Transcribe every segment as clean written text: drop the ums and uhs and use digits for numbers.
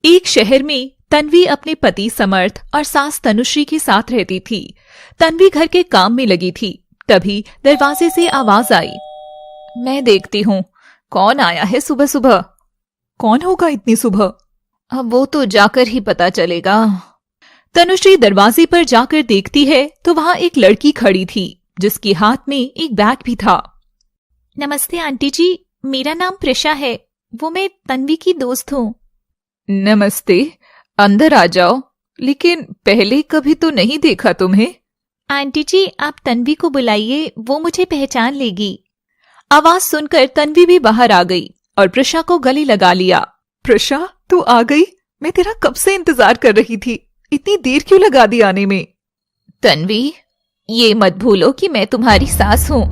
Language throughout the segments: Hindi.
एक शहर में तन्वी अपने पति समर्थ और सास तनुश्री के साथ रहती थी। तन्वी घर के काम में लगी थी। तभी दरवाजे से आवाज आई। मैं देखती हूँ कौन आया है सुबह सुबह। कौन होगा इतनी सुबह? अब वो तो जाकर ही पता चलेगा। तनुश्री दरवाजे पर जाकर देखती है तो वहां एक लड़की खड़ी थी जिसके हाथ में एक बैग भी था। नमस्ते आंटी जी, मेरा नाम प्रिशा है। वो मैं तन्वी की दोस्त हूँ। नमस्ते, अंदर आ जाओ। लेकिन पहले कभी तो नहीं देखा तुम्हें। आंटी जी, आप तन्वी को बुलाइए, वो मुझे पहचान लेगी। आवाज सुनकर तन्वी भी बाहर आ गई और प्रिशा को गले लगा लिया। प्रिशा, तू आ गई? मैं तेरा कब से इंतजार कर रही थी। इतनी देर क्यों लगा दी आने में? तन्वी, ये मत भूलो कि मैं तुम्हारी सास हूँ।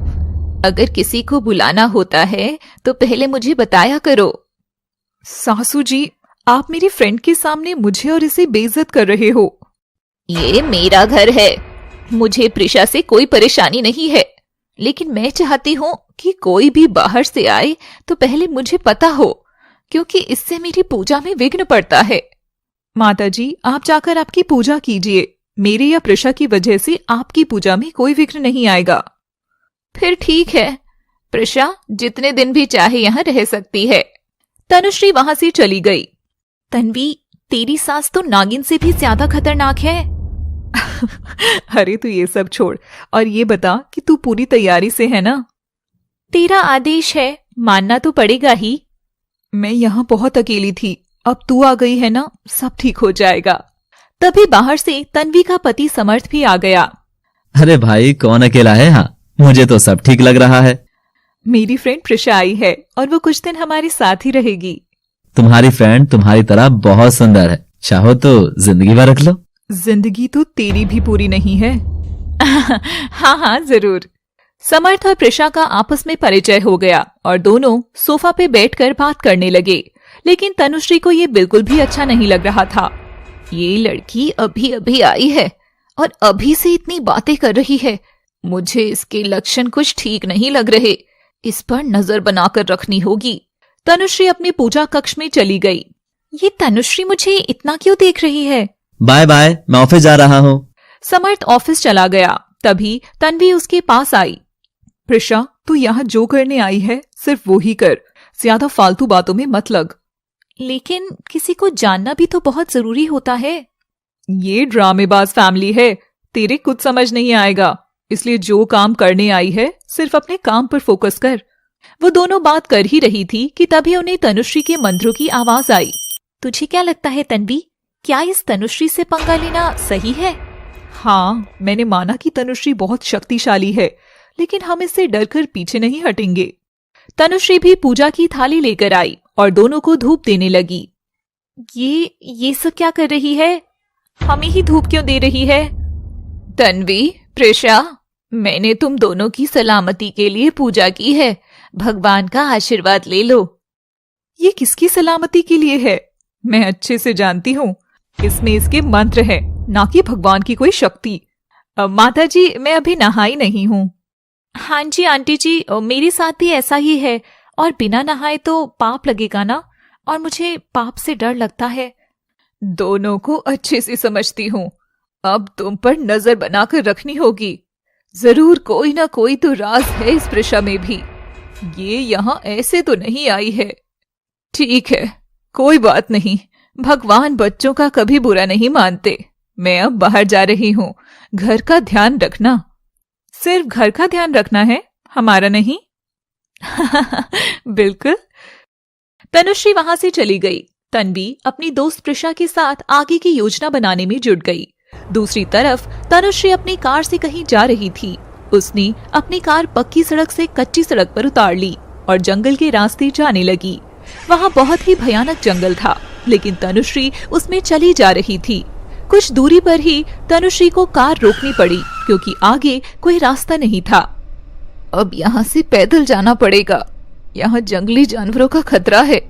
अगर किसी को बुलाना होता है तो पहले मुझे बताया करो। सासू जी, आप मेरी फ्रेंड के सामने मुझे और इसे बेइज्जत कर रहे हो। ये मेरा घर है, मुझे प्रिशा से कोई परेशानी नहीं है, लेकिन मैं चाहती हूँ कि कोई भी बाहर से आए तो पहले मुझे पता हो, क्योंकि इससे मेरी पूजा में विघ्न पड़ता है। माता जी, आप जाकर आपकी पूजा कीजिए। मेरे या प्रिशा की वजह से आपकी पूजा में कोई विघ्न नहीं आएगा। फिर ठीक है, प्रिशा जितने दिन भी चाहे यहाँ रह सकती है। तनुश्री वहां से चली गई। तन्वी, तेरी सास तो नागिन से भी ज्यादा खतरनाक है। अरे तू ये सब छोड़ और ये बता कि तू पूरी तैयारी से है ना? तेरा आदेश है, मानना तो पड़ेगा ही। मैं यहाँ बहुत अकेली थी, अब तू आ गई है ना, सब ठीक हो जाएगा। तभी बाहर से तन्वी का पति समर्थ भी आ गया। अरे भाई, कौन अकेला है यहाँ? मुझे तो सब ठीक लग रहा है। मेरी फ्रेंड प्रिशा आई है और वो कुछ दिन हमारे साथ ही रहेगी। तुम्हारी फ्रेंड तुम्हारी तरह बहुत सुंदर है, चाहो तो जिंदगी भर रख लो। जिंदगी तो तेरी भी पूरी नहीं है। हाँ हाँ जरूर। समर्थ और प्रिशा का आपस में परिचय हो गया और दोनों सोफा पे बैठकर बात करने लगे। लेकिन तनुश्री को ये बिल्कुल भी अच्छा नहीं लग रहा था। ये लड़की अभी अभी आई है और अभी से इतनी बातें कर रही है। मुझे इसके लक्षण कुछ ठीक नहीं लग रहे। इस पर नजर बनाकर रखनी होगी। तनुश्री अपनी पूजा कक्ष में चली गई। ये तनुश्री मुझे इतना क्यों देख रही है? बाय बाय, मैं ऑफिस जा रहा हूँ। समर्थ ऑफिस चला गया। तभी तन्वी उसके पास आई। प्रिशा, तू यहाँ जो करने आई है सिर्फ वो ही कर, ज्यादा फालतू बातों में मत लग। लेकिन किसी को जानना भी तो बहुत जरूरी होता है। ये ड्रामेबाज फैमिली है, तेरे कुछ समझ नहीं आएगा, इसलिए जो काम करने आई है सिर्फ अपने काम पर फोकस कर। वो दोनों बात कर ही रही थी कि तभी उन्हें तनुश्री के मंत्रों की आवाज आई। तुझे क्या लगता है तन्वी, क्या इस तनुश्री से पंगा लेना सही है? हाँ, मैंने माना कि तनुश्री बहुत शक्तिशाली है, लेकिन हम इससे डरकर पीछे नहीं हटेंगे। तनुश्री भी पूजा की थाली लेकर आई और दोनों को धूप देने लगी। ये सब क्या कर रही है? हमें ही धूप क्यों दे रही है? तन्वी, प्रिशा, मैंने तुम दोनों की सलामती के लिए पूजा की है, भगवान का आशीर्वाद ले लो। ये किसकी सलामती के लिए है? मैं अच्छे से जानती हूँ, इसमें इसके मंत्र है, ना कि भगवान की कोई शक्ति। माता जी, मैं अभी नहाई नहीं हूँ। हाँ जी आंटी जी, मेरे साथ भी ऐसा ही है, और बिना नहाए तो पाप लगेगा ना, और मुझे पाप से डर लगता है। दोनों को अच्छे से समझती हूँ, अब तुम पर नजर बनाकर रखनी होगी। जरूर कोई ना कोई तो राज है इस प्रिशा में भी। ये यहाँ ऐसे तो नहीं आई है। ठीक है, कोई बात नहीं, भगवान बच्चों का कभी बुरा नहीं मानते। मैं अब बाहर जा रही हूँ, घर का ध्यान रखना। सिर्फ घर का ध्यान रखना है, हमारा नहीं? बिल्कुल। तनुश्री वहां से चली गई। तन्वी अपनी दोस्त प्रिशा के साथ आगे की योजना बनाने में जुट गई। दूसरी तरफ तनुश्री अपनी कार से कहीं जा रही थी। उसने अपनी कार पक्की सड़क से कच्ची सड़क पर उतार ली और जंगल के रास्ते जाने लगी। वहाँ बहुत ही भयानक जंगल था, लेकिन तनुश्री उसमें चली जा रही थी। कुछ दूरी पर ही तनुश्री को कार रोकनी पड़ी, क्योंकि आगे कोई रास्ता नहीं था। अब यहाँ से पैदल जाना पड़ेगा, यहाँ जंगली जानवरों का खतरा है।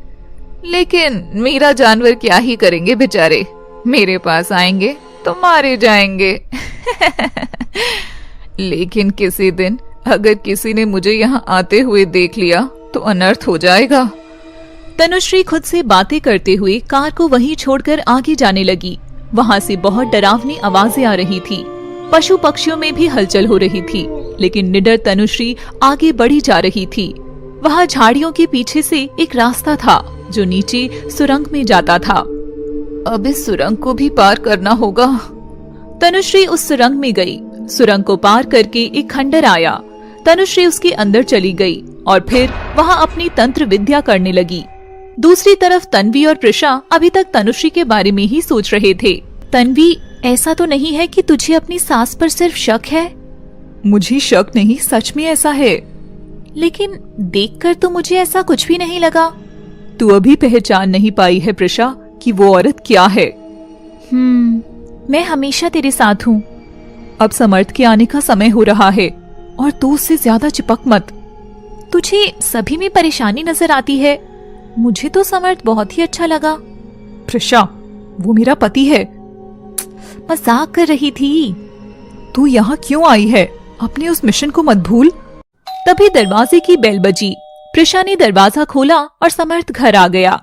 लेकिन मेरा जानवर क्या ही करेंगे बेचारे, मेरे पास आएंगे तो मारे जाएंगे। लेकिन किसी दिन अगर किसी ने मुझे यहाँ आते हुए देख लिया तो अनर्थ हो जाएगा। तनुश्री खुद से बातें करते हुए कार को वहीं छोड़कर आगे जाने लगी। वहाँ से बहुत डरावनी आवाजें आ रही थी। पशु पक्षियों में भी हलचल हो रही थी, लेकिन निडर तनुश्री आगे बढ़ी जा रही थी। वहाँ झाड़ियों के पीछे से एक रास्ता था जो नीचे सुरंग में जाता था। अब इस सुरंग को भी पार करना होगा। तनुश्री उस सुरंग में गई। सुरंग को पार करके एक खंडर आया। तनुश्री उसके अंदर चली गई और फिर वहाँ अपनी तंत्र विद्या करने लगी। दूसरी तरफ तन्वी और प्रिशा अभी तक तनुश्री के बारे में ही सोच रहे थे। तन्वी, ऐसा तो नहीं है कि तुझे अपनी सास पर सिर्फ शक है? मुझे शक नहीं, सच में ऐसा है। लेकिन देखकर तो मुझे ऐसा कुछ भी नहीं लगा। तू अभी पहचान नहीं पाई है प्रिशा कि वो औरत क्या है। मैं हमेशा तेरे साथ हूँ। अब समर्थ के आने का समय हो रहा है और तू उससे ज्यादा चिपक मत। तुझे सभी में परेशानी नजर आती है। मुझे तो समर्थ बहुत ही अच्छा लगा। प्रिशा, वो मेरा पति है। मजाक कर रही थी। तू यहाँ क्यों आई है? अपने उस मिशन को मत भूल। तभी दरवाजे की बेल बजी। प्रिशा ने दरवाजा खोला और समर्थ घर आ गया।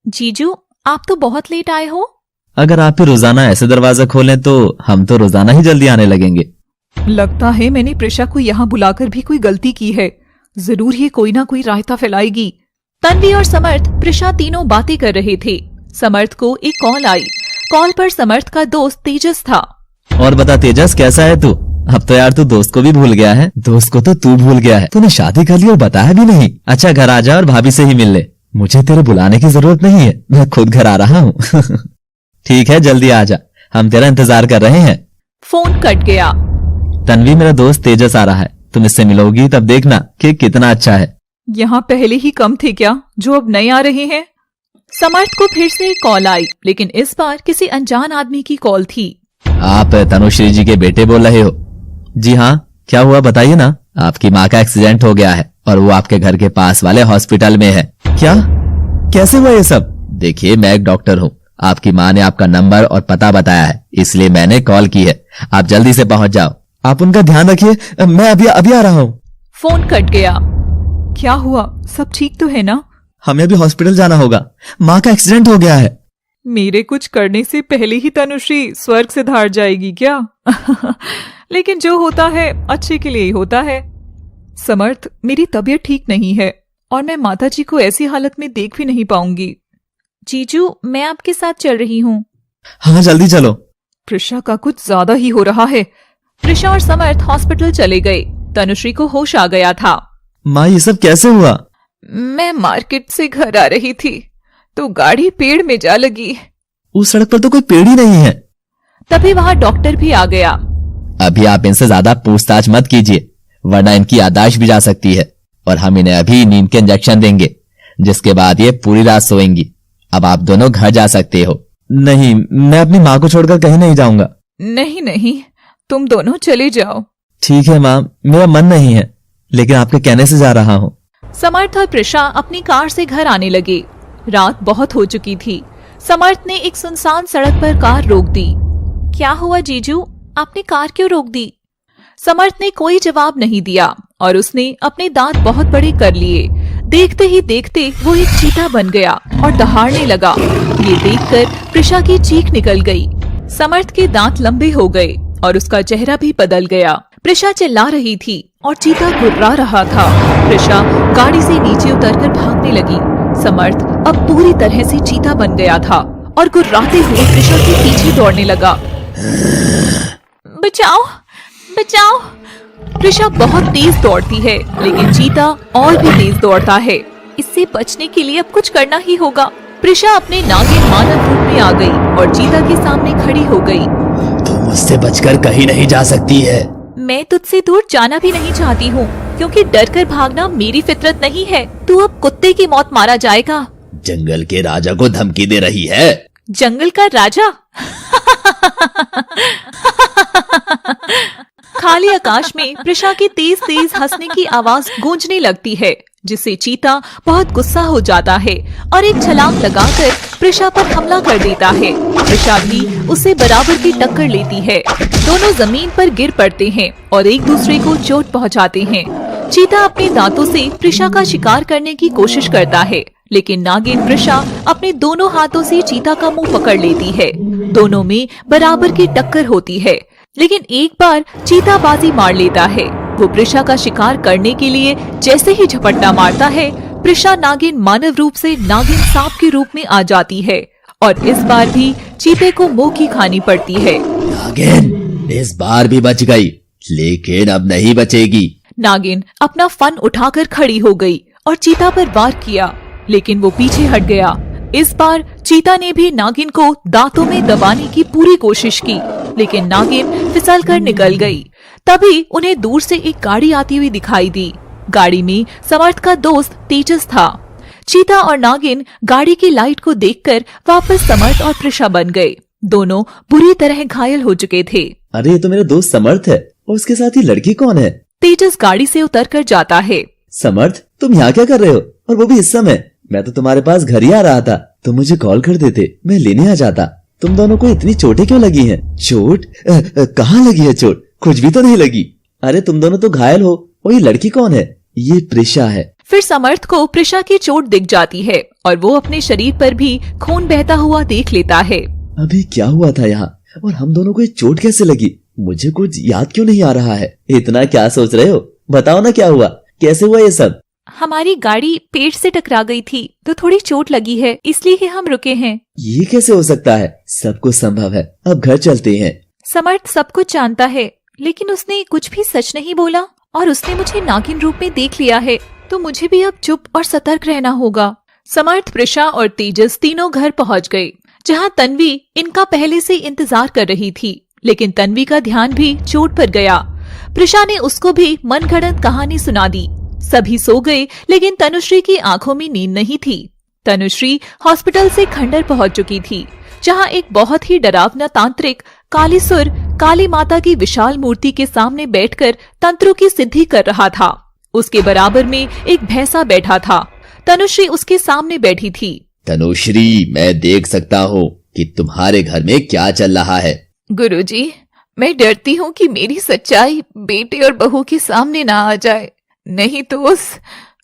जीजू, आप तो बहुत लेट आए हो। अगर आप ही रोजाना ऐसे दरवाजा खोलें तो हम तो रोजाना ही जल्दी आने लगेंगे। लगता है मैंने प्रिशा को यहाँ बुलाकर भी कोई गलती की है। जरूर ये कोई ना कोई रायता फैलाएगी। तन्वी और समर्थ प्रिशा तीनों बातें कर रहे थे। समर्थ को एक कॉल आई। कॉल पर समर्थ का दोस्त तेजस था। और बता तेजस, कैसा है तू? अब तो यार तू दोस्त को भी भूल गया है। दोस्त को तो तू भूल गया है। तूने शादी कर ली और बताया भी नहीं। अच्छा, घर आ जा और भाभी से ही मिल ले। मुझे तेरे बुलाने की जरूरत नहीं है, मैं खुद घर आ रहा हूँ। ठीक है, जल्दी आ जा, हम तेरा इंतजार कर रहे हैं। फोन कट गया। तन्वी, मेरा दोस्त तेजस आ रहा है। तुम इससे मिलोगी तब देखना कि कितना अच्छा है। यहाँ पहले ही कम थे क्या जो अब नए आ रहे हैं? समर्थ को फिर से कॉल आई, लेकिन इस बार किसी अनजान आदमी की कॉल थी। आप तनुश्री जी के बेटे बोल रहे हो? जी हाँ, क्या हुआ बताइए ना। आपकी माँ का एक्सीडेंट हो गया है और वो आपके घर के पास वाले हॉस्पिटल में है। क्या? कैसे हुआ ये सब? देखिए, मैं एक डॉक्टर हूँ। आपकी माँ ने आपका नंबर और पता बताया है, इसलिए मैंने कॉल की है। आप जल्दी से पहुँच जाओ। आप उनका ध्यान रखिए, मैं अभी आ रहा हूँ। फोन कट गया। क्या हुआ? सब ठीक तो है ना? हमें अभी हॉस्पिटल जाना होगा, माँ का एक्सीडेंट हो गया है। मेरे कुछ करने से पहले ही तनुश्री स्वर्ग से धार जाएगी क्या? लेकिन जो होता है अच्छे के लिए ही होता है। समर्थ, मेरी तबीयत ठीक नहीं है और मैं माताजी को ऐसी हालत में देख भी नहीं पाऊंगी। जीजू, मैं आपके साथ चल रही हूँ। हाँ, जल्दी चलो। प्रिशा का कुछ ज्यादा ही हो रहा है। प्रिशा और समर्थ हॉस्पिटल चले गए। तनुश्री को होश आ गया था। माँ, ये सब कैसे हुआ? मैं मार्केट से घर आ रही थी तो गाड़ी पेड़ में जा लगी। उस सड़क पर तो कोई पेड़ ही नहीं है। तभी वहाँ डॉक्टर भी आ गया। अभी आप इनसे ज्यादा पूछताछ मत कीजिए, वरना इनकी याददाश्त भी जा सकती है और हम इन्हें अभी नींद के इंजेक्शन देंगे, जिसके बाद ये पूरी रात सोएंगी। अब आप दोनों घर जा सकते हो। नहीं, मैं अपनी माँ को छोड़कर कहीं नहीं जाऊंगा। नहीं नहीं, तुम दोनों चले जाओ। ठीक है माँ, मेरा मन नहीं है, लेकिन आपके कहने से जा रहा हूँ। समर्थ और प्रिशा अपनी कार से घर आने लगे। रात बहुत हो चुकी थी। समर्थ ने एक सुनसान सड़क पर कार रोक दी। क्या हुआ जीजू, आपने कार क्यों रोक दी? समर्थ ने कोई जवाब नहीं दिया और उसने अपने दांत बहुत बड़े कर लिए। देखते ही देखते वो एक चीता बन गया और दहाड़ने लगा। ये देखकर प्रिशा की चीख निकल गई। समर्थ के दांत लंबे हो गए और उसका चेहरा भी बदल गया। प्रिशा चिल्ला रही थी और चीता गुर्रा रहा था। प्रिशा गाड़ी से नीचे उतरकर भागने लगी। समर्थ अब पूरी तरह से चीता बन गया था और गुर्राते हुए प्रिशा के पीछे दौड़ने लगा। बचाओ, बचाओ। प्रिशा बहुत तेज दौड़ती है, लेकिन चीता और भी तेज दौड़ता है। इससे बचने के लिए अब कुछ करना ही होगा। प्रिशा अपने नागिन मानव रूप में आ गई और चीता के सामने खड़ी हो गई। तुम मुझसे बचकर कहीं नहीं जा सकती है। मैं तुझसे दूर जाना भी नहीं चाहती हूँ, क्योंकि डर कर भागना मेरी फितरत नहीं है। तू अब कुत्ते की मौत मारा जाएगा। जंगल के राजा को धमकी दे रही है? जंगल का राजा? खाली आकाश में प्रिशा के तेज तेज हंसने की आवाज गूंजने लगती है, जिससे चीता बहुत गुस्सा हो जाता है और एक छलांग लगाकर प्रिशा पर हमला कर देता है। प्रिशा भी उसे बराबर की टक्कर लेती है। दोनों जमीन पर गिर पड़ते हैं और एक दूसरे को चोट पहुंचाते हैं। चीता अपने दांतों से प्रिशा का शिकार करने की कोशिश करता है, लेकिन नागिन प्रिशा अपने दोनों हाथों से चीता का मुंह पकड़ लेती है। दोनों में बराबर की टक्कर होती है, लेकिन एक बार चीता बाजी मार लेता है। वो प्रिशा का शिकार करने के लिए जैसे ही झपट्टा मारता है, प्रिशा नागिन मानव रूप से नागिन सांप के रूप में आ जाती है और इस बार भी चीते को मुंह की खानी पड़ती है। नागिन इस बार भी बच गई, लेकिन अब नहीं बचेगी। नागिन अपना फन उठाकर खड़ी हो गई और चीता पर वार किया, लेकिन वो पीछे हट गया। इस बार चीता ने भी नागिन को दांतों में दबाने की पूरी कोशिश की, लेकिन नागिन फिसलकर निकल गई। तभी उन्हें दूर से एक गाड़ी आती हुई दिखाई दी। गाड़ी में समर्थ का दोस्त तेजस था। चीता और नागिन गाड़ी की लाइट को देखकर वापस समर्थ और प्रिशा बन गए। दोनों बुरी तरह घायल हो चुके थे। अरे ये तो मेरा दोस्त समर्थ है, और उसके साथ ही लड़की कौन है? तेजस गाड़ी से उतरकर जाता है। समर्थ, तुम यहाँ क्या कर रहे हो, और वो भी इस समय? मैं तो तुम्हारे पास घर ही आ रहा था, तुम मुझे कॉल कर देते, मैं लेने आ जाता। तुम दोनों को इतनी चोटें क्यों लगी हैं? चोट? कहाँ लगी है चोट? कुछ भी तो नहीं लगी। अरे तुम दोनों तो घायल हो, और ये लड़की कौन है? ये प्रिशा है। फिर समर्थ को प्रिशा की चोट दिख जाती है और वो अपने शरीर पर भी खून बहता हुआ देख लेता है। अभी क्या हुआ था यहाँ, और हम दोनों को ये चोट कैसे लगी? मुझे कुछ याद क्यों नहीं आ रहा है। इतना क्या सोच रहे हो, बताओ ना क्या हुआ, कैसे हुआ ये सब? हमारी गाड़ी पेड़ से टकरा गई थी तो थोड़ी चोट लगी है, इसलिए हम रुके हैं। ये कैसे हो सकता है? सब कुछ संभव है, अब घर चलते हैं। समर्थ सब कुछ जानता है, लेकिन उसने कुछ भी सच नहीं बोला और उसने मुझे नागिन रूप में देख लिया है, तो मुझे भी अब चुप और सतर्क रहना होगा। समर्थ, प्रिशा और तेजस तीनों घर पहुंच गए, जहां तन्वी इनका पहले से इंतजार कर रही थी। लेकिन तन्वी का ध्यान भी चोट पर गया। प्रिशा ने उसको भी मनगढ़ंत कहानी सुना दी। सभी सो गए, लेकिन तनुश्री की आंखों में नींद नहीं थी। तनुश्री हॉस्पिटल से खंडर पहुंच चुकी थी, जहां एक बहुत ही डरावना तांत्रिक कालीसुर काली माता की विशाल मूर्ति के सामने बैठकर तंत्रों की सिद्धि कर रहा था। उसके बराबर में एक भैंसा बैठा था। तनुश्री उसके सामने बैठी थी। तनुश्री, मैं देख सकता हूँ कि तुम्हारे घर में क्या चल रहा है। गुरुजी, मैं डरती हूँ कि मेरी सच्चाई बेटे और बहू के सामने ना आ जाए, नहीं तो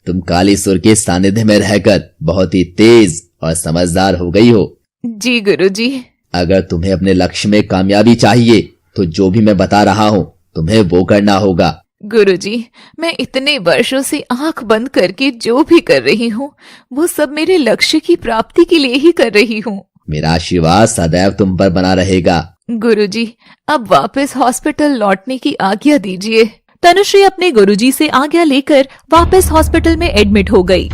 तुम कालीसुर के सानिध्य में रहकर बहुत ही तेज और समझदार हो गई हो। जी गुरुजी। अगर तुम्हें अपने लक्ष्य में कामयाबी चाहिए तो जो भी मैं बता रहा हूँ तुम्हें वो करना होगा। गुरुजी, मैं इतने वर्षों से आंख बंद करके जो भी कर रही हूँ वो सब मेरे लक्ष्य की प्राप्ति के लिए ही कर रही हूँ। मेरा आशीर्वाद सदैव तुम पर बना रहेगा। गुरुजी, अब वापस हॉस्पिटल लौटने की आज्ञा दीजिए। तनुश्री अपने गुरुजी से आज्ञा लेकर वापस हॉस्पिटल में एडमिट हो गई।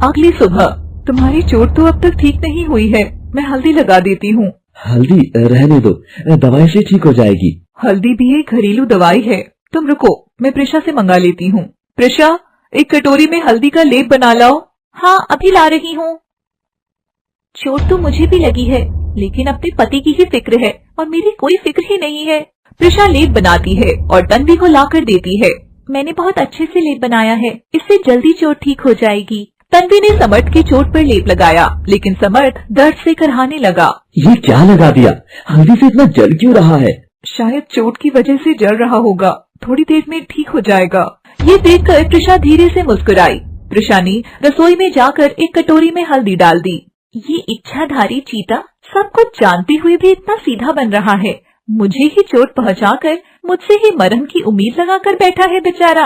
अगली सुबह, तुम्हारी चोट तो अब तक ठीक नहीं हुई है, मैं हल्दी लगा देती हूँ। हल्दी रहने दो, दवाई से ठीक हो जाएगी। हल्दी भी एक घरेलू दवाई है, तुम रुको, मैं प्रिशा से मंगा लेती हूँ। प्रिशा, एक कटोरी में हल्दी का लेप बना लाओ। हाँ, अभी ला रही हूँ। चोट तो मुझे भी लगी है, लेकिन अपने पति की ही फिक्र है और मेरी कोई फिक्र ही नहीं है। प्रिशा लेप बनाती है और तन्वी को लाकर देती है। मैंने बहुत अच्छे से लेप बनाया है, इससे जल्दी चोट ठीक हो जाएगी। तन्वी ने समर्थ की चोट पर लेप लगाया, लेकिन समर्थ दर्द से करहाने लगा। ये क्या लगा दिया? हल्दी से इतना जल क्यों रहा है? शायद चोट की वजह से जल रहा होगा, थोड़ी देर में ठीक हो जाएगा। ये देखकर प्रिशा धीरे से मुस्कुराई। प्रिशा ने रसोई में जाकर एक कटोरी में हल्दी डाल दी। ये इच्छाधारी चीता सब कुछ जानते हुए भी इतना सीधा बन रहा है। मुझे ही चोट पहुंचाकर मुझसे ही मरण की उम्मीद लगाकर बैठा है बेचारा।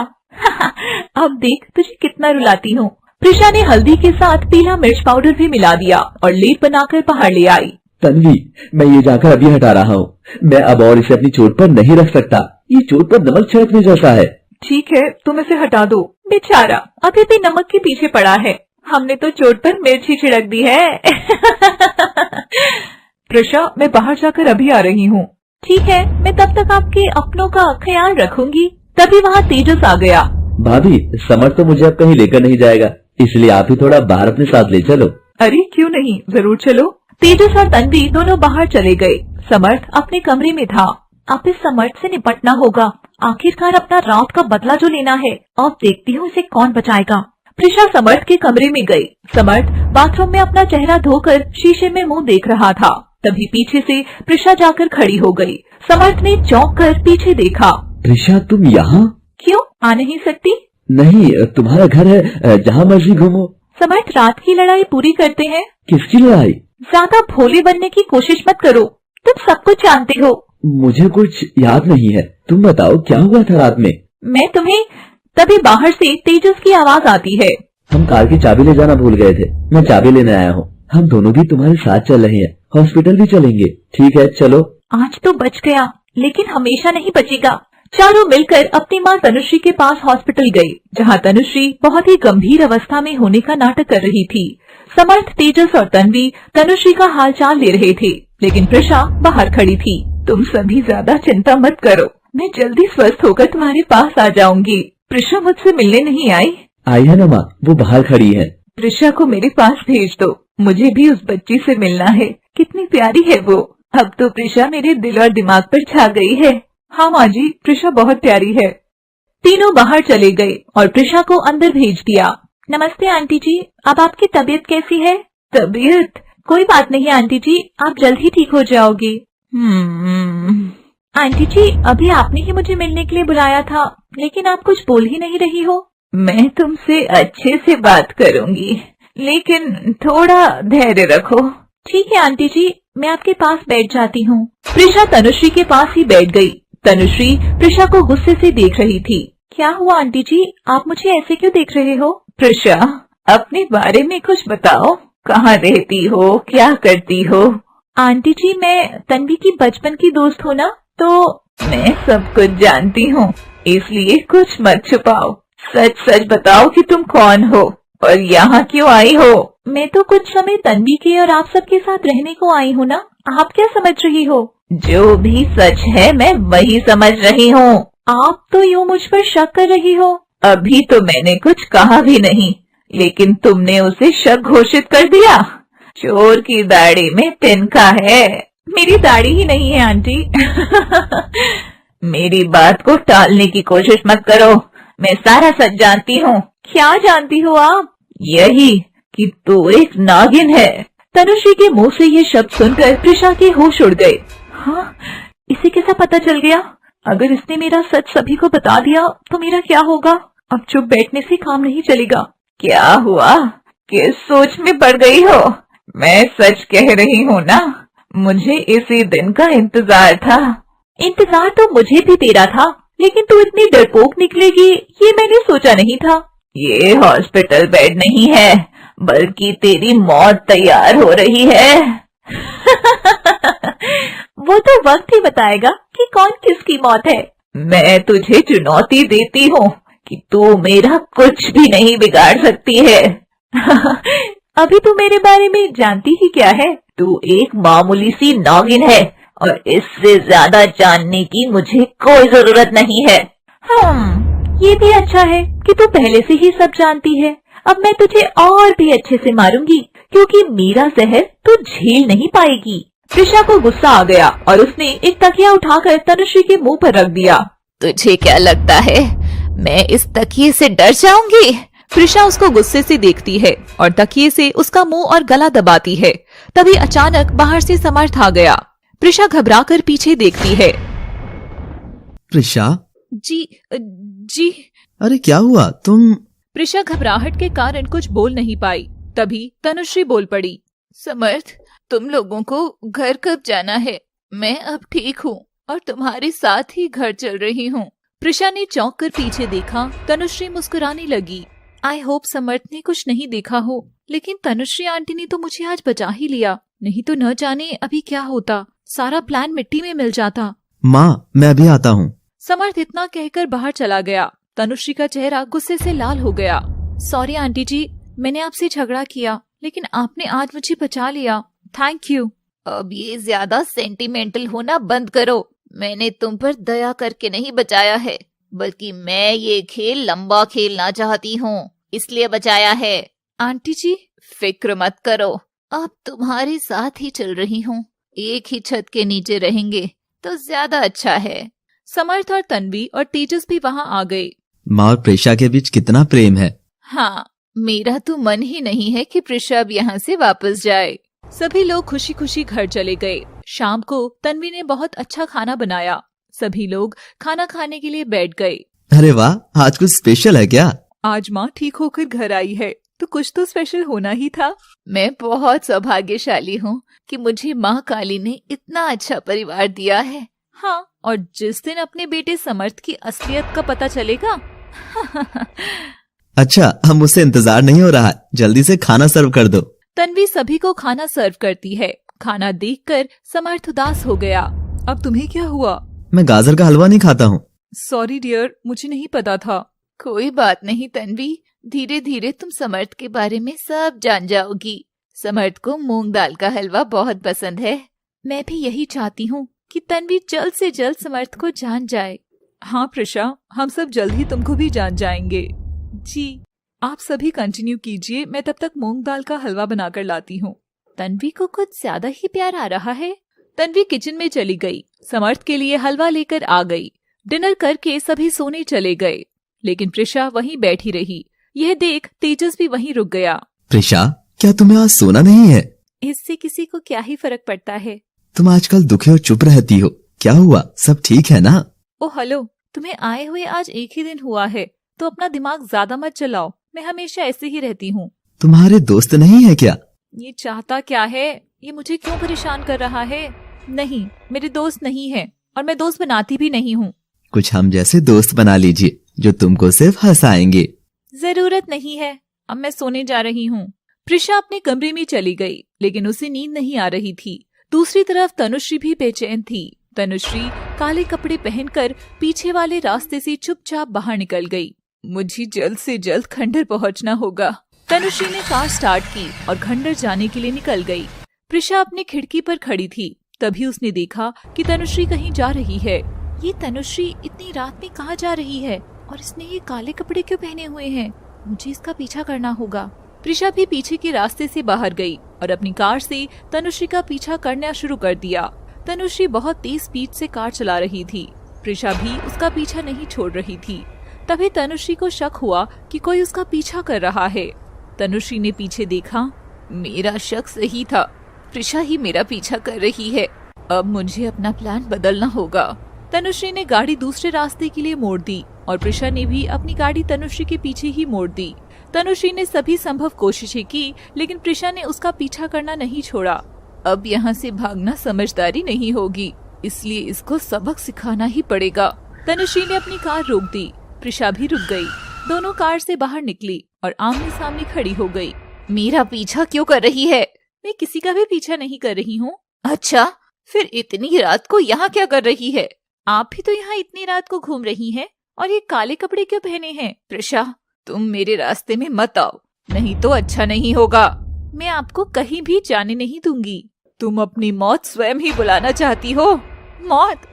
अब देख तुझे कितना रुलाती हूँ। प्रिशा ने हल्दी के साथ पीला मिर्च पाउडर भी मिला दिया और लेप बनाकर बाहर ले आई। तन्वी, मैं ये जाकर अभी हटा रहा हूँ। मैं अब और इसे अपनी चोट पर नहीं रख सकता। ये चोट पर नमक छिड़कने जैसा है। ठीक है, तुम इसे हटा दो। बेचारा अभी भी नमक के पीछे पड़ा है, हमने तो चोट पर मिर्च ही छिड़क दी है। प्रिशा, मैं बाहर जाकर अभी आ रही हूँ। ठीक है, मैं तब तक आपके अपनों का ख्याल रखूंगी। तभी वहाँ तेजस आ गया। भाभी, समर्थ तो मुझे अब कहीं लेकर नहीं जाएगा, इसलिए आप ही थोड़ा बाहर अपने साथ ले चलो। अरे क्यों नहीं, जरूर चलो। तेजस और तन्वी दोनों बाहर चले गए। समर्थ अपने कमरे में था। अब इस समर्थ से निपटना होगा। आखिरकार अपना रात का बदला जो लेना है। अब देखती हूँ इसे कौन बचाएगा। प्रिशा समर्थ के कमरे में गई। समर्थ बाथरूम में अपना चेहरा धोकर शीशे में मुंह देख रहा था। तभी पीछे से प्रिशा जाकर खड़ी हो गई। समर्थ ने चौंक कर पीछे देखा। प्रिशा, तुम यहाँ? क्यों, आ नहीं सकती? नहीं, तुम्हारा घर है, जहाँ मर्जी घूमो। समर्थ रात की लड़ाई पूरी करते हैं। किसकी लड़ाई? ज्यादा भोले बनने की कोशिश मत करो, तुम सब कुछ जानते हो। मुझे कुछ याद नहीं है, तुम बताओ क्या हुआ था रात में? मैं तुम्हें तभी बाहर से तेजस की आवाज आती है। हम कार की चाबी ले जाना भूल गए थे, मैं चाबी लेने आया हूँ। हम दोनों भी तुम्हारे साथ चल रहे हैं, हॉस्पिटल भी चलेंगे। ठीक है चलो। आज तो बच गया, लेकिन हमेशा नहीं बचेगा। चारों मिलकर अपनी माँ तनुश्री के पास हॉस्पिटल गए, जहाँ तनुश्री बहुत ही गंभीर अवस्था में होने का नाटक कर रही थी। समर्थ, तेजस और तन्वी तनुश्री का हालचाल ले रहे थे, लेकिन प्रिशा बाहर खड़ी थी। तुम सभी ज्यादा चिंता मत करो, मैं जल्दी स्वस्थ होकर तुम्हारे पास आ जाऊंगी। प्रिशा मुझसे मिलने नहीं आई? आई है ना माँ, वो बाहर खड़ी है। प्रिशा को मेरे पास भेज दो, मुझे भी उस बच्ची से मिलना है। कितनी प्यारी है वो। अब तो प्रिशा मेरे दिल और दिमाग पर छा गई है। हाँ माँ जी, प्रिशा बहुत प्यारी है। तीनों बाहर चले गए और प्रिशा को अंदर भेज दिया। नमस्ते आंटी जी, अब आपकी तबीयत कैसी है? तबीयत? कोई बात नहीं आंटी जी, आप जल्द ही ठीक हो जाओगी। आंटी जी, अभी आपने ही मुझे मिलने के लिए बुलाया था, लेकिन आप कुछ बोल ही नहीं रही हो। मैं तुमसे अच्छे से बात करूंगी, लेकिन थोड़ा धैर्य रखो। ठीक है आंटी जी, मैं आपके पास बैठ जाती हूँ। प्रिशा तनुश्री के पास ही बैठ गई। तनुश्री प्रिशा को गुस्से से देख रही थी। क्या हुआ आंटी जी, आप मुझे ऐसे क्यों देख रहे हो? प्रिशा, अपने बारे में कुछ बताओ, कहाँ रहती हो, क्या करती हो? आंटी जी, मैं तन्वी की बचपन की दोस्त हूँ ना, तो मैं सब कुछ जानती हूँ, इसलिए कुछ मत छुपाओ। सच सच बताओ कि तुम कौन हो और यहाँ क्यों आई हो? मैं तो कुछ समय तन्वी के और आप सबके साथ रहने को आई हूँ ना, आप क्या समझ रही हो? जो भी सच है मैं वही समझ रही हूँ। आप तो यूँ मुझ पर शक कर रही हो। अभी तो मैंने कुछ कहा भी नहीं, लेकिन तुमने उसे शक घोषित कर दिया। चोर की दाढ़ी में तिनका है। मेरी दाढ़ी ही नहीं है आंटी। मेरी बात को टालने की कोशिश मत करो, मैं सारा सच जानती हूँ। क्या जानती हो आप? यही कि तू एक नागिन है। तनुश्री के मुंह से ये शब्द सुनकर प्रिशा के होश उड़ गए। हाँ, इसे कैसा पता चल गया? अगर इसने मेरा सच सभी को बता दिया तो मेरा क्या होगा? अब चुप बैठने से काम नहीं चलेगा। क्या हुआ, किस सोच में पड़ गई हो? मैं सच कह रही हूँ ना, मुझे इसी दिन का इंतजार था। इंतजार तो मुझे भी तेरा था, लेकिन तू इतनी डरपोक निकलेगी ये मैंने सोचा नहीं था। ये हॉस्पिटल बेड नहीं है, बल्कि तेरी मौत तैयार हो रही है। वो तो वक्त ही बताएगा कि कौन किसकी मौत है। मैं तुझे चुनौती देती हूँ कि तू मेरा कुछ भी नहीं बिगाड़ सकती है। अभी तू मेरे बारे में जानती ही क्या है? तू एक मामूली सी नागिन है और इससे ज्यादा जानने की मुझे कोई जरूरत नहीं है। ये भी अच्छा है कि तू पहले से ही सब जानती है। अब मैं तुझे और भी अच्छे से मारूंगी, क्योंकि मेरा जहर तू झेल नहीं पाएगी। प्रिशा को गुस्सा आ गया और उसने एक तकिया उठाकर तनुश्री के मुंह पर रख दिया। तुझे क्या लगता है मैं इस तकिए से डर जाऊंगी? प्रिशा उसको गुस्से से देखती है और तकिए से उसका मुंह और गला दबाती है। तभी अचानक बाहर से समर्थ आ गया। प्रिशा घबराकर पीछे देखती है। प्रिशा, जी। अरे क्या हुआ? तुम? प्रिशा घबराहट के कारण कुछ बोल नहीं पाई। तभी तनुश्री बोल पड़ी। समर्थ, तुम लोगों को घर कब जाना है? मैं अब ठीक हूँ और तुम्हारे साथ ही घर चल रही हूँ। प्रिशा ने चौंक कर पीछे देखा। तनुश्री मुस्कुराने लगी। आई होप समर्थ ने कुछ नहीं देखा हो, लेकिन तनुश्री आंटी ने तो मुझे आज बचा ही लिया, नहीं तो न जाने अभी क्या होता। सारा प्लान मिट्टी में मिल जाता। माँ, मैं अभी आता हूँ। समर्थ इतना कहकर बाहर चला गया। तनुश्री का चेहरा गुस्से से लाल हो गया। सॉरी आंटी जी, मैंने आपसे झगड़ा किया, लेकिन आपने आज मुझे बचा लिया। Thank you. अब ये ज्यादा सेंटिमेंटल होना बंद करो। मैंने तुम पर दया करके नहीं बचाया है, बल्कि मैं ये खेल लंबा खेलना चाहती हूँ, इसलिए बचाया है। आंटी जी, फिक्र मत करो, अब तुम्हारे साथ ही चल रही हूँ। एक ही छत के नीचे रहेंगे तो ज्यादा अच्छा है। समर्थ और तन्वी और तेजस भी वहाँ आ गए। माँ और प्रिशा के बीच कितना प्रेम है। हाँ, मेरा तो मन ही नहीं है कि प्रिशा अब यहाँ से वापस जाए। सभी लोग खुशी खुशी घर चले गए। शाम को तन्वी ने बहुत अच्छा खाना बनाया। सभी लोग खाना खाने के लिए बैठ गए। अरे वाह, आज कुछ स्पेशल है क्या? आज माँ ठीक होकर घर आई है, तो कुछ तो स्पेशल होना ही था। मैं बहुत सौभाग्यशाली हूँ कि मुझे माँ काली ने इतना अच्छा परिवार दिया है। हाँ, और जिस दिन अपने बेटे समर्थ की असलियत का पता चलेगा। अच्छा, अब मुझसे इंतजार नहीं हो रहा, जल्दी से खाना सर्व कर दो। तन्वी सभी को खाना सर्व करती है। खाना देखकर समर्थ उदास हो गया। अब तुम्हें क्या हुआ? मैं गाजर का हलवा नहीं खाता हूँ। सॉरी डियर, मुझे नहीं पता था। कोई बात नहीं तन्वी, धीरे धीरे तुम समर्थ के बारे में सब जान जाओगी। समर्थ को मूंग दाल का हलवा बहुत पसंद है। मैं भी यही चाहती हूँ कि तन्वी जल्द से जल्द समर्थ को जान जाए। हाँ प्रिशा, हम सब जल्द ही तुमको भी जान जाएंगे। जी, आप सभी कंटिन्यू कीजिए, मैं तब तक मूंग दाल का हलवा बनाकर लाती हूँ। तन्वी को कुछ ज्यादा ही प्यार आ रहा है। तन्वी किचन में चली गई, समर्थ के लिए हलवा लेकर आ गई। डिनर करके सभी सोने चले गए, लेकिन प्रिशा वहीं बैठी रही। यह देख तेजस भी वहीं रुक गया। प्रिशा, क्या तुम्हें आज सोना नहीं है? इससे किसी को क्या ही फर्क पड़ता है। तुम आजकल दुखी और चुप रहती हो, क्या हुआ? सब ठीक है ना? ओ हेलो, तुम्हें आए हुए आज एक ही दिन हुआ है, तो अपना दिमाग ज्यादा मत चलाओ। मैं हमेशा ऐसे ही रहती हूँ। तुम्हारे दोस्त नहीं है क्या? ये चाहता क्या है? ये मुझे क्यों परेशान कर रहा है? नहीं, मेरे दोस्त नहीं है और मैं दोस्त बनाती भी नहीं हूँ। कुछ हम जैसे दोस्त बना लीजिए जो तुमको सिर्फ हंसाएंगे। जरूरत नहीं है, अब मैं सोने जा रही हूँ। प्रिशा अपने कमरे में चली गई, लेकिन उसे नींद नहीं आ रही थी। दूसरी तरफ तनुश्री भी बेचैन थी। तनुश्री काले कपड़े पहनकर पीछे वाले रास्ते से चुपचाप बाहर निकल गई। मुझे जल्द से जल्द खंडर पहुंचना होगा। तनुश्री ने कार स्टार्ट की और खंडर जाने के लिए निकल गई। प्रिशा अपनी खिड़की पर खड़ी थी, तभी उसने देखा कि तनुश्री कहीं जा रही है। ये तनुश्री इतनी रात में कहाँ जा रही है और इसने ये काले कपड़े क्यों पहने हुए हैं? मुझे इसका पीछा करना होगा। प्रिशा भी पीछे के रास्ते से बाहर गई और अपनी कार से तनुश्री का पीछा करना शुरू कर दिया। तनुश्री बहुत तेज स्पीड से कार चला रही थी। प्रिशा भी उसका पीछा नहीं छोड़ रही थी। तभी तनुश्री को शक हुआ कि कोई उसका पीछा कर रहा है। तनुश्री ने पीछे देखा, मेरा शक सही था, प्रिशा ही मेरा पीछा कर रही है। अब मुझे अपना प्लान बदलना होगा। तनुश्री ने गाड़ी दूसरे रास्ते के लिए मोड़ दी और प्रिशा ने भी अपनी गाड़ी तनुश्री के पीछे ही मोड़ दी। तनुश्री ने सभी संभव कोशिशें की, लेकिन प्रिशा ने उसका पीछा करना नहीं छोड़ा। अब यहाँ से भागना समझदारी नहीं होगी, इसलिए इसको सबक सिखाना ही पड़ेगा। तनुश्री ने अपनी कार रोक दी। प्रिशा भी रुक गई। दोनों कार से बाहर निकली और आमने सामने खड़ी हो गई। मेरा पीछा क्यों कर रही है? मैं किसी का भी पीछा नहीं कर रही हूँ। अच्छा, फिर इतनी रात को यहाँ क्या कर रही है? आप भी तो यहाँ इतनी रात को घूम रही हैं और ये काले कपड़े क्यों पहने हैं? प्रिशा, तुम मेरे रास्ते में मत आओ, नहीं तो अच्छा नहीं होगा। मैं आपको कहीं भी जाने नहीं दूंगी। तुम अपनी मौत स्वयं ही बुलाना चाहती हो। मौत?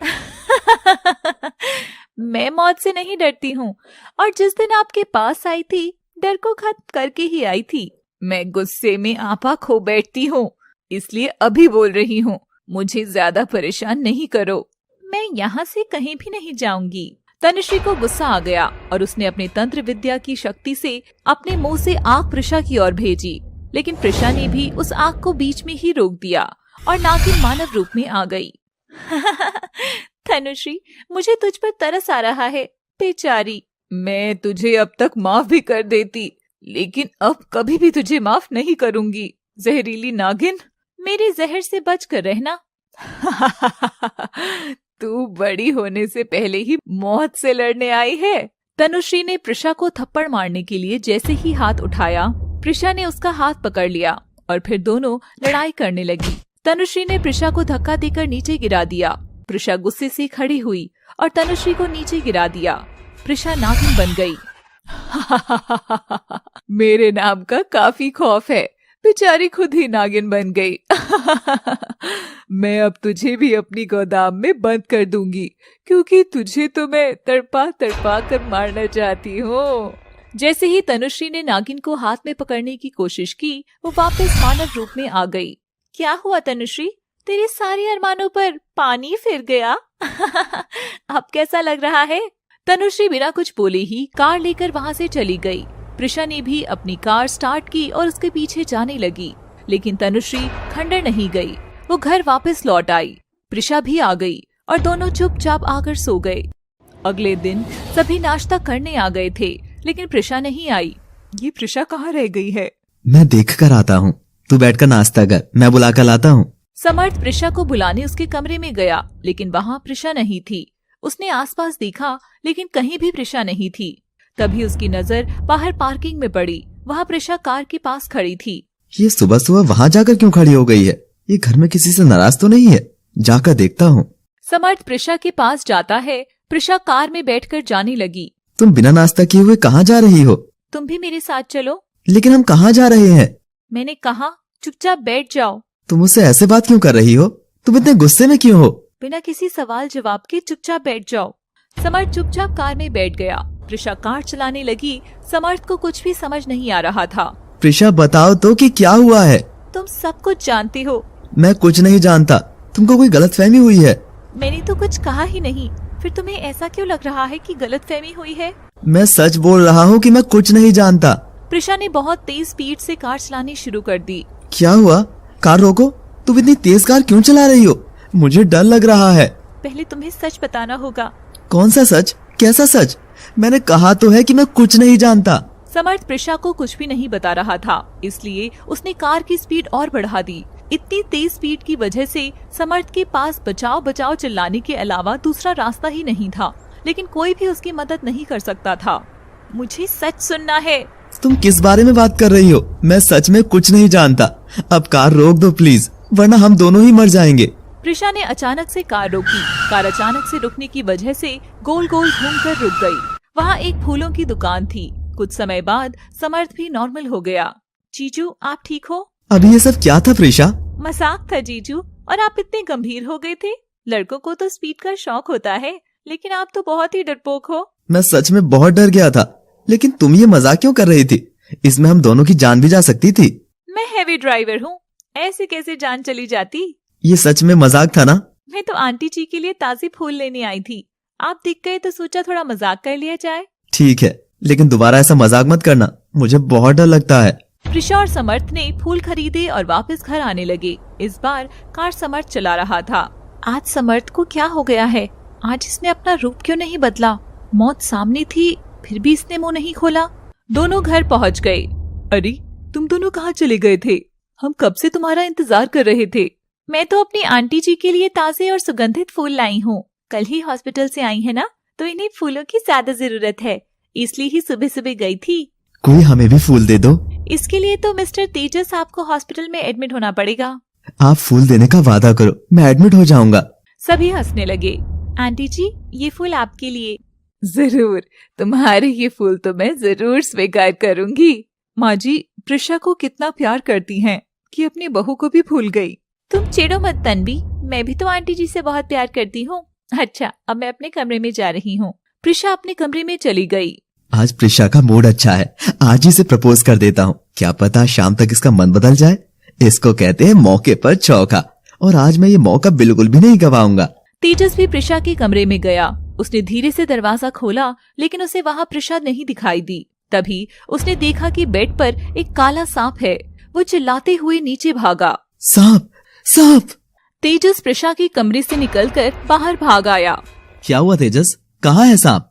मैं मौत से नहीं डरती हूँ, और जिस दिन आपके पास आई थी डर को खत्म करके ही आई थी। मैं गुस्से में आपा खो बैठती हूँ, इसलिए अभी बोल रही हूँ। मुझे ज्यादा परेशान नहीं करो। मैं यहाँ से कहीं भी नहीं जाऊंगी। तनुश्री को गुस्सा आ गया और उसने अपने तंत्र विद्या की शक्ति से अपने मुंह से आग प्रिशा की ओर भेजी, लेकिन प्रिशा ने भी उस आग को बीच में ही रोक दिया और नागिन मानव रूप में आ गई। तनुश्री, मुझे तुझ पर तरस आ रहा है, बेचारी। मैं तुझे अब तक माफ भी कर देती, लेकिन अब कभी भी तुझे माफ नहीं करूंगी। जहरीली नागिन, मेरे जहर से बच कर रहना। तू बड़ी होने से पहले ही मौत से लड़ने आई है। तनुश्री ने प्रिशा को थप्पड़ मारने के लिए जैसे ही हाथ उठाया, प्रिशा ने उसका हाथ पकड़ लिया और फिर दोनों लड़ाई करने लगी। तनुश्री ने प्रिशा को धक्का देकर नीचे गिरा दिया। प्रिशा गुस्से से खड़ी हुई और तनुश्री को नीचे गिरा दिया। प्रिशा नागिन बन गई। मेरे नाम का काफी खौफ है, बेचारी खुद ही नागिन बन गई। मैं अब तुझे भी अपनी गोदाम में बंद कर दूंगी, क्योंकि तुझे तो मैं तड़पा तड़पा कर मारना चाहती हूँ। जैसे ही तनुश्री ने नागिन को हाथ में पकड़ने की कोशिश की, वो वापस मानव रूप में आ गई। क्या हुआ तनुश्री? तेरे सारे अरमानों पर पानी फिर गया। अब कैसा लग रहा है? तनुश्री बिना कुछ बोले ही कार लेकर वहाँ से चली गई। प्रिशा ने भी अपनी कार स्टार्ट की और उसके पीछे जाने लगी, लेकिन तनुश्री खंडर नहीं गई। वो घर वापस लौट आई। प्रिशा भी आ गई और दोनों चुपचाप आकर सो गए। अगले दिन सभी नाश्ता करने आ गए थे, लेकिन प्रिशा नहीं आई। ये प्रिशा कहाँ रह गई है? मैं देख कर आता हूँ, तू बैठकर नाश्ता कर, मैं बुला कर लाता हूँ। समर्थ प्रिशा को बुलाने उसके कमरे में गया, लेकिन वहाँ प्रिशा नहीं थी। उसने आसपास देखा, लेकिन कहीं भी प्रिशा नहीं थी। तभी उसकी नजर बाहर पार्किंग में पड़ी। वहाँ प्रिशा कार के पास खड़ी थी। ये सुबह सुबह वहाँ जाकर क्यों खड़ी हो गई है? ये घर में किसी से नाराज तो नहीं है? जाकर देखता हूँ। समर्थ प्रिशा के पास जाता है। प्रिशा कार में बैठकर जाने लगी। तुम बिना नाश्ता किए हुए कहाँ जा रही हो? तुम भी मेरे साथ चलो। लेकिन हम कहाँ जा रहे हैं? मैंने कहा चुपचाप बैठ जाओ। तुम मुझसे ऐसे बात क्यों कर रही हो? तुम इतने गुस्से में क्यों हो? बिना किसी सवाल जवाब के चुपचाप बैठ जाओ। समर्थ चुपचाप कार में बैठ गया। प्रिशा कार चलाने लगी। समर्थ को कुछ भी समझ नहीं आ रहा था। प्रिशा बताओ तो कि क्या हुआ है? तुम सब कुछ जानते हो। मैं कुछ नहीं जानता। तुमको कोई गलतफहमी हुई है? मैंने तो कुछ कहा ही नहीं, फिर तुम्हें ऐसा क्यों लग रहा है कि गलतफहमी हुई है? मैं सच बोल रहा हूँ कि मैं कुछ नहीं जानता। प्रिशा ने बहुत तेज स्पीड से कार चलानी शुरू कर दी। क्या हुआ? कार रोको। तुम इतनी तेज कार क्यों चला रही हो? मुझे डर लग रहा है। पहले तुम्हें सच बताना होगा। कौन सा सच? कैसा सच? मैंने कहा तो है कि मैं कुछ नहीं जानता। समर्थ प्रिशा को कुछ भी नहीं बता रहा था, इसलिए उसने कार की स्पीड और बढ़ा दी। इतनी तेज स्पीड की वजह से समर्थ के पास बचाओ बचाओ चिल्लाने के अलावा दूसरा रास्ता ही नहीं था, लेकिन कोई भी उसकी मदद नहीं कर सकता था। मुझे सच सुनना है। तुम किस बारे में बात कर रही हो? मैं सच में कुछ नहीं जानता। अब कार रोक दो प्लीज, वरना हम दोनों ही मर जाएंगे। प्रिशा ने अचानक से कार रोकी। कार अचानक से रुकने की वजह से गोल गोल घूमकर रुक गई। वहाँ एक फूलों की दुकान थी। कुछ समय बाद समर्थ भी नॉर्मल हो गया। जीजू, आप ठीक हो? अभी ये सब क्या था प्रिशा? मजाक था जीजू, और आप इतने गंभीर हो गए थे। लड़कों को तो स्पीड का शौक होता है, लेकिन आप तो बहुत ही डरपोक हो। मैं सच में बहुत डर गया था, लेकिन तुम ये मजाक क्यों कर रही थी? इसमें हम दोनों की जान भी जा सकती थी। मैं हैवी ड्राइवर हूँ, ऐसे कैसे जान चली जाती? ये सच में मजाक था ना? मैं तो आंटी जी के लिए ताजे फूल लेने आई थी। आप दिख गए तो सोचा थोड़ा मजाक कर लिया जाए। ठीक है, लेकिन दोबारा ऐसा मजाक मत करना, मुझे बहुत डर लगता है। प्रिशा और समर्थ ने फूल खरीदे और वापस घर आने लगे। इस बार कार समर्थ चला रहा था। आज समर्थ को क्या हो गया है? आज इसने अपना रूप क्यों नहीं बदला? मौत सामने थी, फिर भी इसने मुंह नहीं खोला। दोनों घर पहुंच गए। अरे, तुम दोनों कहाँ चले गए थे? हम कब से तुम्हारा इंतजार कर रहे थे। मैं तो अपनी आंटी जी के लिए ताजे और सुगंधित फूल लाई हूँ। कल ही हॉस्पिटल से आई है ना, तो इन्हें फूलों की ज्यादा जरूरत है, इसलिए ही सुबह सुबह गई थी। कोई हमें भी फूल दे दो। इसके लिए तो मिस्टर तेजस आपको हॉस्पिटल में एडमिट होना पड़ेगा। आप फूल देने का वादा करो, मैं एडमिट हो जाऊंगा। सभी हंसने लगे। आंटी जी, ये फूल आपके लिए। जरूर, तुम्हारे ये फूल तो मैं जरूर स्वीकार करूंगी। माँ जी प्रिशा को कितना प्यार करती हैं कि अपनी बहू को भी भूल गई। तुम चिढ़ो मत तन्वी, मैं भी तो आंटी जी से बहुत प्यार करती हूँ। अच्छा, अब मैं अपने कमरे में जा रही हूँ। प्रिशा अपने कमरे में चली गई। आज प्रिशा का मूड अच्छा है, आज ही से प्रपोज कर देता हूँ। क्या पता शाम तक इसका मन बदल जाए। इसको कहते हैं मौके पर चौका, और आज मैं ये मौका बिल्कुल भी नहीं गवाऊंगा। तेजस भी प्रिशा के कमरे में गया। उसने धीरे से दरवाजा खोला, लेकिन उसे वहाँ प्रिशा नहीं दिखाई दी। तभी उसने देखा कि बेड पर एक काला सांप है। वो चिल्लाते हुए नीचे भागा। सांप, सांप! तेजस प्रिशा के कमरे से निकलकर बाहर भाग आया। क्या हुआ तेजस, कहाँ है सांप?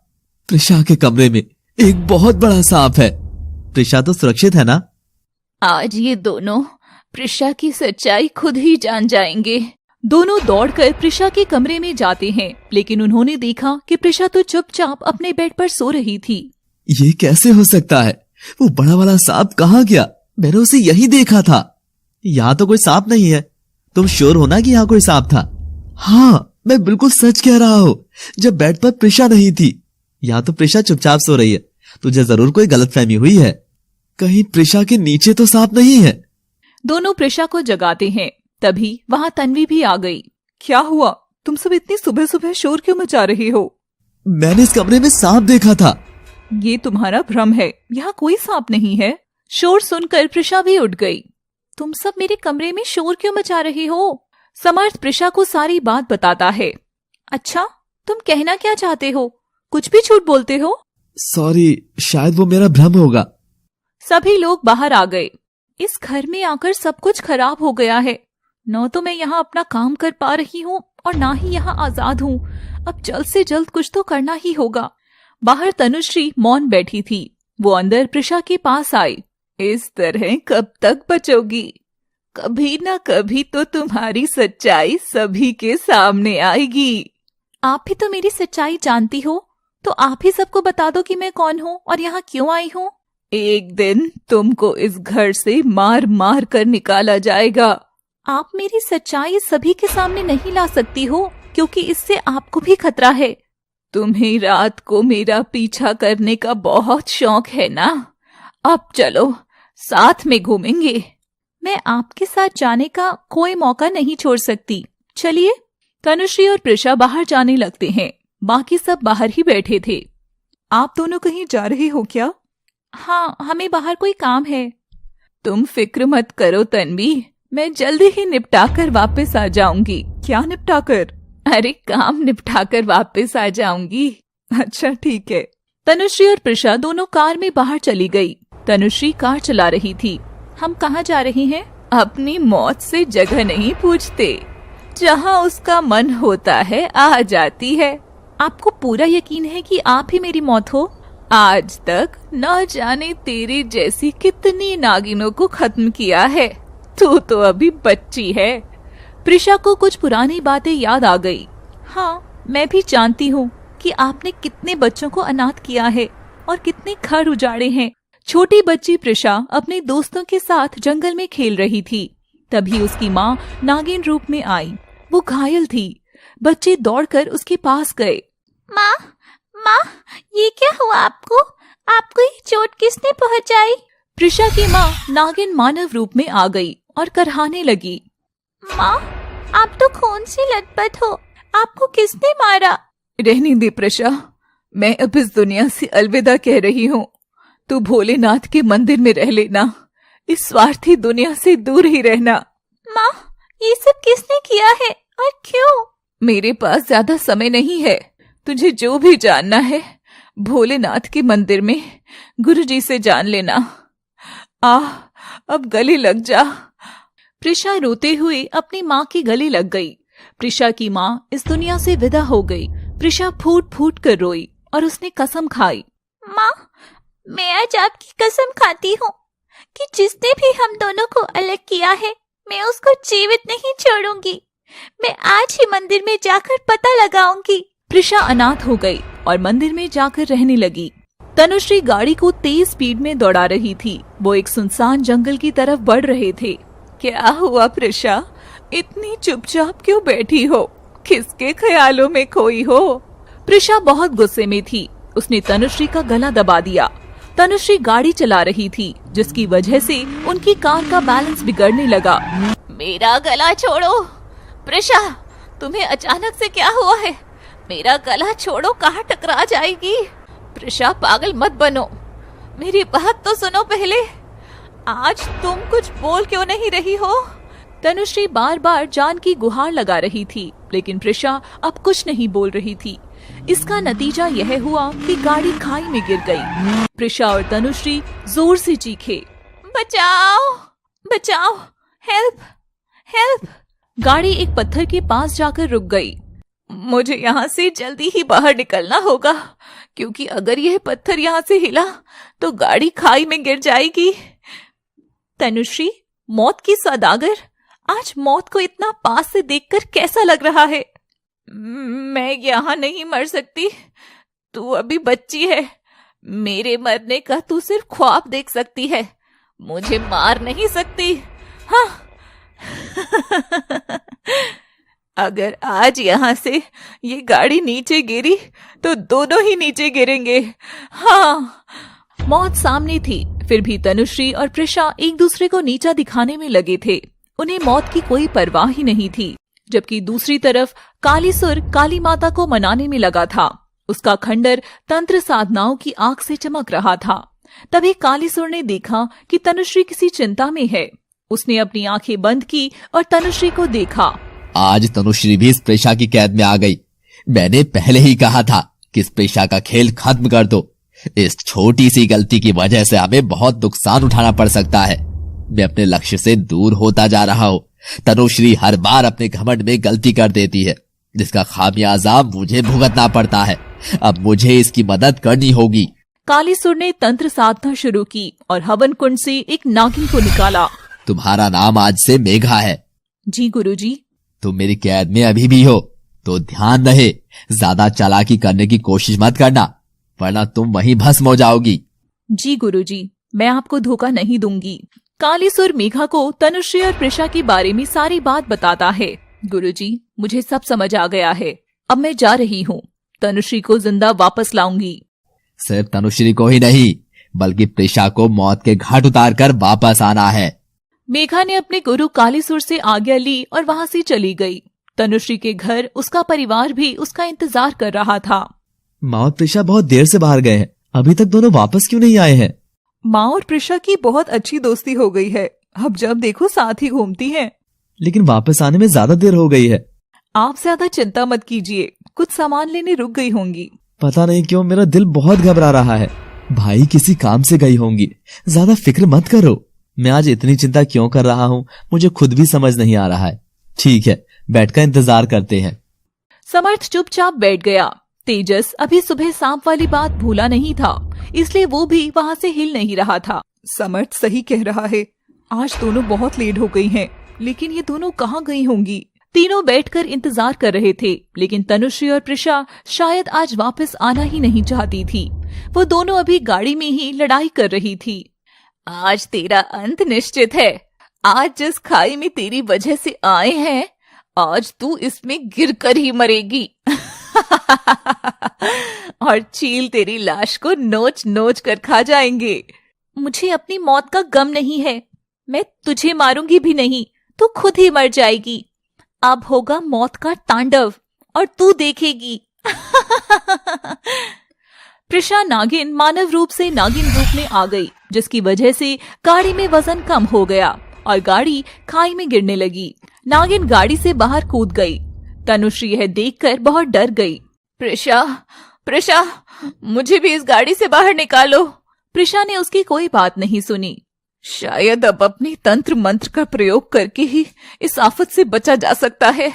प्रिशा के कमरे में एक बहुत बड़ा सांप है। प्रिशा तो सुरक्षित है ना? आज ये दोनों प्रिशा की सच्चाई खुद ही जान जाएंगे। दोनों दौड़कर प्रिशा के कमरे में जाते हैं, लेकिन उन्होंने देखा कि प्रिशा तो चुपचाप अपने बेड पर सो रही थी। ये कैसे हो सकता है? वो बड़ा वाला सांप कहाँ गया? मैंने उसे यही देखा था। यहाँ तो कोई सांप नहीं है। तुम श्योर हो ना कि यहाँ कोई सांप था? हाँ, मैं बिल्कुल सच कह रहा हूँ। जब बेड पर प्रिशा नहीं थी, यहाँ तो प्रिशा चुपचाप सो रही है। तुझे जरूर कोई गलतफहमी हुई है। कहीं प्रिशा के नीचे तो सांप नहीं है। दोनों प्रिशा को जगाते हैं। तभी वहाँ तन्वी भी आ गई। क्या हुआ? तुम सब इतनी सुबह सुबह शोर क्यों मचा रहे हो? मैंने इस कमरे में सांप देखा था। ये तुम्हारा भ्रम है, यहाँ कोई सांप नहीं है। शोर सुनकर प्रिशा भी उठ गई। तुम सब मेरे कमरे में शोर क्यों मचा रहे हो? समर्थ प्रिशा को सारी बात बताता है। अच्छा, तुम कहना क्या चाहते हो? कुछ भी झूठ बोलते हो। सॉरी, शायद वो मेरा भ्रम होगा। सभी लोग बाहर आ गए। इस घर में आकर सब कुछ खराब हो गया है। न तो मैं यहाँ अपना काम कर पा रही हूँ और ना ही यहाँ आजाद हूँ। अब जल्द से जल्द कुछ तो करना ही होगा। बाहर तनुश्री मौन बैठी थी। वो अंदर प्रिशा के पास आई। इस तरह कब तक बचोगी? कभी ना कभी तो तुम्हारी सच्चाई सभी के सामने आएगी। आप भी तो मेरी सच्चाई जानती हो, तो आप ही सबको बता दो कि मैं कौन हूँ और यहाँ क्यों आई हूँ। एक दिन तुमको इस घर से मार मार कर निकाला जाएगा। आप मेरी सच्चाई सभी के सामने नहीं ला सकती हो, क्योंकि इससे आपको भी खतरा है। तुम्हें रात को मेरा पीछा करने का बहुत शौक है ना? अब चलो साथ में घूमेंगे। मैं आपके साथ जाने का कोई मौका नहीं छोड़ सकती। चलिए। तनुश्री और प्रिशा बाहर जाने लगते हैं। बाकी सब बाहर ही बैठे थे। आप दोनों कहीं जा रहे हो क्या? हाँ, हमें बाहर कोई काम है। तुम फिक्र मत करो तन्वी, मैं जल्दी ही निपटा कर वापस आ जाऊंगी। क्या निपटा कर? अरे काम निपटा कर वापस आ जाऊंगी। अच्छा ठीक है। तनुश्री और प्रिशा दोनों कार में बाहर चली गई। तनुश्री कार चला रही थी। हम कहाँ जा रहे हैं? अपनी मौत से जगह नहीं पूछते, जहाँ उसका मन होता है आ जाती है। आपको पूरा यकीन है कि आप ही मेरी मौत हो? आज तक न जाने तेरे जैसी कितनी नागिनों को खत्म किया है। तू तो अभी बच्ची है। प्रिशा को कुछ पुरानी बातें याद आ गई। हाँ, मैं भी जानती हूँ कि आपने कितने बच्चों को अनाथ किया है और कितने घर उजाड़े हैं। छोटी बच्ची प्रिशा अपने दोस्तों के साथ जंगल में खेल रही थी। तभी उसकी माँ नागिन रूप में आई। वो घायल थी। बच्चे दौड़कर उसके पास गए। माँ, माँ, ये क्या हुआ आपको? आपको ये चोट किसने पहुँचाई? प्रिशा की माँ नागिन मानव रूप में आ गई और करहाने लगी। माँ, आप तो खून से लथपथ हो। आपको किसने मारा? रहने दे प्रिशा, मैं अब इस दुनिया से अलविदा कह रही हूँ। तू भोलेनाथ के मंदिर में रह लेना। इस स्वार्थी दुनिया से दूर ही रहना। माँ, ये सब किसने किया है और क्यों? मेरे पास ज्यादा समय नहीं है। तुझे जो भी जानना है भोलेनाथ के मंदिर में गुरुजी से जान लेना। अब गले लग जा। प्रिशा रोते हुए अपनी माँ के गले लग गई। प्रिशा की माँ इस दुनिया से विदा हो गई। प्रिशा फूट फूट कर रोई और उसने कसम खाई। माँ, मैं आज आपकी कसम खाती हूँ कि जिसने भी हम दोनों को अलग किया है, मैं उसको जीवित नहीं छोड़ूंगी। मैं आज ही मंदिर में जाकर पता लगाऊंगी। प्रिशा अनाथ हो गई और मंदिर में जाकर रहने लगी। तनुश्री गाड़ी को तेज स्पीड में दौड़ा रही थी। वो एक सुनसान जंगल की तरफ बढ़ रहे थे। क्या हुआ प्रिशा? इतनी चुपचाप क्यों बैठी हो? किसके ख्यालों में खोई हो? प्रिशा बहुत गुस्से में थी। उसने तनुश्री का गला दबा दिया। तनुश्री गाड़ी चला रही थी, जिसकी वजह से उनकी कार का बैलेंस बिगड़ने लगा। मेरा गला छोड़ो। प्रिशा, तुम्हें अचानक से क्या हुआ है? मेरा गला छोड़ो, कहाँ टकरा जाएगी। प्रिशा, पागल मत बनो। मेरी बात तो सुनो पहले। आज तुम कुछ बोल क्यों नहीं रही हो? तनुश्री बार बार जान की गुहार लगा रही थी, लेकिन प्रिशा अब कुछ नहीं बोल रही थी। इसका नतीजा यह हुआ कि गाड़ी खाई में गिर गई। प्रिशा और तनुश्री जोर से चीखे, बचाओ, बचाओ, हेल्प, हेल्प। गाड़ी एक पत्थर के पास जाकर रुक गई। मुझे यहाँ से जल्दी ही बाहर निकलना होगा, क्योंकि अगर यह पत्थर यहाँ से हिला तो गाड़ी खाई में गिर जाएगी। तनुश्री, मौत की सौदागर, आज मौत को इतना पास से देखकर कैसा लग रहा है? मैं यहाँ नहीं मर सकती। तू अभी बच्ची है। मेरे मरने का तू सिर्फ ख्वाब देख सकती है, मुझे मार नहीं सकती। हाँ। अगर आज यहाँ से ये गाड़ी नीचे गिरी तो दोनों ही नीचे गिरेंगे। हाँ। मौत सामने थी, फिर भी तनुश्री और प्रिशा एक दूसरे को नीचा दिखाने में लगे थे। उन्हें मौत की कोई परवाह ही नहीं थी। जबकि दूसरी तरफ कालीसुर काली माता को मनाने में लगा था। उसका खंडर तंत्र साधनाओं की आंख से चमक रहा था। तभी कालीसुर ने देखा कि तनुश्री किसी चिंता में है। उसने अपनी आंखें बंद की और तनुश्री को देखा। आज तनुश्री भी इस प्रेषा की कैद में आ गई। मैंने पहले ही कहा था कि इस प्रेषा का खेल खत्म कर दो। इस छोटी सी गलती की वजह से हमें बहुत नुकसान उठाना पड़ सकता है। मैं अपने लक्ष्य से दूर होता जा रहा हूँ। तनुश्री हर बार अपने घमंड में गलती कर देती है, जिसका खामियाजा मुझे भुगतना पड़ता है। अब मुझे इसकी मदद करनी होगी। कालीसुर ने तंत्र साधना शुरू की और हवन कुंड से एक नागिन को निकाला। तुम्हारा नाम आज से मेघा है। जी गुरुजी। तुम मेरी कैद में अभी भी हो, तो ध्यान रहे, ज्यादा चालाकी करने की कोशिश मत करना, वरना तुम वहीं भस्म हो जाओगी। जी गुरुजी, मैं आपको धोखा नहीं दूंगी। कालीसुर मेघा को तनुश्री और प्रिशा के बारे में सारी बात बताता है। गुरुजी, मुझे सब समझ आ गया है, अब मैं जा रही हूँ, तनुश्री को जिंदा वापस लाऊंगी। सिर्फ तनुश्री को ही नहीं, बल्कि प्रिशा को मौत के घाट उतार कर वापस आना है। मेघा ने अपने गुरु कालीसुर से आज्ञा ली और वहाँ से चली गई। तनुश्री के घर उसका परिवार भी उसका इंतजार कर रहा था। माँ और प्रिशा बहुत देर से बाहर गए हैं, अभी तक दोनों वापस क्यों नहीं आए हैं? माँ और प्रिशा की बहुत अच्छी दोस्ती हो गई है, अब जब देखो साथ ही घूमती हैं। लेकिन वापस आने में ज्यादा देर हो गई है। आप ज्यादा चिंता मत कीजिए, कुछ सामान लेने रुक गई होंगी। पता नहीं क्यों मेरा दिल बहुत घबरा रहा है। भाई किसी काम से गई होंगी, ज्यादा फिक्र मत करो। मैं आज इतनी चिंता क्यों कर रहा हूँ, मुझे खुद भी समझ नहीं आ रहा है। ठीक है, बैठकर इंतजार करते हैं। समर्थ चुपचाप बैठ गया। तेजस अभी सुबह सांप वाली बात भूला नहीं था, इसलिए वो भी वहाँ से हिल नहीं रहा था। समर्थ सही कह रहा है, आज दोनों बहुत लेट हो गई हैं, लेकिन ये दोनों कहाँ गई होंगी? तीनों बैठकर इंतजार कर रहे थे, लेकिन तनुश्री और प्रिशा शायद आज वापस आना ही नहीं चाहती थी। वो दोनों अभी गाड़ी में ही लड़ाई कर रही थी। आज तेरा अंत निश्चित है। आज जिस खाई में तेरी वजह से आए हैं, आज तू इसमें गिरकर ही मरेगी। और चील तेरी लाश को नोच नोच कर खा जाएंगे। मुझे अपनी मौत का गम नहीं है, मैं तुझे मारूंगी भी नहीं, तू खुद ही मर जाएगी। अब होगा मौत का तांडव और तू देखेगी। प्रिशा नागिन मानव रूप से नागिन रूप में आ गई, जिसकी वजह से गाड़ी में वजन कम हो गया और गाड़ी खाई में गिरने लगी। नागिन गाड़ी से बाहर कूद गई। तनुश्री यह देखकर बहुत डर गई। प्रिशा, प्रिशा, मुझे भी इस गाड़ी से बाहर निकालो। प्रिशा ने उसकी कोई बात नहीं सुनी। शायद अब अपने तंत्र मंत्र का प्रयोग करके ही इस आफत से बचा जा सकता है।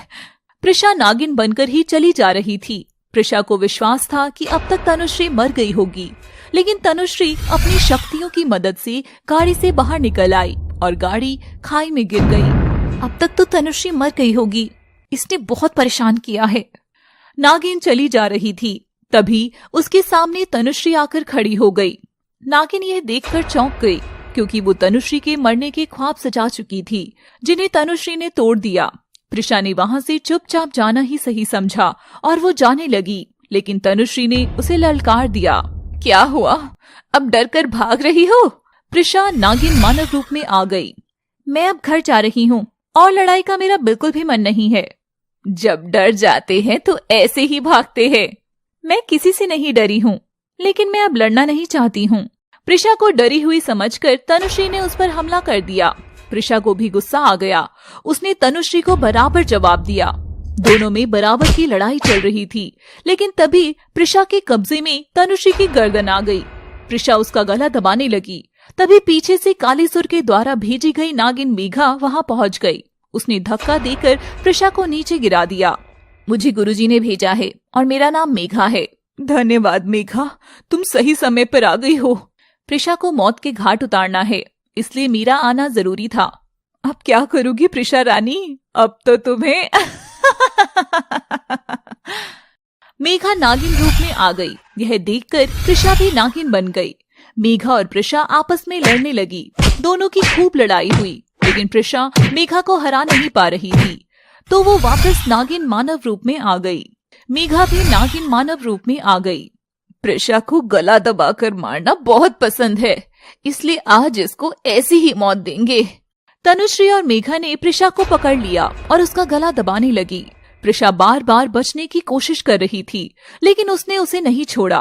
प्रिशा नागिन बनकर ही चली जा रही थी। प्रिशा को विश्वास था कि अब तक तनुश्री मर गई होगी, लेकिन तनुश्री अपनी शक्तियों की मदद से गाड़ी से बाहर निकल आई और गाड़ी खाई में गिर गई। अब तक तो तनुश्री मर गई होगी, इसने बहुत परेशान किया है। नागिन चली जा रही थी, तभी उसके सामने तनुश्री आकर खड़ी हो गई। नागिन यह देखकर चौंक गई, क्योंकि वो तनुश्री के मरने के ख्वाब सजा चुकी थी, जिन्हें तनुश्री ने तोड़ दिया। प्रिशा ने वहां से चुपचाप जाना ही सही समझा और वो जाने लगी, लेकिन तनुश्री ने उसे ललकार दिया। क्या हुआ, अब डर कर भाग रही हो? प्रिशा नागिन मानव रूप में आ गई। मैं अब घर जा रही हूँ और लड़ाई का मेरा बिल्कुल भी मन नहीं है। जब डर जाते हैं तो ऐसे ही भागते हैं। मैं किसी से नहीं डरी हूँ, लेकिन मैं अब लड़ना नहीं चाहती हूँ। प्रिशा को डरी हुई समझकर तनुश्री ने उस पर हमला कर दिया। प्रिशा को भी गुस्सा आ गया। उसने तनुश्री को बराबर जवाब दिया। दोनों में बराबर की लड़ाई चल रही थी, लेकिन तभी प्रिशा के कब्जे में तनुश्री की गर्दन आ गई। प्रिशा उसका गला दबाने लगी। तभी पीछे से कालीसुर के द्वारा भेजी गई नागिन मेघा वहां पहुंच गई। उसने धक्का देकर प्रिशा को नीचे गिरा दिया। मुझे गुरुजी ने भेजा है और मेरा नाम मेघा है। धन्यवाद मेघा, तुम सही समय पर आ गई हो। प्रिशा को मौत के घाट उतारना है, इसलिए मेरा आना जरूरी था। अब क्या करोगी प्रिशा रानी, अब तो तुम्हें मेघा नागिन रूप में आ गई। यह देखकर प्रिशा भी नागिन बन गई। मेघा और प्रिशा आपस में लड़ने लगी। दोनों की खूब लड़ाई हुई, लेकिन प्रिशा मेघा को हरा नहीं पा रही थी, तो वो वापस नागिन मानव रूप में आ गई। मेघा भी नागिन मानव रूप में आ गई। प्रिशा को गला दबाकर मारना बहुत पसंद है, इसलिए आज इसको ऐसी ही मौत देंगे। तनुश्री और मेघा ने प्रिशा को पकड़ लिया और उसका गला दबाने लगी। प्रिशा बार बार बचने की कोशिश कर रही थी, लेकिन उसने उसे नहीं छोड़ा।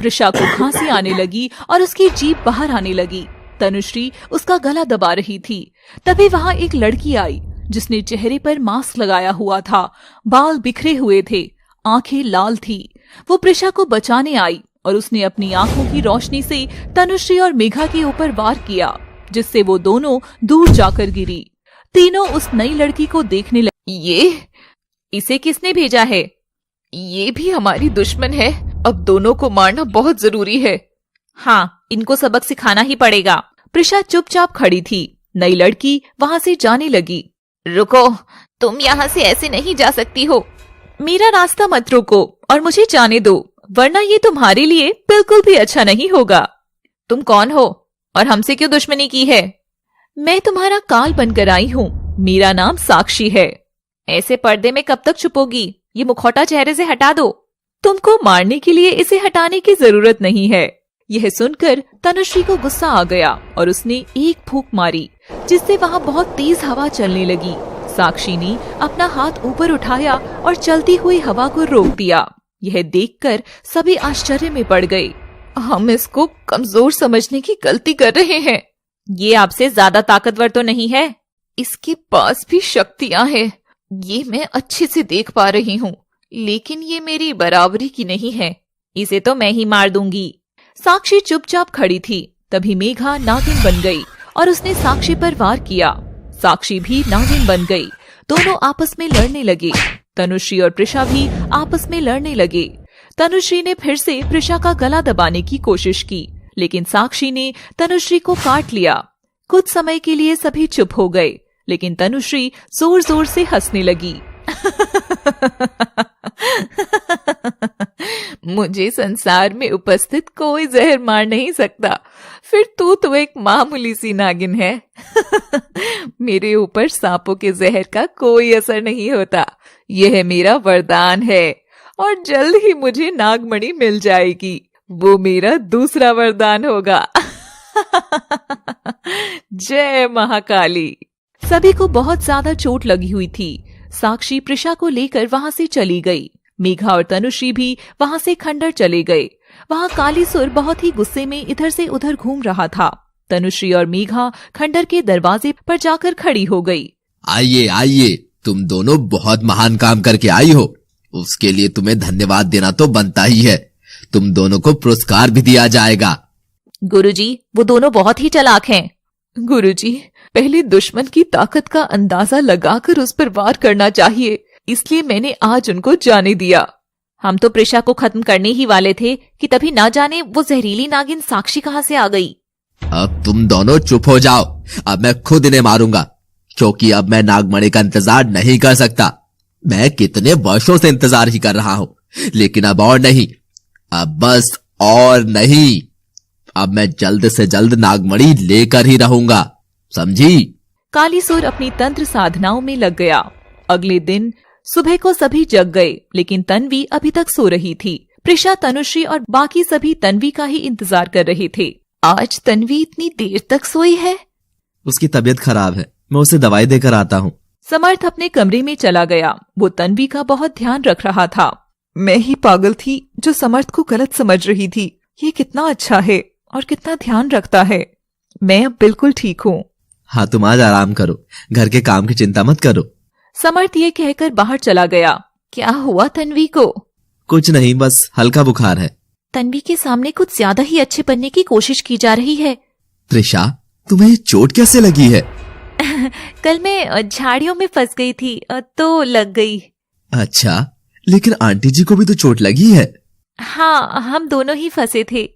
प्रिशा को खांसी आने लगी और उसकी जीभ बाहर आने लगी। तनुश्री उसका गला दबा रही थी। तभी वहां एक लड़की आई, जिसने चेहरे पर मास्क लगाया हुआ था। बाल बिखरे हुए थे, आंखें लाल थी। वो प्रिशा को बचाने आई और उसने अपनी आंखों की रोशनी से तनुश्री और मेघा के ऊपर वार किया, जिससे वो दोनों दूर जाकर गिरी। तीनों उस नई लड़की को देखने लगे। इसे किसने भेजा है? ये भी हमारी दुश्मन है। अब दोनों को मारना बहुत जरूरी है। हाँ, इनको सबक सिखाना ही पड़ेगा। प्रिशा चुपचाप खड़ी थी। नई लड़की वहाँ से जाने लगी। रुको, तुम यहाँ से ऐसे नहीं जा सकती हो। मेरा रास्ता मत रोको और मुझे जाने दो, वरना ये तुम्हारे लिए बिल्कुल भी अच्छा नहीं होगा। तुम कौन हो और हमसे क्यों दुश्मनी की है? मैं तुम्हारा काल बनकर आई हूँ। मेरा नाम साक्षी है। ऐसे पर्दे में कब तक छुपोगी? ये मुखौटा चेहरे से हटा दो। तुमको मारने के लिए इसे हटाने की जरूरत नहीं है। यह सुनकर तनुश्री को गुस्सा आ गया और उसने एक फूंक मारी, जिससे वहाँ बहुत तेज हवा चलने लगी। साक्षी ने अपना हाथ ऊपर उठाया और चलती हुई हवा को रोक दिया। यह देखकर सभी आश्चर्य में पड़ गए। हम इसको कमजोर समझने की गलती कर रहे हैं। ये आपसे ज्यादा ताकतवर तो नहीं है। इसके पास भी शक्तियां हैं, ये मैं अच्छे से देख पा रही हूँ, लेकिन ये मेरी बराबरी की नहीं है। इसे तो मैं ही मार दूंगी। साक्षी चुपचाप खड़ी थी। तभी मेघा नागिन बन गई और उसने साक्षी पर वार किया। साक्षी भी नागिन बन गई। दोनों आपस में लड़ने लगे। तनुश्री और प्रिशा भी आपस में लड़ने लगे। तनुश्री ने फिर से प्रिशा का गला दबाने की कोशिश की, लेकिन साक्षी ने तनुश्री को काट लिया। कुछ समय के लिए सभी चुप हो गए, लेकिन तनुश्री जोर जोर से हंसने लगी। मुझे संसार में उपस्थित कोई जहर मार नहीं सकता, फिर तू तो एक मामूली सी नागिन है। मेरे ऊपर सांपों के जहर का कोई असर नहीं होता। यह मेरा वरदान है और जल्द ही मुझे नागमणि मिल जाएगी। वो मेरा दूसरा वरदान होगा। जय महाकाली। सभी को बहुत ज्यादा चोट लगी हुई थी। साक्षी प्रिशा को लेकर वहाँ से चली गई। मेघा और तनुश्री भी वहाँ से खंडर चले गए। वहाँ कालीसुर बहुत ही गुस्से में इधर से उधर घूम रहा था। तनुश्री और मेघा खंडर के दरवाजे पर जाकर खड़ी हो गई। आइए आइए, तुम दोनों बहुत महान काम करके आई हो। उसके लिए तुम्हें धन्यवाद देना तो बनता ही है। तुम दोनों को पुरस्कार भी दिया जाएगा। गुरुजी, वो दोनों बहुत ही चालाक हैं। गुरुजी, पहले दुश्मन की ताकत का अंदाजा लगाकर उस पर वार करना चाहिए, इसलिए मैंने आज उनको जाने दिया। हम तो प्रिशा को खत्म करने ही वाले थे कि तभी ना जाने वो जहरीली नागिन साक्षी कहाँ से आ गई। अब तुम दोनों चुप हो जाओ। अब मैं खुद इन्हें मारूंगा, क्योंकि अब मैं नागमणि का इंतजार नहीं कर सकता। मैं कितने वर्षों से इंतजार ही कर रहा हूं, लेकिन अब और नहीं, अब बस और नहीं। अब मैं जल्द से जल्द नागमणि लेकर ही रहूंगा, समझी? कालीसुर अपनी तंत्र साधनाओं में लग गया। अगले दिन सुबह को सभी जग गए, लेकिन तन्वी अभी तक सो रही थी। प्रिशा, तनुश्री और बाकी सभी तन्वी का ही इंतजार कर रहे थे। आज तन्वी इतनी देर तक सोई है? उसकी तबीयत खराब है, मैं उसे दवाई देकर आता हूँ। समर्थ अपने कमरे में चला गया। वो तन्वी का बहुत ध्यान रख रहा था। मैं ही पागल थी जो समर्थ को गलत समझ रही थी। ये कितना अच्छा है और कितना ध्यान रखता है। मैं अब बिल्कुल ठीक हूँ। हाँ, तुम आज आराम करो, घर के काम की चिंता मत करो। समर्थ ये कहकर बाहर चला गया। क्या हुआ तन्वी को? कुछ नहीं, बस हल्का बुखार है। तन्वी के सामने कुछ ज्यादा ही अच्छे बनने की कोशिश की जा रही है। त्रिशा, तुम्हें चोट कैसे लगी है? कल मैं झाड़ियों में फंस गई थी तो लग गई। अच्छा, लेकिन आंटी जी को भी तो चोट लगी है। हाँ, हम दोनों ही फंसे थे।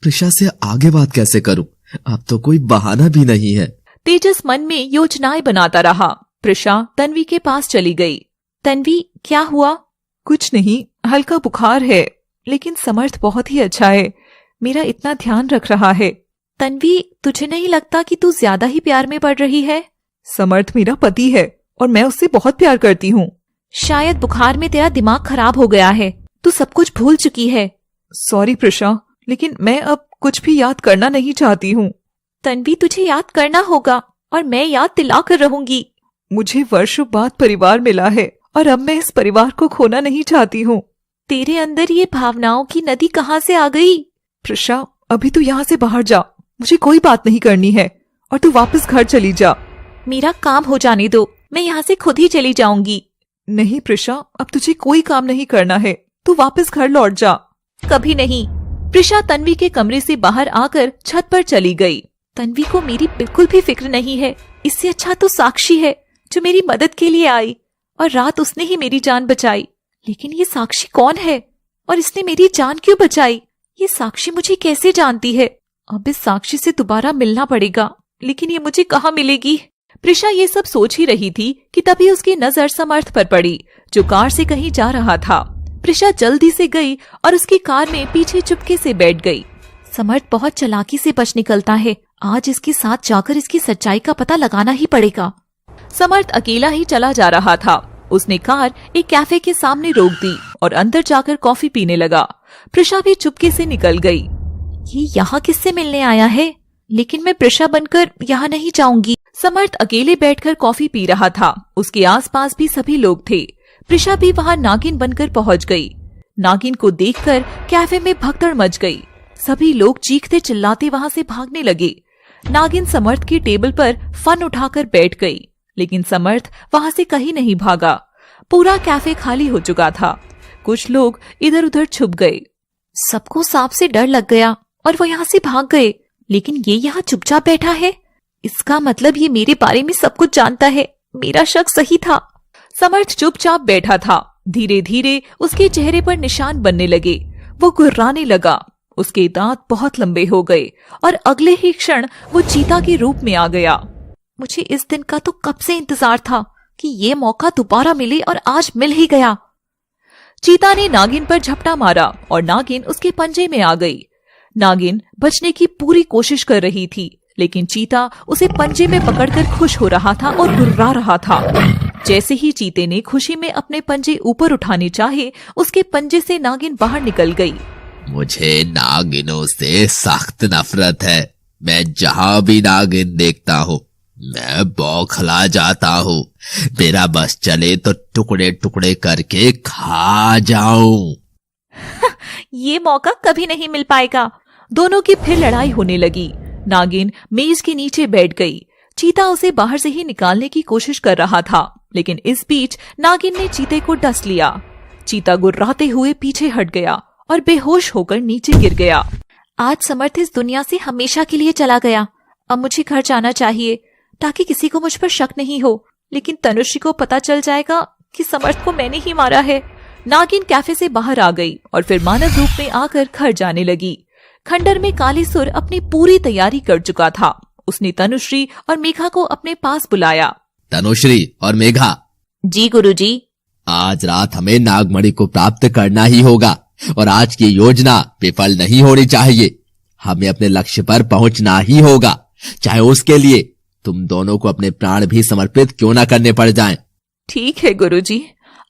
त्रिशा से आगे बात कैसे करूं? अब तो कोई बहाना भी नहीं है। तेजस मन में योजनाएं बनाता रहा। प्रिशा तन्वी के पास चली गई। तन्वी, क्या हुआ? कुछ नहीं, हल्का बुखार है, लेकिन समर्थ बहुत ही अच्छा है। मेरा इतना ध्यान रख रहा है। तन्वी, तुझे नहीं लगता कि तू ज्यादा ही प्यार में पड़ रही है? समर्थ मेरा पति है और मैं उससे बहुत प्यार करती हूँ। शायद बुखार में तेरा दिमाग खराब हो गया है। तू सब कुछ भूल चुकी है। सॉरी प्रिशा, लेकिन मैं अब कुछ भी याद करना नहीं चाहती हूँ। तन्वी, तुझे याद करना होगा और मैं याद दिला कर रहूंगी। मुझे वर्षों बाद परिवार मिला है और अब मैं इस परिवार को खोना नहीं चाहती हूँ। तेरे अंदर ये भावनाओं की नदी कहाँ से आ गई? प्रिशा, अभी तू यहाँ से बाहर जा। मुझे कोई बात नहीं करनी है और तू वापस घर चली जा। मेरा काम हो जाने दो, मैं यहाँ से खुद ही चली जाऊंगी। नहीं प्रिशा, अब तुझे कोई काम नहीं करना है। तू वापस घर लौट जा। कभी नहीं। प्रिशा तन्वी के कमरे से बाहर आकर छत पर चली गई। तन्वी को मेरी बिल्कुल भी फिक्र नहीं है। इससे अच्छा तो साक्षी है जो मेरी मदद के लिए आई और रात उसने ही मेरी जान बचाई। लेकिन ये साक्षी कौन है और इसने मेरी जान क्यों बचाई? ये साक्षी मुझे कैसे जानती है? अब इस साक्षी से दोबारा मिलना पड़ेगा, लेकिन ये मुझे कहाँ मिलेगी? प्रिशा ये सब सोच ही रही थी कि तभी उसकी नजर समर्थ पर पड़ी, जो कार से कहीं जा रहा था। प्रिशा जल्दी से गई और उसकी कार में पीछे चुपके से बैठ गई। समर्थ बहुत चालाकी से बच निकलता है। आज इसके साथ जाकर इसकी सच्चाई का पता लगाना ही पड़ेगा। समर्थ अकेला ही चला जा रहा था। उसने कार एक कैफे के सामने रोक दी और अंदर जाकर कॉफी पीने लगा। प्रिशा भी चुपके से निकल गई। ये यहाँ किससे मिलने आया है? लेकिन मैं प्रिशा बनकर यहाँ नहीं जाऊंगी। समर्थ अकेले बैठकर कॉफी पी रहा था। उसके आसपास भी सभी लोग थे। प्रिशा भी वहाँ नागिन बनकर पहुँच गई। नागिन को देखकर कैफे में भगदड़ मच गई। सभी लोग चीखते चिल्लाते वहाँ से भागने लगे। नागिन समर्थ की टेबल पर फन उठाकर बैठ गई, लेकिन समर्थ वहाँ से कहीं नहीं भागा। पूरा कैफे खाली हो चुका था। कुछ लोग इधर उधर छुप गए। सबको सांप से डर लग गया और वो यहाँ से भाग गए, लेकिन ये यहाँ चुपचाप बैठा है। इसका मतलब ये मेरे बारे में सब कुछ जानता है। मेरा शक सही था। समर्थ चुपचाप बैठा था। धीरे धीरे उसके चेहरे पर निशान बनने लगे। वो गुर्राने लगा। उसके दांत बहुत लंबे हो गए और अगले ही क्षण वो चीता के रूप में आ गया। मुझे इस दिन का तो कब से इंतजार था कि ये मौका दोबारा मिले, और आज मिल ही गया। चीता ने नागिन पर झपटा मारा और नागिन उसके पंजे में आ गई। नागिन बचने की पूरी कोशिश कर रही थी, लेकिन चीता उसे पंजे में पकड़कर खुश हो रहा था और गुर्रा रहा था। जैसे ही चीते ने खुशी में अपने पंजे ऊपर उठाने चाहे, उसके पंजे से नागिन बाहर निकल गई। मुझे नागिनों से सख्त नफरत है। मैं जहां भी नागिन देखता हूँ मैं बौखला जाता हूँ। मेरा बस चले तो टुकड़े टुकड़े करके खा जाऊं। ये मौका कभी नहीं मिल पाएगा। दोनों की फिर लड़ाई होने लगी। नागिन मेज के नीचे बैठ गई। चीता उसे बाहर से ही निकालने की कोशिश कर रहा था, लेकिन इस बीच नागिन ने चीते को डस लिया। चीता गुर्राते हुए पीछे हट गया और बेहोश होकर नीचे गिर गया। आज समर्थ इस दुनिया से हमेशा के लिए चला गया। अब मुझे घर जाना चाहिए ताकि किसी को मुझ पर शक नहीं हो, लेकिन तनुश्री को पता चल जाएगा कि समर्थ को मैंने ही मारा है। नागिन कैफे से बाहर आ गई और फिर मानव रूप में आकर घर जाने लगी। खंडर में कालीसुर अपनी पूरी तैयारी कर चुका था। उसने तनुश्री और मेघा को अपने पास बुलाया। तनुश्री और मेघा। जी गुरुजी। आज रात हमें नागमणि को प्राप्त करना ही होगा और आज की योजना विफल नहीं होनी चाहिए। हमें अपने लक्ष्य पर पहुंचना ही होगा, चाहे उसके लिए तुम दोनों को अपने प्राण भी समर्पित क्यों न करने पड़ जाएं। ठीक है गुरुजी,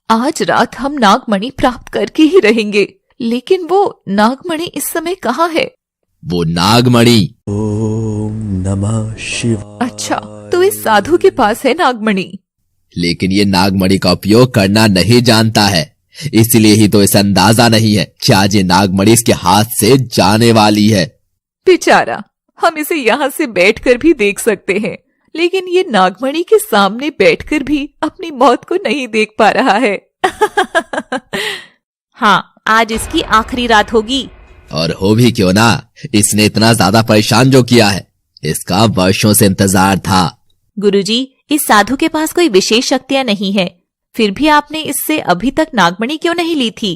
आज रात हम नागमणि प्राप्त करके ही रहेंगे, लेकिन वो नागमणि इस समय कहाँ है? वो नागमणि ओम नमः शिवाय। अच्छा, तो इस साधु के पास है नागमणि। लेकिन ये नागमणि का उपयोग करना नहीं जानता है, इसलिए ही तो इसे अंदाजा नहीं है कि आज ये नागमणि इसके हाथ से जाने वाली है। बेचारा, हम इसे यहाँ से बैठकर भी देख सकते हैं, लेकिन ये नागमणि के सामने बैठकर भी अपनी मौत को नहीं देख पा रहा है। हाँ, आज इसकी आखिरी रात होगी। और हो भी क्यों ना, इसने इतना ज्यादा परेशान जो किया है, इसका वर्षों से इंतजार था। गुरुजी, इस साधु के पास कोई विशेष शक्तियाँ नहीं है, फिर भी आपने इससे अभी तक नागमणि क्यों नहीं ली थी?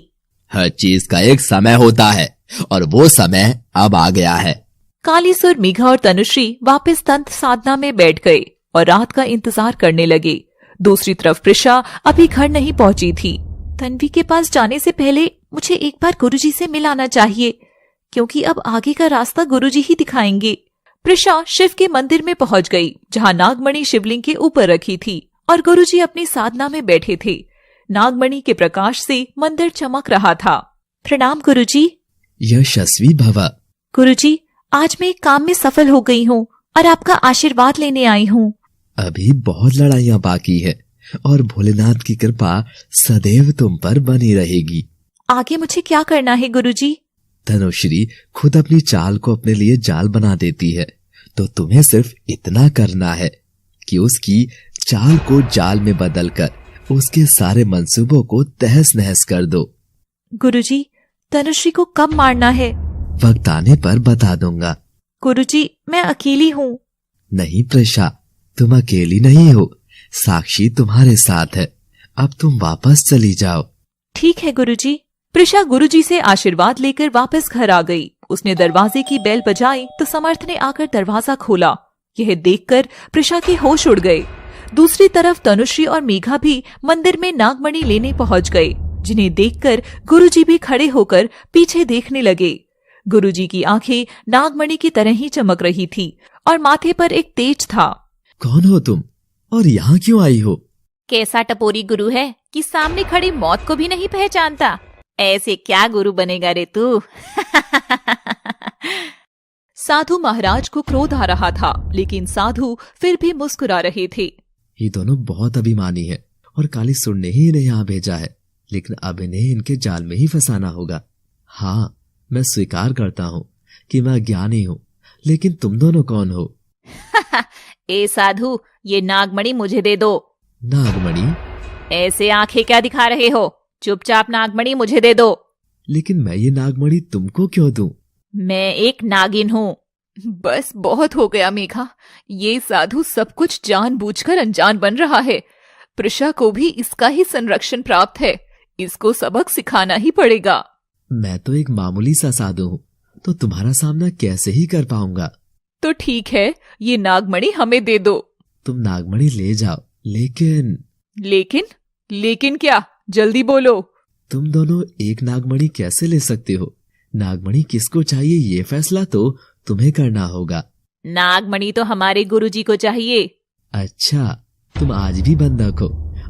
हर चीज का एक समय होता है और वो समय अब आ गया है। कालीसुर, मेघा और तनुश्री वापस तंत्र साधना में बैठ गए और रात का इंतजार करने लगे। दूसरी तरफ प्रिशा अभी घर नहीं पहुंची थी। तन्वी के पास जाने से पहले मुझे एक बार गुरुजी से मिलाना चाहिए, क्योंकि अब आगे का रास्ता गुरुजी ही दिखाएंगे। प्रिशा शिव के मंदिर में पहुंच गई, जहां नागमणि शिवलिंग के ऊपर रखी थी और गुरुजी अपनी साधना में बैठे थे। नागमणि के प्रकाश से मंदिर चमक रहा था। प्रणाम गुरुजी। यशस्वी भव। गुरुजी, आज मैं एक काम में सफल हो गई हूँ और आपका आशीर्वाद लेने आई हूँ। अभी बहुत लड़ाइयाँ बाकी है और भोलेनाथ की कृपा सदैव तुम पर बनी रहेगी। आगे मुझे क्या करना है गुरुजी? तनुश्री खुद अपनी चाल को अपने लिए जाल बना देती है, तो तुम्हें सिर्फ इतना करना है कि उसकी चाल को जाल में बदलकर उसके सारे मंसूबों को तहस नहस कर दो। गुरुजी, तनुश्री को कब मारना है? वक्त आने पर बता दूंगा। गुरुजी, मैं अकेली हूँ। नहीं प्रिशा, तुम अकेली नहीं हो, साक्षी तुम्हारे साथ है। अब तुम वापस चली जाओ। ठीक है गुरुजी, प्रिशा गुरुजी से आशीर्वाद लेकर वापस घर आ गई। उसने दरवाजे की बेल बजाई तो समर्थ ने आकर दरवाजा खोला। यह देखकर प्रिशा के होश उड़ गए। दूसरी तरफ तनुश्री और मेघा भी मंदिर में नागमणि लेने पहुंच गए, जिन्हें देखकर गुरुजी भी खड़े होकर पीछे देखने लगे। गुरुजी की आंखें नागमणि की तरह ही चमक रही थी और माथे पर एक तेज था। कौन हो तुम और यहाँ क्यों आई हो? कैसा टपोरी गुरु है कि सामने खड़ी मौत को भी नहीं पहचानता। ऐसे क्या गुरु बनेगा रे तू? साधु महाराज को क्रोध आ रहा था, लेकिन साधु फिर भी मुस्कुरा रहे थे। ये दोनों बहुत अभिमानी हैं और काली सुर ने ही इन्हें यहाँ भेजा है, लेकिन अब इन्हें इनके जाल में ही फंसाना होगा। हाँ, मैं स्वीकार करता हूँ कि मैं ज्ञानी हूँ, लेकिन तुम दोनों कौन हो? ए साधु, ये नागमणि मुझे दे दो। नागमणि? ऐसे आंखें क्या दिखा रहे हो? चुपचाप नागमणि मुझे दे दो। लेकिन मैं ये नागमणि तुमको क्यों दूं? मैं एक नागिन हूँ। बस बहुत हो गया मेघा, ये साधु सब कुछ जानबूझकर अनजान बन रहा है। प्रिशा को भी इसका ही संरक्षण प्राप्त है, इसको सबक सिखाना ही पड़ेगा। मैं तो एक मामूली सा साधु हूँ, तो तुम्हारा सामना कैसे ही कर पाऊंगा? तो ठीक है, ये नागमणि हमें दे दो। तुम नागमणि ले जाओ, लेकिन लेकिन क्या? जल्दी बोलो। तुम दोनों एक नागमणि कैसे ले सकते हो? नागमणि किसको चाहिए ये फैसला तो तुम्हें करना होगा। नागमणि तो हमारे गुरुजी को चाहिए। अच्छा, तुम आज भी बंधक हो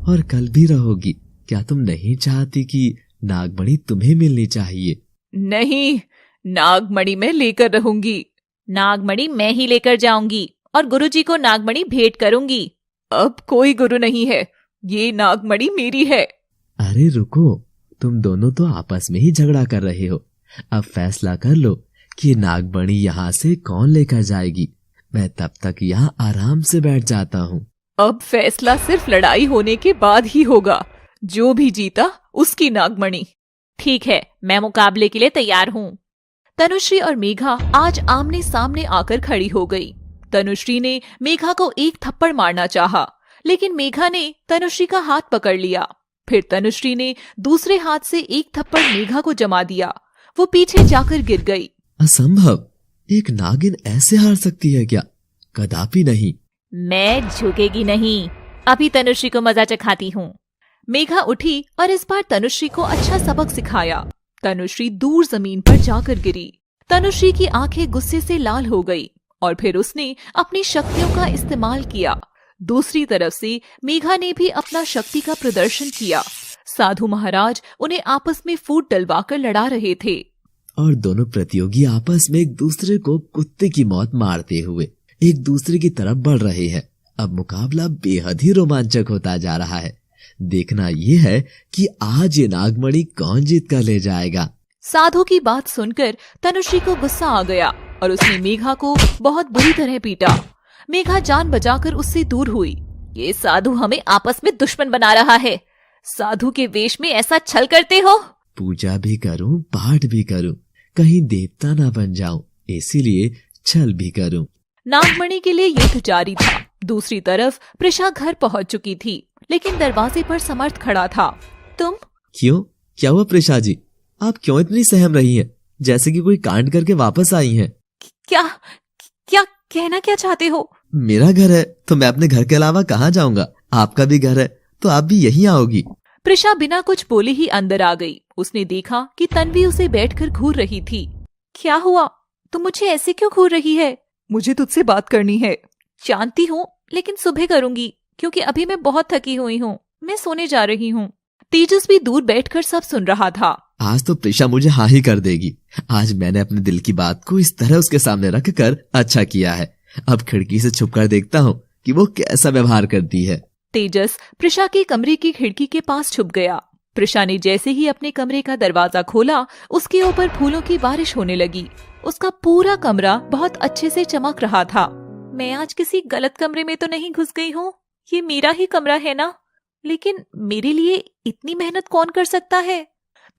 और कल भी रहोगी। क्या तुम नहीं चाहती कि नागमणि तुम्हें मिलनी चाहिए? नहीं, नागमणि मैं लेकर रहूंगी। नागमणि मैं ही लेकर जाऊंगी और गुरुजी को नागमणि भेंट करूंगी। अब कोई गुरु नहीं है, ये नागमणि मेरी है। अरे रुको, तुम दोनों तो आपस में ही झगड़ा कर रहे हो। अब फैसला कर लो कि नागमणि यहाँ से कौन लेकर जाएगी। मैं तब तक यहाँ आराम से बैठ जाता हूँ। अब फैसला सिर्फ लड़ाई होने के बाद ही होगा। जो भी जीता उसकी नागमणि। ठीक है, मैं मुकाबले के लिए तैयार हूँ। तनुश्री और मेघा आज आमने सामने आकर खड़ी हो गई। तनुश्री ने मेघा को एक थप्पड़ मारना चाहा, लेकिन मेघा ने तनुश्री का हाथ पकड़ लिया। फिर तनुश्री ने दूसरे हाथ से एक थप्पड़ मेघा को जमा दिया। वो पीछे जाकर गिर गई। असंभव, एक नागिन ऐसे हार सकती है क्या? कदापि नहीं। मैं झुकेगी नहीं, अभी तनुश्री को मजा चखाती हूँ। मेघा उठी और इस बार तनुश्री को अच्छा सबक सिखाया। तनुश्री दूर जमीन पर जाकर गिरी। तनुश्री की आंखें गुस्से से लाल हो गई और फिर उसने अपनी शक्तियों का इस्तेमाल किया। दूसरी तरफ से मेघा ने भी अपना शक्ति का प्रदर्शन किया। साधु महाराज उन्हें आपस में फूट डलवाकर लड़ा रहे थे और दोनों प्रतियोगी आपस में एक दूसरे को कुत्ते की मौत मारते हुए एक दूसरे की तरफ बढ़ रहे हैं। अब मुकाबला बेहद ही रोमांचक होता जा रहा है। देखना यह है कि आज ये नागमणि कौन जीत कर ले जाएगा। साधु की बात सुनकर तनुश्री को गुस्सा आ गया और उसने मेघा को बहुत बुरी तरह पीटा। मेघा जान बचाकर उससे दूर हुई। ये साधु हमें आपस में दुश्मन बना रहा है। साधु के वेश में ऐसा छल करते हो? पूजा भी करूं, पाठ भी करूं, कहीं देवता ना बन जाऊं, इसीलिए छल भी करूं। नागमणि के लिए युद्ध जारी था। दूसरी तरफ प्रिशा घर पहुंच चुकी थी, लेकिन दरवाजे पर समर्थ खड़ा था। तुम? क्यों, क्या हुआ प्रिशा जी? आप क्यों इतनी सहम रही हैं, जैसे कि कोई कांड करके वापस आई हैं? क्या कहना क्या चाहते हो? मेरा घर है तो मैं अपने घर के अलावा कहाँ जाऊंगा? आपका भी घर है तो आप भी यहीं आओगी। प्रिशा बिना कुछ बोले ही अंदर आ गई। उसने देखा कि तन्वी उसे बैठकर घूर रही थी। क्या हुआ? तुम मुझे ऐसे क्यों घूर रही है? मुझे तुझसे बात करनी है। जानती हूँ, लेकिन सुबह करूंगी, क्योंकि अभी मैं बहुत थकी हुई हूँ। मैं सोने जा रही हूँ। तेजस भी दूर बैठकर सब सुन रहा था। आज तो प्रिशा मुझे हाँ ही कर देगी। आज मैंने अपने दिल की बात को इस तरह उसके सामने रख कर अच्छा किया है। अब खिड़की से छुपकर देखता हूँ कि वो कैसा व्यवहार करती है। तेजस प्रिशा के कमरे की खिड़की के पास छुप गया। प्रिशा ने जैसे ही अपने कमरे का दरवाजा खोला, उसके ऊपर फूलों की बारिश होने लगी। उसका पूरा कमरा बहुत अच्छे से चमक रहा था। मैं आज किसी गलत कमरे में तो नहीं घुस गई हूँ? ये मेरा ही कमरा है ना? लेकिन मेरे लिए इतनी मेहनत कौन कर सकता है?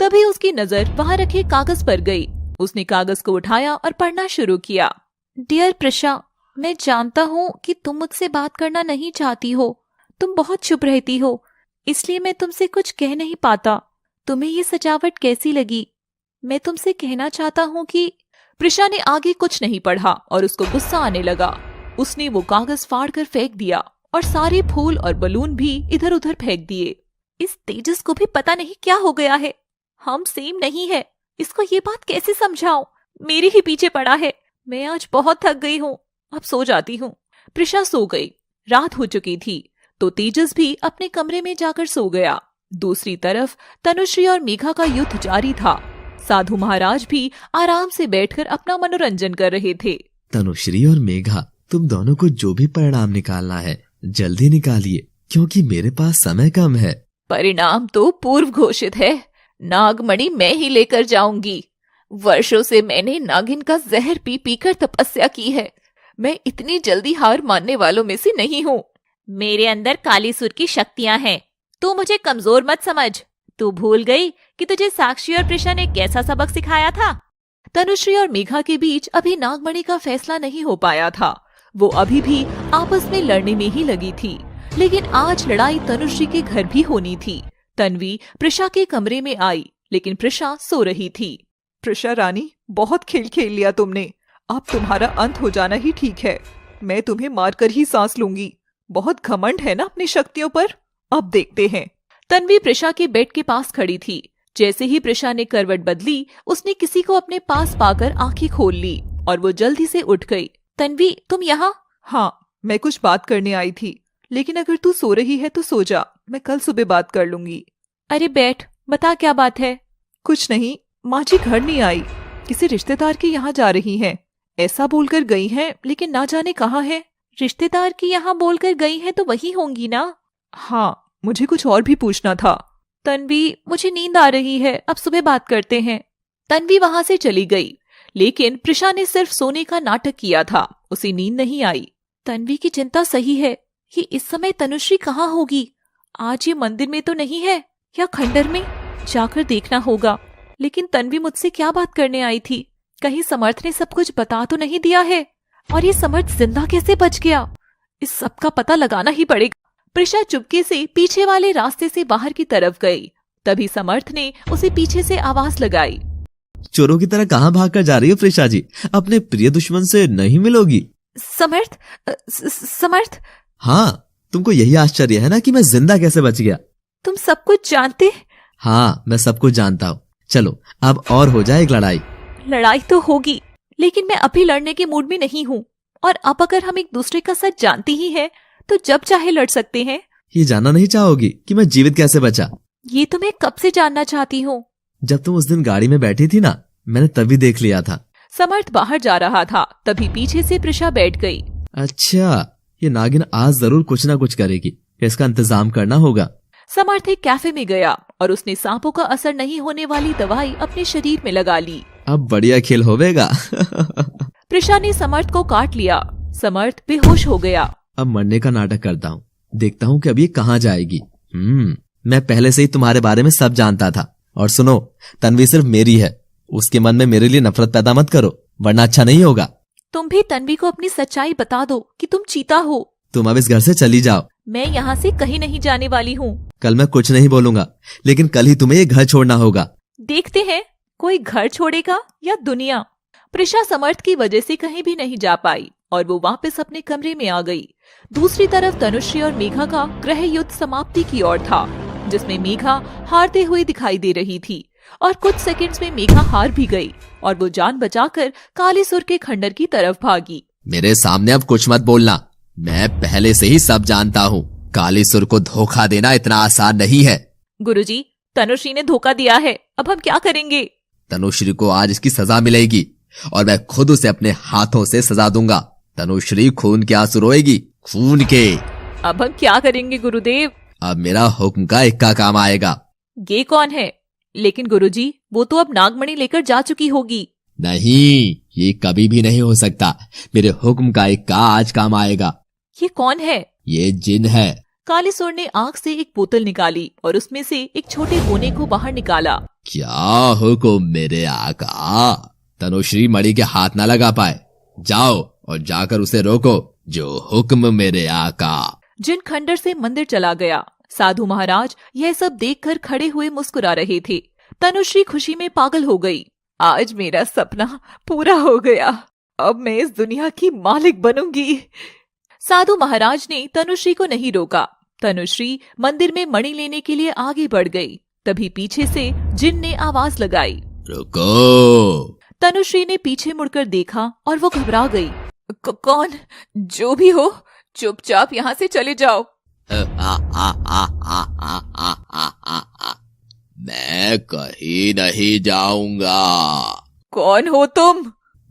तभी उसकी नजर वहां रखे कागज पर गई। उसने कागज को उठाया और पढ़ना शुरू किया। डियर प्रिशा, मैं जानता हूँ कि तुम मुझसे बात करना नहीं चाहती हो। तुम बहुत चुप रहती हो, इसलिए मैं तुमसे कुछ कह नहीं पाता। तुम्हें ये सजावट कैसी लगी? मैं तुमसे कहना चाहता हूँ कि प्रिशा ने आगे कुछ नहीं पढ़ा और उसको गुस्सा आने लगा। उसने वो कागज फाड़ कर फेंक दिया और सारे फूल और बलून भी इधर उधर फेंक दिए। इस तेजस को भी पता नहीं क्या हो गया है। हम सेम नहीं है, इसको ये बात कैसे समझाऊं? मेरे ही पीछे पड़ा है। मैं आज बहुत थक गई हूँ, अब सो जाती हूँ। प्रिशा सो गई। रात हो चुकी थी तो तेजस भी अपने कमरे में जाकर सो गया। दूसरी तरफ तनुश्री और मेघा का युद्ध जारी था। साधु महाराज भी आराम से बैठकर अपना मनोरंजन कर रहे थे। तनुश्री और मेघा, तुम दोनों को जो भी परिणाम निकालना है जल्दी निकालिए, क्योंकि मेरे पास समय कम है। परिणाम तो पूर्व घोषित है। नागमणि मैं ही लेकर जाऊंगी। वर्षों से मैंने नागिन का जहर पी पीकर तपस्या की है। मैं इतनी जल्दी हार मानने वालों में से नहीं हूँ। मेरे अंदर कालीसुर की शक्तियां हैं। तू मुझे कमजोर मत समझ। तू भूल गई कि तुझे साक्षी और प्रिशा ने कैसा सबक सिखाया था? तनुश्री और मेघा के बीच अभी नागमणि का फैसला नहीं हो पाया था। वो अभी भी आपस में लड़ने में ही लगी थी, लेकिन आज लड़ाई तनुश्री के घर भी होनी थी। तन्वी प्रिशा के कमरे में आई, लेकिन प्रिशा सो रही थी। प्रिशा रानी, बहुत खेल खेल लिया तुमने। अब तुम्हारा अंत हो जाना ही ठीक है। मैं तुम्हें मारकर ही सांस लूंगी। बहुत घमंड है ना अपनी शक्तियों पर। अब देखते हैं। तन्वी प्रिशा के बेड के पास खड़ी थी। जैसे ही प्रिशा ने करवट बदली, उसने किसी को अपने पास पाकर आंखें खोल ली और वो जल्दी से उठ गई। तन्वी, तुम यहाँ? हाँ, मैं कुछ बात करने आई थी, लेकिन अगर तू सो रही है तो सो जा। मैं कल सुबह बात कर लूंगी। अरे बैठ, बता क्या बात है? कुछ नहीं, माँ जी घर नहीं आई। किसी रिश्तेदार के यहाँ जा रही हैं। ऐसा बोलकर गई हैं, लेकिन ना जाने कहाँ है। रिश्तेदार की यहाँ बोलकर गई है तो वही होंगी ना? हाँ, मुझे कुछ और भी पूछना था। तन्वी, मुझे नींद आ रही है, अब सुबह बात करते हैं। तन्वी वहां से चली गई, लेकिन प्रिशा ने सिर्फ सोने का नाटक किया था। उसे नींद नहीं आई। तन्वी की चिंता सही है। ये इस समय तनुश्री कहाँ होगी? आज ये मंदिर में तो नहीं है, या खंडर में? जाकर देखना होगा। लेकिन तन्वी मुझसे क्या बात करने आई थी? कहीं समर्थ ने सब कुछ बता तो नहीं दिया है? और ये समर्थ जिंदा कैसे बच गया? इस सब का पता लगाना ही पड़ेगा। प्रिशा चुपके से पीछे वाले रास्ते से बाहर की तरफ गई। तभी समर्थ ने उसे पीछे से आवाज लगाई। चोरों की तरह कहाँ भागकर जा रही हो प्रिशा जी? अपने प्रिय दुश्मन से नहीं मिलोगी? समर्थ? समर्थ? हाँ, तुमको यही आश्चर्य है ना कि मैं जिंदा कैसे बच गया? तुम सब कुछ जानते? हाँ, मैं सब कुछ जानता हूँ। चलो अब और हो जाए एक लड़ाई। लड़ाई तो होगी, लेकिन मैं अभी लड़ने के मूड में नहीं हूँ। और अब अगर हम एक दूसरे का सच जानते ही हैं, तो जब चाहे लड़ सकते हैं। ये जानना नहीं चाहोगी कि मैं जीवित कैसे बचा? ये तो मैं कब से जानना चाहती हूँ। जब तुम उस दिन गाड़ी में बैठी थी ना, मैंने तभी देख लिया था। समर्थ बाहर जा रहा था, तभी पीछे से प्रिशा बैठ गई। अच्छा, ये नागिन आज जरूर कुछ ना कुछ करेगी। इसका इंतजाम करना होगा। समर्थ एक कैफे में गया और उसने सांपों का असर नहीं होने वाली दवाई अपने शरीर में लगा ली। अब बढ़िया खेल होवेगा। प्रिशा ने समर्थ को काट लिया। समर्थ बेहोश हो गया। अब मरने का नाटक करता हूँ, देखता हूँ कि अब ये कहाँ जाएगी। मैं पहले से ही तुम्हारे बारे में सब जानता था। और सुनो, तन्वी सिर्फ मेरी है। उसके मन में मेरे लिए नफरत पैदा मत करो, वरना अच्छा नहीं होगा। तुम भी तन्वी को अपनी सच्चाई बता दो कि तुम चीता हो। तुम अब इस घर से चली जाओ। मैं यहाँ से कहीं नहीं जाने वाली हूँ। कल मैं कुछ नहीं बोलूंगा, लेकिन कल ही तुम्हें ये घर छोड़ना होगा। देखते हैं कोई घर छोड़ेगा या दुनिया। प्रिशा समर्थ की वजह से कहीं भी नहीं जा पाई और वो वापस अपने कमरे में आ गई। दूसरी तरफ तनुश्री और मेघा का ग्रह युद्ध समाप्ति की ओर था, जिसमें मेघा हारते हुए दिखाई दे रही थी और कुछ सेकंड्स में मेघा हार भी गई और वो जान बचाकर कालीसुर के खंडर की तरफ भागी। मेरे सामने अब कुछ मत बोलना। मैं पहले से ही सब जानता हूँ। कालीसुर को धोखा देना इतना आसान नहीं है। गुरुजी, तनुश्री ने धोखा दिया है, अब हम क्या करेंगे? तनुश्री को आज इसकी सजा मिलेगी और मैं खुद उसे अपने हाथों से सजा दूंगा। तनुश्री खून के आंसू रोएगी, खून के। अब हम क्या करेंगे गुरुदेव? अब मेरा हुक्म का इक्का काम आएगा। ये कौन है? लेकिन गुरुजी, वो तो अब नागमणि लेकर जा चुकी होगी। नहीं, ये कभी भी नहीं हो सकता। मेरे हुक्म का इक्का आज काम आएगा। ये कौन है? ये जिन है। कालीसुर ने आंख से एक बोतल निकाली और उसमें से एक छोटे कोने को बाहर निकाला। क्या हुक्म मेरे आका? तनुश्री मणि के हाथ ना लगा पाए। जाओ और जाकर उसे रोको। जो हुक्म मेरे आका। जिन खंडर से मंदिर चला गया। साधु महाराज यह सब देखकर खड़े हुए मुस्कुरा रहे थे। तनुश्री खुशी में पागल हो गई। आज मेरा सपना पूरा हो गया, अब मैं इस दुनिया की मालिक बनूंगी। साधु महाराज ने तनुश्री को नहीं रोका। तनुश्री मंदिर में मणि लेने के लिए आगे बढ़ गई। तभी पीछे से जिन ने आवाज लगाई, रुको। तनुश्री ने पीछे मुड़कर देखा और वो घबरा गई। कौन? जो भी हो, चुपचाप यहाँ से चले जाओ। मैं कहीं नहीं जाऊंगा। कौन हो तुम?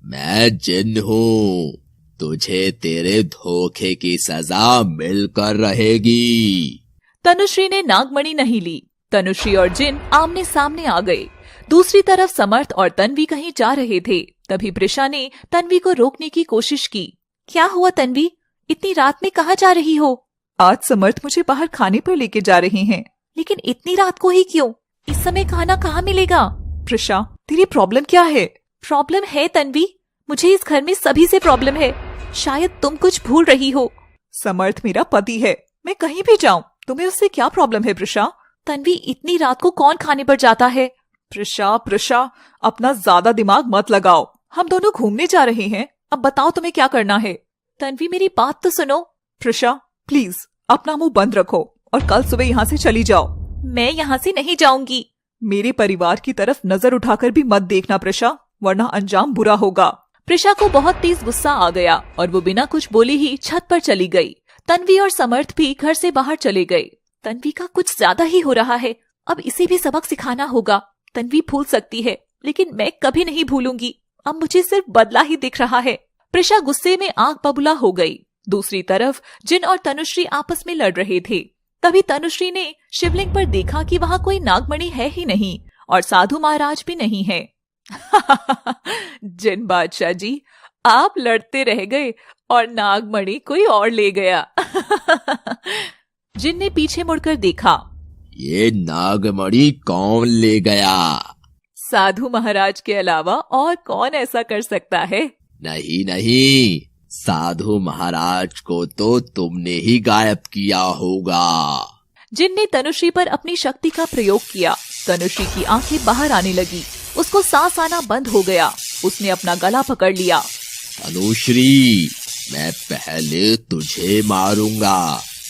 मैं जिन हूँ, तुझे तेरे धोखे की सजा मिलकर रहेगी। तनुश्री ने नागमणि नहीं ली। तनुश्री और जिन आमने सामने आ गए। दूसरी तरफ समर्थ और तन्वी कहीं जा रहे थे। तभी प्रिशा ने तन्वी को रोकने की कोशिश की। क्या हुआ तन्वी, इतनी रात में कहाँ जा रही हो? आज समर्थ मुझे बाहर खाने पर लेके जा रहे हैं। लेकिन इतनी रात को ही क्यों? इस समय खाना कहाँ मिलेगा? प्रिशा, तेरी प्रॉब्लम क्या है? प्रॉब्लम है तन्वी, मुझे इस घर में सभी से प्रॉब्लम है। शायद तुम कुछ भूल रही हो। समर्थ मेरा पति है, मैं कहीं भी जाऊं, तुम्हें उससे क्या प्रॉब्लम है प्रिशा? तन्वी, इतनी रात को कौन खाने पर जाता है? प्रिशा, अपना ज्यादा दिमाग मत लगाओ। हम दोनों घूमने जा रहे हैं, अब बताओ तुम्हें क्या करना है? तन्वी, मेरी बात तो सुनो। प्रिशा, प्लीज अपना मुंह बंद रखो और कल सुबह यहाँ से चली जाओ। मैं यहाँ से नहीं जाऊंगी। मेरे परिवार की तरफ नजर उठाकर भी मत देखना प्रिशा, वरना अंजाम बुरा होगा। प्रिशा को बहुत तेज गुस्सा आ गया और वो बिना कुछ बोले ही छत पर चली गई। तन्वी और समर्थ भी घर से बाहर चले गए। तन्वी का कुछ ज्यादा ही हो रहा है, अब इसे भी सबक सिखाना होगा। तन्वी भूल सकती है, लेकिन मैं कभी नहीं भूलूंगी। अब मुझे सिर्फ बदला ही दिख रहा है। प्रिशा गुस्से में आग बबूला हो गई। दूसरी तरफ जिन और तनुश्री आपस में लड़ रहे थे। तभी तनुश्री ने शिवलिंग पर देखा कि वहाँ कोई नागमणि है ही नहीं और साधु महाराज भी नहीं है। जिन बादशाह जी, आप लड़ते रह गए और नागमणि कोई और ले गया। जिन ने पीछे मुड़कर देखा। ये नागमणि कौन ले गया? साधु महाराज के अलावा और कौन ऐसा कर सकता है? नहीं, साधु महाराज को तो तुमने ही गायब किया होगा। जिन ने तनुश्री पर अपनी शक्ति का प्रयोग किया। तनुश्री की आंखें बाहर आने लगी। उसको सांस आना बंद हो गया। उसने अपना गला पकड़ लिया। तनुश्री, मैं पहले तुझे मारूंगा,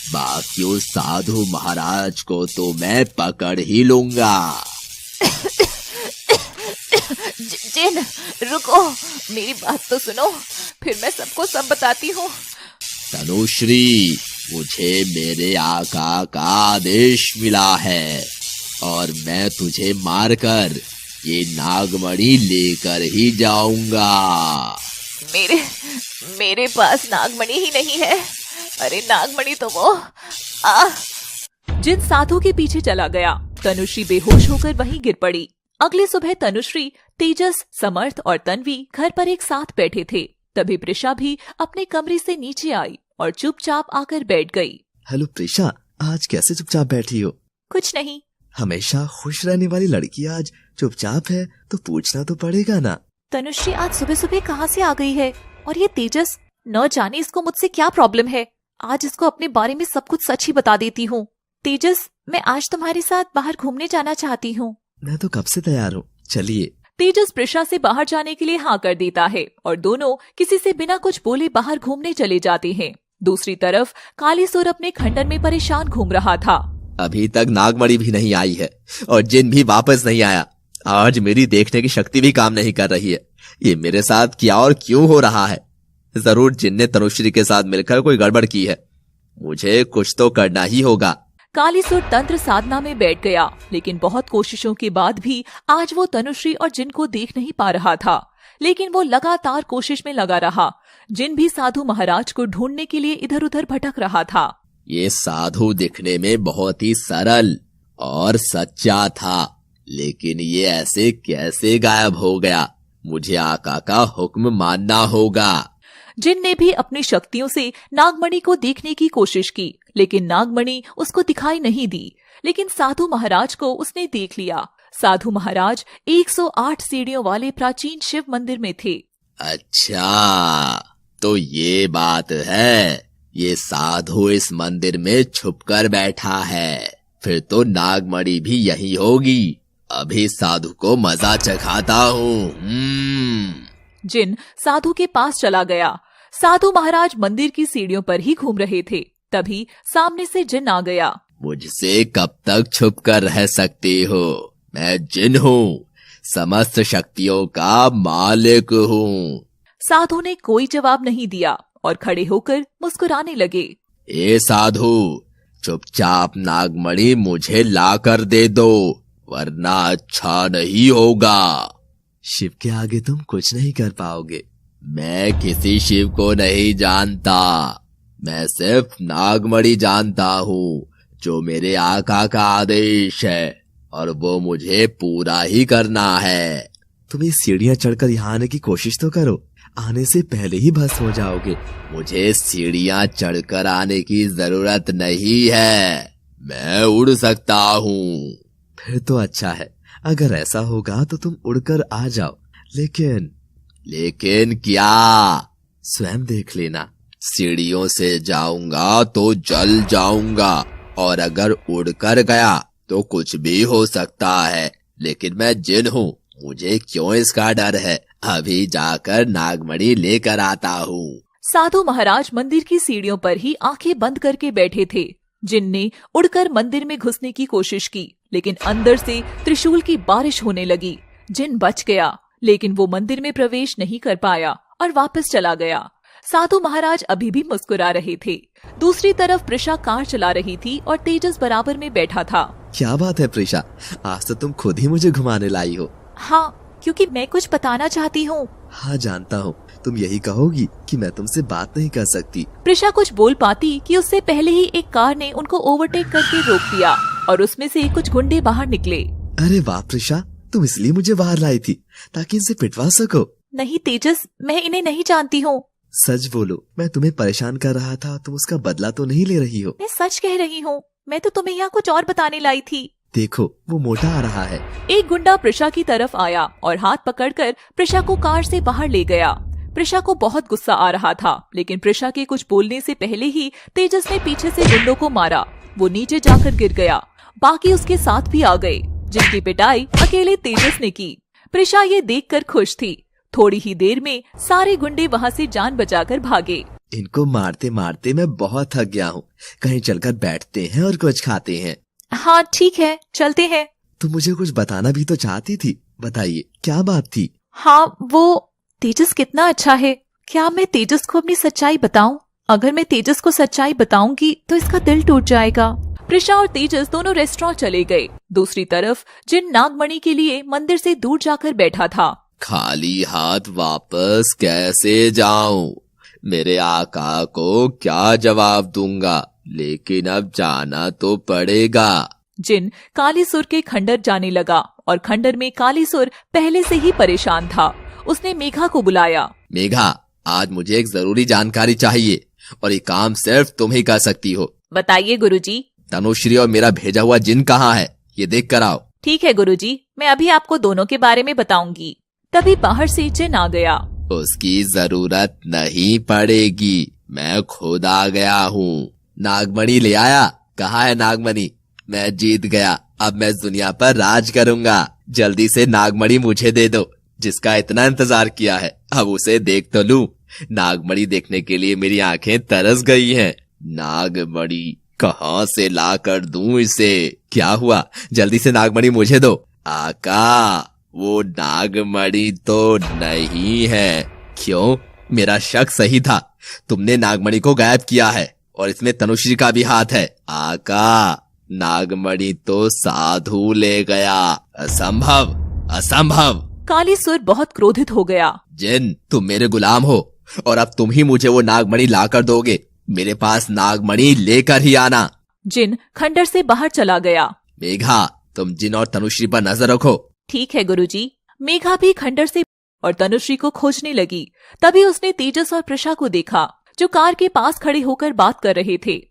बाकी उस साधु महाराज को तो मैं पकड़ ही लूंगा। जिन, रुको, मेरी बात तो सुनो, फिर मैं सबको सब बताती हूँ। तनुश्री, मुझे मेरे आका का आदेश मिला है और मैं तुझे मारकर ये नागमणि लेकर ही जाऊंगा। मेरे पास नागमणि ही नहीं है। अरे नागमणि तो वो जिन साधु के पीछे चला गया। तनुश्री बेहोश होकर वहीं गिर पड़ी। अगली सुबह तनुश्री, तेजस, समर्थ और तन्वी घर पर एक साथ बैठे थे। तभी प्रिशा भी अपने कमरे से नीचे आई और चुपचाप आकर बैठ गई। हेलो प्रिशा, आज कैसे चुपचाप बैठी हो? कुछ नहीं। हमेशा खुश रहने वाली लड़की आज चुपचाप है तो पूछना तो पड़ेगा ना। तनुश्री आज सुबह सुबह कहाँ से आ गई है? और ये तेजस, न जाने इसको मुझसे क्या प्रॉब्लम है। आज इसको अपने बारे में सब कुछ सच ही बता देती हूँ। तेजस, मैं आज तुम्हारे साथ बाहर घूमने जाना चाहती हूँ। मैं तो कब से तैयार हूँ, चलिए। तेजस प्रिशा से बाहर जाने के लिए हाँ कर देता है और दोनों किसी से बिना कुछ बोले बाहर घूमने चले जाते हैं। दूसरी तरफ कालीसुर अपने खंडर में परेशान घूम रहा था। अभी तक नागमणि भी नहीं आई है और जिन भी वापस नहीं आया। आज मेरी देखने की शक्ति भी काम नहीं कर रही है। ये मेरे साथ क्या और क्यों हो रहा है? जरूर जिन ने तनुश्री के साथ मिलकर कोई गड़बड़ की है। मुझे कुछ तो करना ही होगा। कालीसुर तंत्र साधना में बैठ गया, लेकिन बहुत कोशिशों के बाद भी आज वो तनुश्री और जिन को देख नहीं पा रहा था। लेकिन वो लगातार कोशिश में लगा रहा। जिन भी साधु महाराज को ढूंढने के लिए इधर उधर भटक रहा था। ये साधु दिखने में बहुत ही सरल और सच्चा था, लेकिन ये ऐसे कैसे गायब हो गया? मुझे आका का हुक्म मानना होगा। जिन ने भी अपनी शक्तियों से नागमणि को देखने की कोशिश की, लेकिन नागमणि उसको दिखाई नहीं दी। लेकिन साधु महाराज को उसने देख लिया। साधु महाराज 108 सीढ़ियों वाले प्राचीन शिव मंदिर में थे। अच्छा, तो ये बात है। ये साधु इस मंदिर में छुपकर बैठा है, फिर तो नागमणि भी यही होगी। अभी साधु को मजा चखाता हूँ। जिन साधु के पास चला गया। साधु महाराज मंदिर की सीढ़ियों पर ही घूम रहे थे, तभी सामने से जिन आ गया। मुझसे कब तक छुप कर रह सकती हो? मैं जिन हूँ, समस्त शक्तियों का मालिक हूँ। साधु ने कोई जवाब नहीं दिया और खड़े होकर मुस्कुराने लगे। ए साधु, चुपचाप नागमणि मुझे ला कर दे दो, वरना अच्छा नहीं होगा। शिव के आगे तुम कुछ नहीं कर पाओगे। मैं किसी शिव को नहीं जानता, मैं सिर्फ नागमणि जानता हूँ, जो मेरे आका का आदेश है और वो मुझे पूरा ही करना है। तुम ये सीढ़ियाँ चढ़कर यहाँ आने की कोशिश तो करो, आने से पहले ही भस्म हो जाओगे। मुझे सीढ़ियाँ चढ़कर आने की जरूरत नहीं है, मैं उड़ सकता हूँ। फिर तो अच्छा है, अगर ऐसा होगा तो तुम उड़कर आ जाओ। लेकिन क्या? स्वयं देख लेना। सीढ़ियों से जाऊंगा तो जल जाऊंगा, और अगर उड़कर गया तो कुछ भी हो सकता है। लेकिन मैं जिन हूँ, मुझे क्यों इसका डर है? अभी जाकर नागमणि लेकर आता हूँ। साधु महाराज मंदिर की सीढ़ियों पर ही आंखें बंद करके बैठे थे। जिन ने उड़कर मंदिर में घुसने की कोशिश की, लेकिन अंदर से त्रिशूल की बारिश होने लगी। जिन बच गया, लेकिन वो मंदिर में प्रवेश नहीं कर पाया और वापस चला गया। साधु महाराज अभी भी मुस्कुरा रहे थे। दूसरी तरफ प्रिशा कार चला रही थी और तेजस बराबर में बैठा था। क्या बात है प्रिशा, आज तो तुम खुद ही मुझे घुमाने लाई हो। हाँ, क्योंकि मैं कुछ बताना चाहती हूँ। हाँ जानता हूँ, तुम यही कहोगी कि मैं तुमसे बात नहीं कर सकती। प्रिशा कुछ बोल पाती कि उससे पहले ही एक कार ने उनको ओवरटेक करके रोक दिया और उसमें से कुछ गुंडे बाहर निकले। अरे वाह प्रिशा, तुम इसलिए मुझे बाहर लाई थी ताकि इनसे पिटवा सको। नहीं तेजस, मैं इन्हें नहीं जानती हूँ। सच बोलो, मैं तुम्हें परेशान कर रहा था, तुम उसका बदला तो नहीं ले रही हो? मैं सच कह रही हूँ, मैं तो तुम्हें यहाँ कुछ और बताने लाई थी। देखो, वो मोटा आ रहा है। एक गुंडा प्रिशा की तरफ आया और हाथ पकड़कर प्रिशा को कार से बाहर ले गया। प्रिशा को बहुत गुस्सा आ रहा था, लेकिन प्रिशा के कुछ बोलने से पहले ही तेजस ने पीछे से गुंडों को मारा। वो नीचे जाकर गिर गया। बाकी उसके साथ भी आ गए, जिनकी पिटाई अकेले तेजस ने की। प्रिशा ये देखकर खुश थी। थोड़ी ही देर में सारे गुंडे वहाँ से जान बचाकर भागे। इनको मारते मारते मैं बहुत थक गया हूँ, कहीं चलकर बैठते हैं और कुछ खाते हैं। हाँ ठीक है, चलते हैं। तुम मुझे कुछ बताना भी तो चाहती थी, बताइए क्या बात थी? हाँ, वो तेजस कितना अच्छा है। क्या मैं तेजस को अपनी सच्चाई बताऊं? अगर मैं तेजस को सच्चाई बताऊंगी तो इसका दिल टूट जाएगा। प्रिशा और तेजस दोनों रेस्टोरेंट चले गए। दूसरी तरफ जिन नागमणि के लिए मंदिर से दूर जाकर बैठा था। खाली हाथ वापस कैसे जाऊं? मेरे आका को क्या जवाब दूंगा? लेकिन अब जाना तो पड़ेगा। जिन कालीसुर के खंडर जाने लगा और खंडर में कालीसुर पहले से ही परेशान था। उसने मेघा को बुलाया। मेघा, आज मुझे एक जरूरी जानकारी चाहिए और ये काम सिर्फ तुम ही कर सकती हो। बताइए गुरुजी। तनुश्री और मेरा भेजा हुआ जिन कहाँ है, ये देख कर आओ। ठीक है गुरुजी, मैं अभी आपको दोनों के बारे में बताऊंगी। तभी बाहर से जिन आ गया। उसकी जरूरत नहीं पड़ेगी, मैं खुद आ गया हूँ। नागमणि ले आया? कहाँ है नागमणि? मैं जीत गया, अब मैं इस दुनिया पर राज करूंगा। जल्दी से नागमणि मुझे दे दो, जिसका इतना इंतजार किया है। अब उसे देख तो लूं। नागमणि देखने के लिए मेरी आंखें तरस गई हैं। नागमणि कहाँ से ला कर दूं इसे? क्या हुआ? जल्दी से नागमणि मुझे दो। आका, वो नागमणि तो नहीं है। क्यों? मेरा शक सही था, तुमने नागमणि को गायब किया है और इसमें तनुश्री का भी हाथ है। आका, नागमणि तो साधु ले गया। असंभव, असंभव। कालीसुर बहुत क्रोधित हो गया। जिन, तुम मेरे गुलाम हो और अब तुम ही मुझे वो नागमणि लाकर दोगे। मेरे पास नागमणि लेकर ही आना। जिन खंडर से बाहर चला गया। मेघा, तुम जिन और तनुश्री पर नजर रखो। ठीक है गुरुजी। मेघा भी खंडर से और तनुश्री को खोजने लगी। तभी उसने तेजस और प्रिशा को देखा, जो कार के पास खड़े होकर बात कर रहे थे।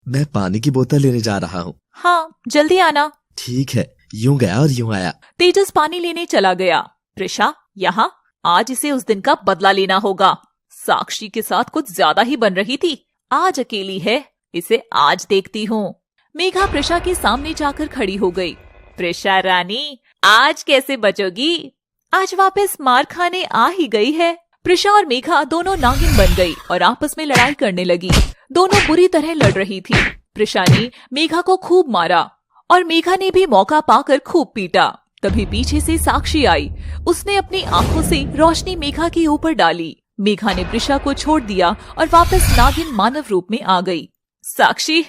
मैं पानी की बोतल लेने जा रहा हूँ। हाँ, जल्दी आना। ठीक है। यूं गया और यूं आया। तेजस पानी लेने चला गया। प्रिशा, यहाँ आज इसे उस दिन का बदला लेना होगा। साक्षी के साथ कुछ ज्यादा ही बन रही थी। आज अकेली है, इसे आज देखती हूँ। मेघा प्रिशा के सामने जाकर खड़ी हो गई। प्रिशा रानी, आज कैसे बचोगी? आज वापस मार खाने आ ही गई है। प्रिशा और मेघा दोनों नागिन बन गई और आपस में लड़ाई करने लगी। दोनों बुरी तरह लड़ रही थी। प्रिशा ने मेघा को खूब मारा और मेघा ने भी मौका पाकर खूब पीटा। तभी पीछे से साक्षी आई। उसने अपनी आंखों से रोशनी मेघा के ऊपर डाली। मेघा ने प्रिशा को छोड़ दिया और वापस नागिन मानव रूप में आ गई। साक्षी,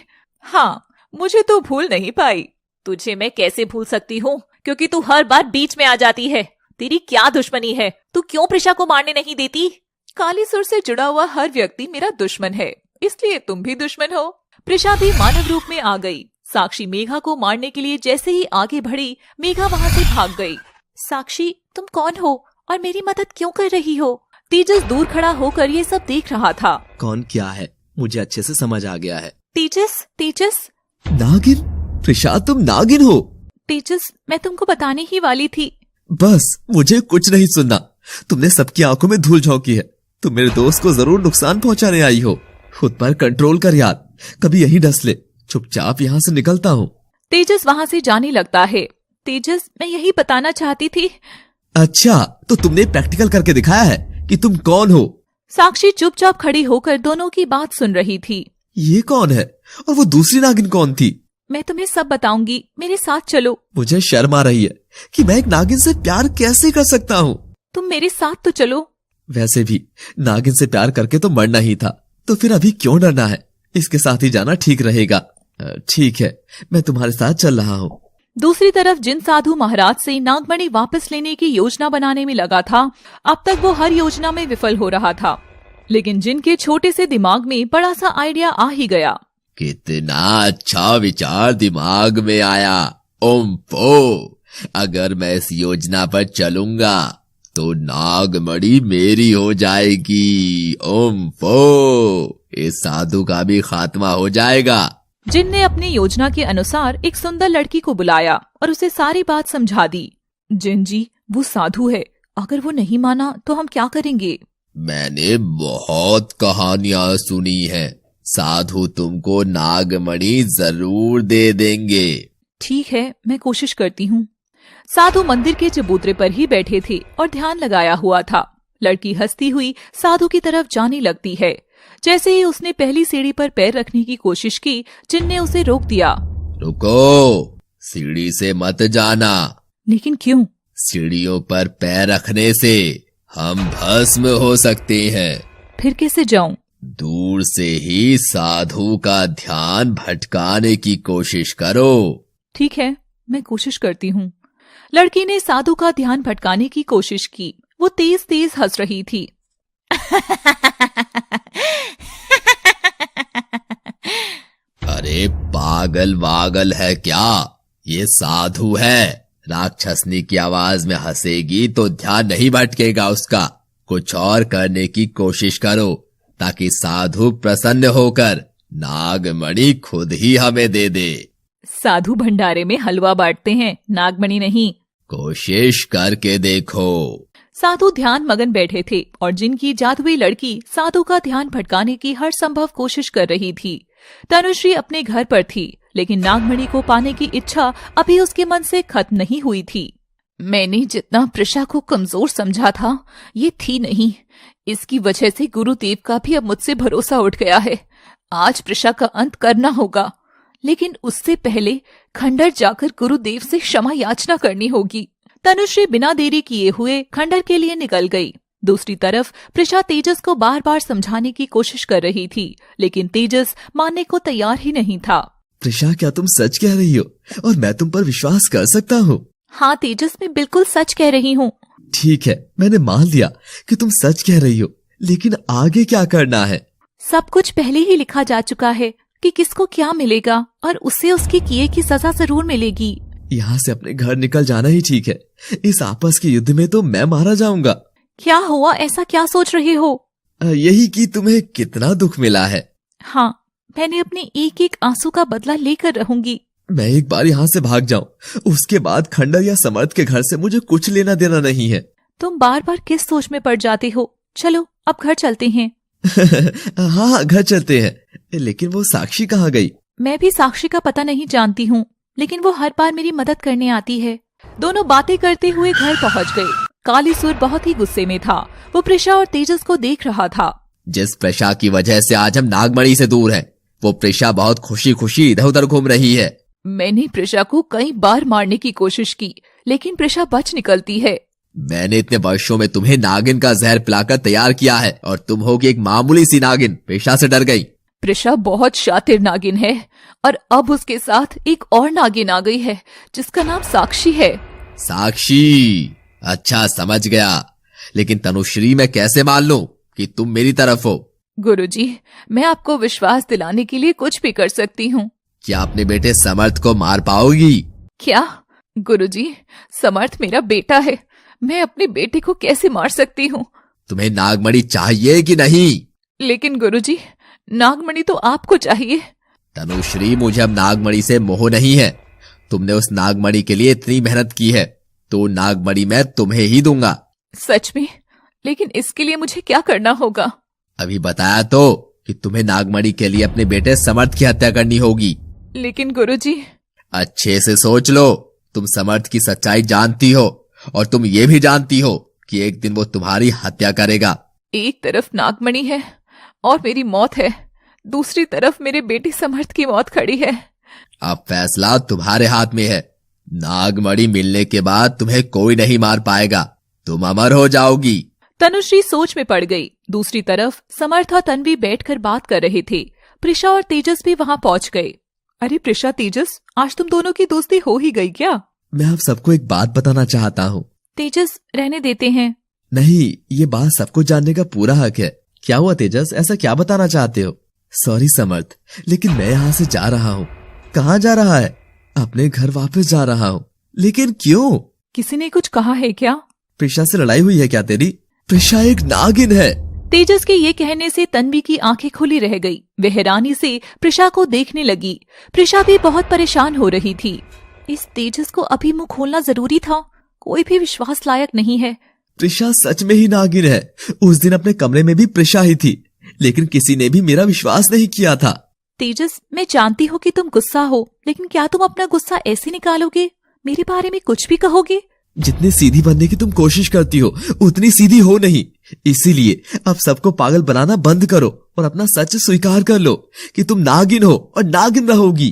हाँ, मुझे तो भूल नहीं पाई। तुझे मैं कैसे भूल सकती हूँ, क्योंकि तू हर बार बीच में आ जाती है। तेरी क्या दुश्मनी है? तू क्यों प्रिशा को मारने नहीं देती? कालीसुर से जुड़ा हुआ हर व्यक्ति मेरा दुश्मन है, इसलिए तुम भी दुश्मन हो। प्रिशा भी मानव रूप में आ गई। साक्षी मेघा को मारने के लिए जैसे ही आगे बढ़ी, मेघा वहाँ से भाग गई। साक्षी, तुम कौन हो और मेरी मदद क्यों कर रही हो? तेजस दूर खड़ा होकर ये सब देख रहा था। कौन क्या है मुझे अच्छे से समझ आ गया है। तेजस। नागिन? प्रिशा, तुम नागिन हो? तेजस, मैं तुमको बताने ही वाली थी। बस मुझे कुछ नहीं सुनना। तुमने सबकी आंखों में धूल झोंकी है। तुम मेरे दोस्त को जरूर नुकसान पहुंचाने आई हो। खुद पर कंट्रोल कर यार, कभी यहीं डस ले। चुपचाप यहाँ से निकलता हूँ। तेजस वहाँ से जाने लगता है। तेजस, मैं यही बताना चाहती थी। अच्छा, तो तुमने प्रैक्टिकल करके दिखाया है कि तुम कौन हो? साक्षी चुपचाप खड़ी होकर दोनों की बात सुन रही थी। ये कौन है और वो दूसरी नागिन कौन थी? मैं तुम्हें सब बताऊंगी, मेरे साथ चलो। मुझे शर्म आ रही है कि मैं एक नागिन से प्यार कैसे कर सकता हूँ। तुम मेरे साथ तो चलो। वैसे भी नागिन से प्यार करके तो मरना ही था, तो फिर अभी क्यों डरना है? इसके साथ ही जाना ठीक रहेगा। ठीक है, मैं तुम्हारे साथ चल रहा हूँ। दूसरी तरफ जिन साधु महाराज से नागमणि वापस लेने की योजना बनाने में लगा था, अब तक वो हर योजना में विफल हो रहा था। लेकिन जिन के छोटे से दिमाग में बड़ा सा आइडिया आ ही गया। कितना अच्छा विचार दिमाग में आया। ओम्फो, अगर मैं इस योजना पर चलूंगा तो नागमणि मेरी हो जाएगी। ओम्फो, इस साधु का भी खात्मा हो जाएगा। जिन ने अपनी योजना के अनुसार एक सुंदर लड़की को बुलाया और उसे सारी बात समझा दी। जिन जी, वो साधु है, अगर वो नहीं माना तो हम क्या करेंगे? मैंने बहुत कहानियां सुनी हैं, साधु तुमको नागमणि जरूर दे देंगे। ठीक है, मैं कोशिश करती हूँ। साधु मंदिर के चबूतरे पर ही बैठे थे और ध्यान लगाया हुआ था। लड़की हंसती हुई साधु की तरफ जाने लगती है। जैसे ही उसने पहली सीढ़ी पर पैर रखने की कोशिश की, जिन ने उसे रोक दिया। रुको, सीढ़ी से मत जाना। लेकिन क्यों? सीढ़ियों पर पैर रखने से हम भस्म हो सकते हैं। फिर कैसे जाऊं? दूर से ही साधु का ध्यान भटकाने की कोशिश करो। ठीक है, मैं कोशिश करती हूँ। लड़की ने साधु का ध्यान भटकाने की कोशिश की। वो तेज तेज हंस रही थी। अरे पागल वागल है क्या? ये साधु है। राक्षसनी की आवाज में हंसेगी तो ध्यान नहीं भटकेगा उसका। कुछ और करने की कोशिश करो ताकि साधु प्रसन्न होकर नागमणि खुद ही हमें दे दे। साधु भंडारे में हलवा बांटते हैं, नागमणि नहीं। कोशिश करके देखो। साधु ध्यान मगन बैठे थे और जिनकी जादुई लड़की साधु का ध्यान भटकाने की हर संभव कोशिश कर रही थी। तनुश्री अपने घर पर थी, लेकिन नागमणि को पाने की इच्छा अभी उसके मन से खत्म नहीं हुई थी। मैंने जितना प्रिशा को कमजोर समझा था, ये थी नहीं। इसकी वजह से गुरुदेव का भी अब मुझसे भरोसा उठ गया है। आज प्रिशा का अंत करना होगा, लेकिन उससे पहले खंडर जाकर गुरुदेव से क्षमा याचना करनी होगी। तनुश्री बिना देरी किए हुए खंडर के लिए निकल गई। दूसरी तरफ प्रिशा तेजस को बार बार समझाने की कोशिश कर रही थी, लेकिन तेजस मानने को तैयार ही नहीं था। प्रिशा, क्या तुम सच कह रही हो और मैं तुम पर विश्वास कर सकता हूँ? हाँ तेजस, मैं बिल्कुल सच कह रही हूँ। ठीक है, मैंने मान लिया कि तुम सच कह रही हो, लेकिन आगे क्या करना है? सब कुछ पहले ही लिखा जा चुका है कि किसको क्या मिलेगा और उसे उसकी किए की सजा जरूर मिलेगी। यहाँ से अपने घर निकल जाना ही ठीक है। इस आपस के युद्ध में तो मैं मारा जाऊंगा। क्या हुआ? ऐसा क्या सोच रहे हो? यही कि तुम्हें कितना दुख मिला है। हाँ, मैंने अपने एक एक आंसू का बदला लेकर रहूंगी। मैं एक बार यहाँ से भाग जाऊं, उसके बाद खंडर या समर्थ के घर से मुझे कुछ लेना देना नहीं है। तुम बार बार किस सोच में पड़ जाते हो? चलो अब घर चलते हैं। हाँ, घर चलते हैं। लेकिन वो साक्षी कहाँ गई? मैं भी साक्षी का पता नहीं जानती हूँ, लेकिन वो हर बार मेरी मदद करने आती है। दोनों बातें करते हुए घर पहुँच गए। कालीसुर बहुत ही गुस्से में था। वो प्रिशा और तेजस को देख रहा था। जिस प्रिशा की वजह से आज हम नागमणि से दूर हैं, वो प्रिशा बहुत खुशी खुशी इधर उधर घूम रही है। मैंने प्रिशा को कई बार मारने की कोशिश की, लेकिन प्रिशा बच निकलती है। मैंने इतने वर्षों में तुम्हें नागिन का जहर पिलाकर तैयार किया है और तुम होगी एक मामूली सी नागिन, प्रिशा से डर गई। प्रिशा बहुत शातिर नागिन है और अब उसके साथ एक और नागिन आ गई है जिसका नाम साक्षी है। साक्षी? अच्छा, समझ गया। लेकिन तनुश्री, मैं कैसे मान लूं कि तुम मेरी तरफ हो? गुरुजी, मैं आपको विश्वास दिलाने के लिए कुछ भी कर सकती हूँ। क्या अपने बेटे समर्थ को मार पाओगी? क्या? गुरुजी, समर्थ मेरा बेटा है, मैं अपने बेटे को कैसे मार सकती हूँ? तुम्हें नागमणि चाहिए कि नहीं? लेकिन गुरुजी, नागमणि तो आपको चाहिए। तनुश्री, मुझे अब नागमणि से मोह नहीं है। तुमने उस नागमणि के लिए इतनी मेहनत की है, तो नागमणि मैं तुम्हें ही दूंगा। सच में? लेकिन इसके लिए मुझे क्या करना होगा? अभी बताया तो कि तुम्हें नागमणि के लिए अपने बेटे समर्थ की हत्या करनी होगी। लेकिन गुरुजी। अच्छे से सोच लो। तुम समर्थ की सच्चाई जानती हो और तुम ये भी जानती हो कि एक दिन वो तुम्हारी हत्या करेगा। एक तरफ नागमणि है और मेरी मौत है, दूसरी तरफ मेरे बेटे समर्थ की मौत खड़ी है। अब फैसला तुम्हारे हाथ में है। नागमणि मिलने के बाद तुम्हें कोई नहीं मार पाएगा, तुम अमर हो जाओगी। तनुश्री सोच में पड़ गई। दूसरी तरफ समर्थ और तन्वी बैठकर बात कर रहे थे। प्रिशा और तेजस भी वहां पहुंच गए। अरे प्रिशा, तेजस, आज तुम दोनों की दोस्ती हो ही गई क्या? मैं आप सबको एक बात बताना चाहता हूँ। तेजस, रहने देते हैं। नहीं, ये बात सबको जानने का पूरा हक है। क्या हुआ तेजस, ऐसा क्या बताना चाहते हो? सॉरी समर्थ, लेकिन मैं यहाँ से जा रहा हूँ। कहाँ जा रहा है? अपने घर वापस जा रहा हूँ। लेकिन क्यों? किसी ने कुछ कहा है क्या? प्रिशा से लड़ाई हुई है क्या तेरी? प्रिशा एक नागिन है। तेजस के ये कहने से तन्वी की आंखें खुली रह गई। वह हैरानी से प्रिशा को देखने लगी। प्रिशा भी बहुत परेशान हो रही थी। इस तेजस को अभी मुंह खोलना जरूरी था। कोई भी विश्वास लायक नहीं है। प्रिशा सच में ही नागिन है। उस दिन अपने कमरे में भी प्रिशा ही थी, लेकिन किसी ने भी मेरा विश्वास नहीं किया था। तेजस, मैं जानती हूँ कि तुम गुस्सा हो, लेकिन क्या तुम अपना गुस्सा ऐसे निकालोगे? मेरे बारे में कुछ भी कहोगे? जितनी सीधी बनने की तुम कोशिश करती हो, उतनी सीधी हो नहीं। इसीलिए अब सबको पागल बनाना बंद करो और अपना सच स्वीकार कर लो कि तुम नागिन हो और नागिन रहोगी।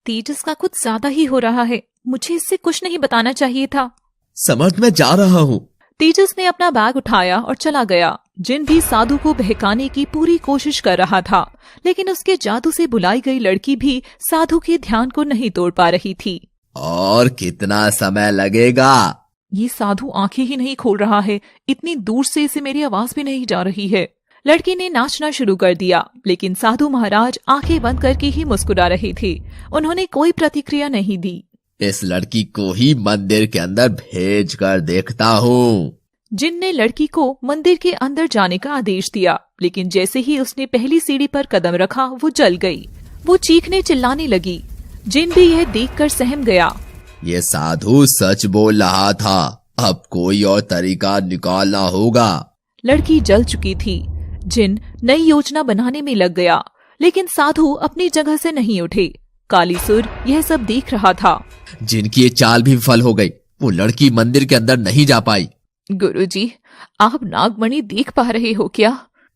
तेजस का कुछ ज्यादा ही हो रहा है। मुझे इससे कुछ नहीं बताना चाहिए था। समर्थ, मैं जा रहा हूँ। तेजस ने अपना बैग उठाया और चला गया। जिन भी साधु को बहकाने की पूरी कोशिश कर रहा था, लेकिन उसके जादू से बुलाई गई लड़की भी साधु के ध्यान को नहीं तोड़ पा रही थी। और कितना समय लगेगा? ये साधु आंखें ही नहीं खोल रहा है। इतनी दूर से इसे मेरी आवाज भी नहीं जा रही है। लड़की ने नाचना शुरू कर दिया, लेकिन साधु महाराज आंखें बंद करके ही मुस्कुरा रहे थे। उन्होंने कोई प्रतिक्रिया नहीं दी। इस लड़की को ही मंदिर के अंदर भेज कर देखता हूँ। जिन ने लड़की को मंदिर के अंदर जाने का आदेश दिया, लेकिन जैसे ही उसने पहली सीढ़ी पर कदम रखा, वो जल गई। वो चीखने चिल्लाने लगी। जिन भी यह देखकर सहम गया। ये साधु सच बोल रहा था। अब कोई और तरीका निकालना होगा। लड़की जल चुकी थी। जिन नई योजना बनाने में लग गया, लेकिन साधु अपनी जगह से नहीं उठे। कालीसुर यह सब देख रहा था। जिनकी ये चाल भी विफल हो गई। वो लड़की मंदिर के अंदर नहीं जा पाई। गुरुजी, आप नागमणि देख पा रहे हो क्या?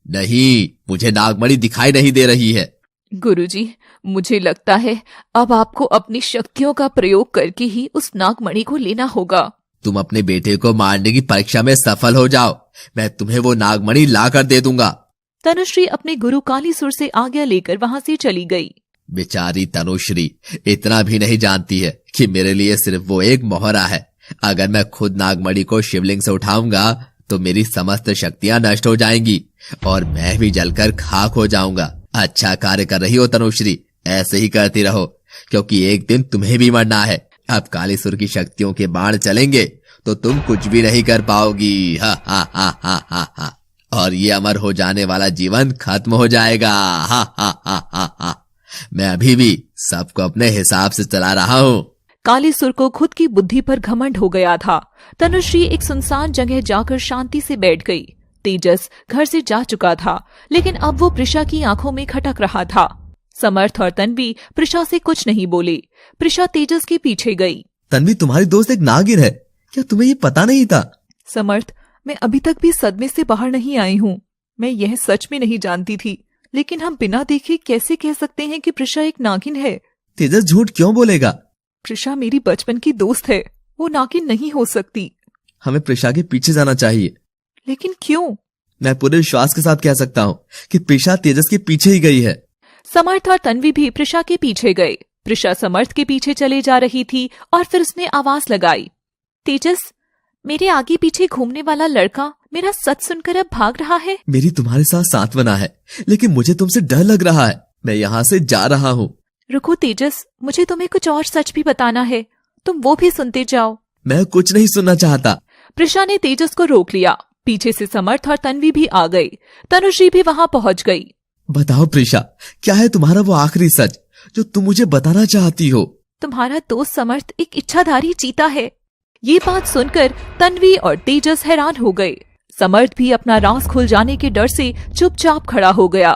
नहीं, मुझे नागमणि दिखाई नहीं दे रही है। गुरुजी, मुझे लगता है अब आपको अपनी शक्तियों का प्रयोग करके ही उस नागमणि को लेना होगा। तुम अपने बेटे को मारने की परीक्षा में सफल हो जाओ, मैं तुम्हें वो नागमणि ला कर दे दूंगा। तनुश्री अपने गुरु कालीसुर से आज्ञा लेकर वहां से चली गई। बेचारी तनुश्री इतना भी नहीं जानती है कि मेरे लिए सिर्फ वो एक मोहरा है। अगर मैं खुद नागमणि को शिवलिंग से उठाऊंगा तो मेरी समस्त शक्तियां नष्ट हो जाएंगी और मैं भी जलकर खाक हो जाऊंगा। अच्छा कार्य कर रही हो तनुश्री, ऐसे ही करती रहो, क्योंकि एक दिन तुम्हें भी मरना है। अब कालीसुर की शक्तियों के बाण चलेंगे तो तुम कुछ भी नहीं कर पाओगी। हा हा हा हा हा हा। और ये अमर हो जाने वाला जीवन खत्म हो जाएगा। हा हा हा हा हा। मैं अभी भी सबको अपने हिसाब से चला रहा हूँ। कालीसुर को खुद की बुद्धि पर घमंड हो गया था। तनुश्री एक सुनसान जगह जाकर शांति से बैठ गई। तेजस घर से जा चुका था, लेकिन अब वो प्रिशा की आंखों में खटक रहा था। समर्थ और तन्वी प्रिशा से कुछ नहीं बोले। प्रिशा तेजस के पीछे गई। तन्वी, तुम्हारी दोस्त एक नागिन है, क्या तुम्हें ये पता नहीं था? समर्थ, मैं अभी तक भी सदमे से बाहर नहीं आई हूँ। मैं यह सच में नहीं जानती थी, लेकिन हम बिना देखे कैसे कह सकते हैं कि प्रिशा एक नागिन है? तेजस झूठ क्यों बोलेगा? प्रिशा मेरी बचपन की दोस्त है, वो नागिन नहीं हो सकती। हमें प्रिशा के पीछे जाना चाहिए। लेकिन क्यों? मैं पूरे विश्वास के साथ कह सकता हूँ कि प्रिशा तेजस के पीछे ही गई है। समर्थ और तन्वी भी प्रिशा के पीछे गए। प्रिशा समर्थ के पीछे चले जा रही थी और फिर उसने आवाज लगाई, तेजस, मेरे आगे पीछे घूमने वाला लड़का मेरा सच सुनकर अब भाग रहा है। मेरी तुम्हारे साथ सांत्वना है, लेकिन मुझे तुमसे डर लग रहा है। मैं यहाँ से जा रहा हूँ। रुको तेजस, मुझे तुम्हें कुछ और सच भी बताना है, तुम वो भी सुनते जाओ। मैं कुछ नहीं सुनना चाहता। प्रिशा ने तेजस को रोक लिया। पीछे से समर्थ और तन्वी भी आ गई। तनुश्री भी वहां पहुंच गई। बताओ प्रिशा, क्या है तुम्हारा वो आखिरी सच जो तुम मुझे बताना चाहती हो? तुम्हारा दोस्त समर्थ एक इच्छाधारी चीता है। ये बात सुनकर तन्वी और तेजस हैरान हो गए। समर्थ भी अपना राज खुल जाने के डर से चुपचाप खड़ा हो गया।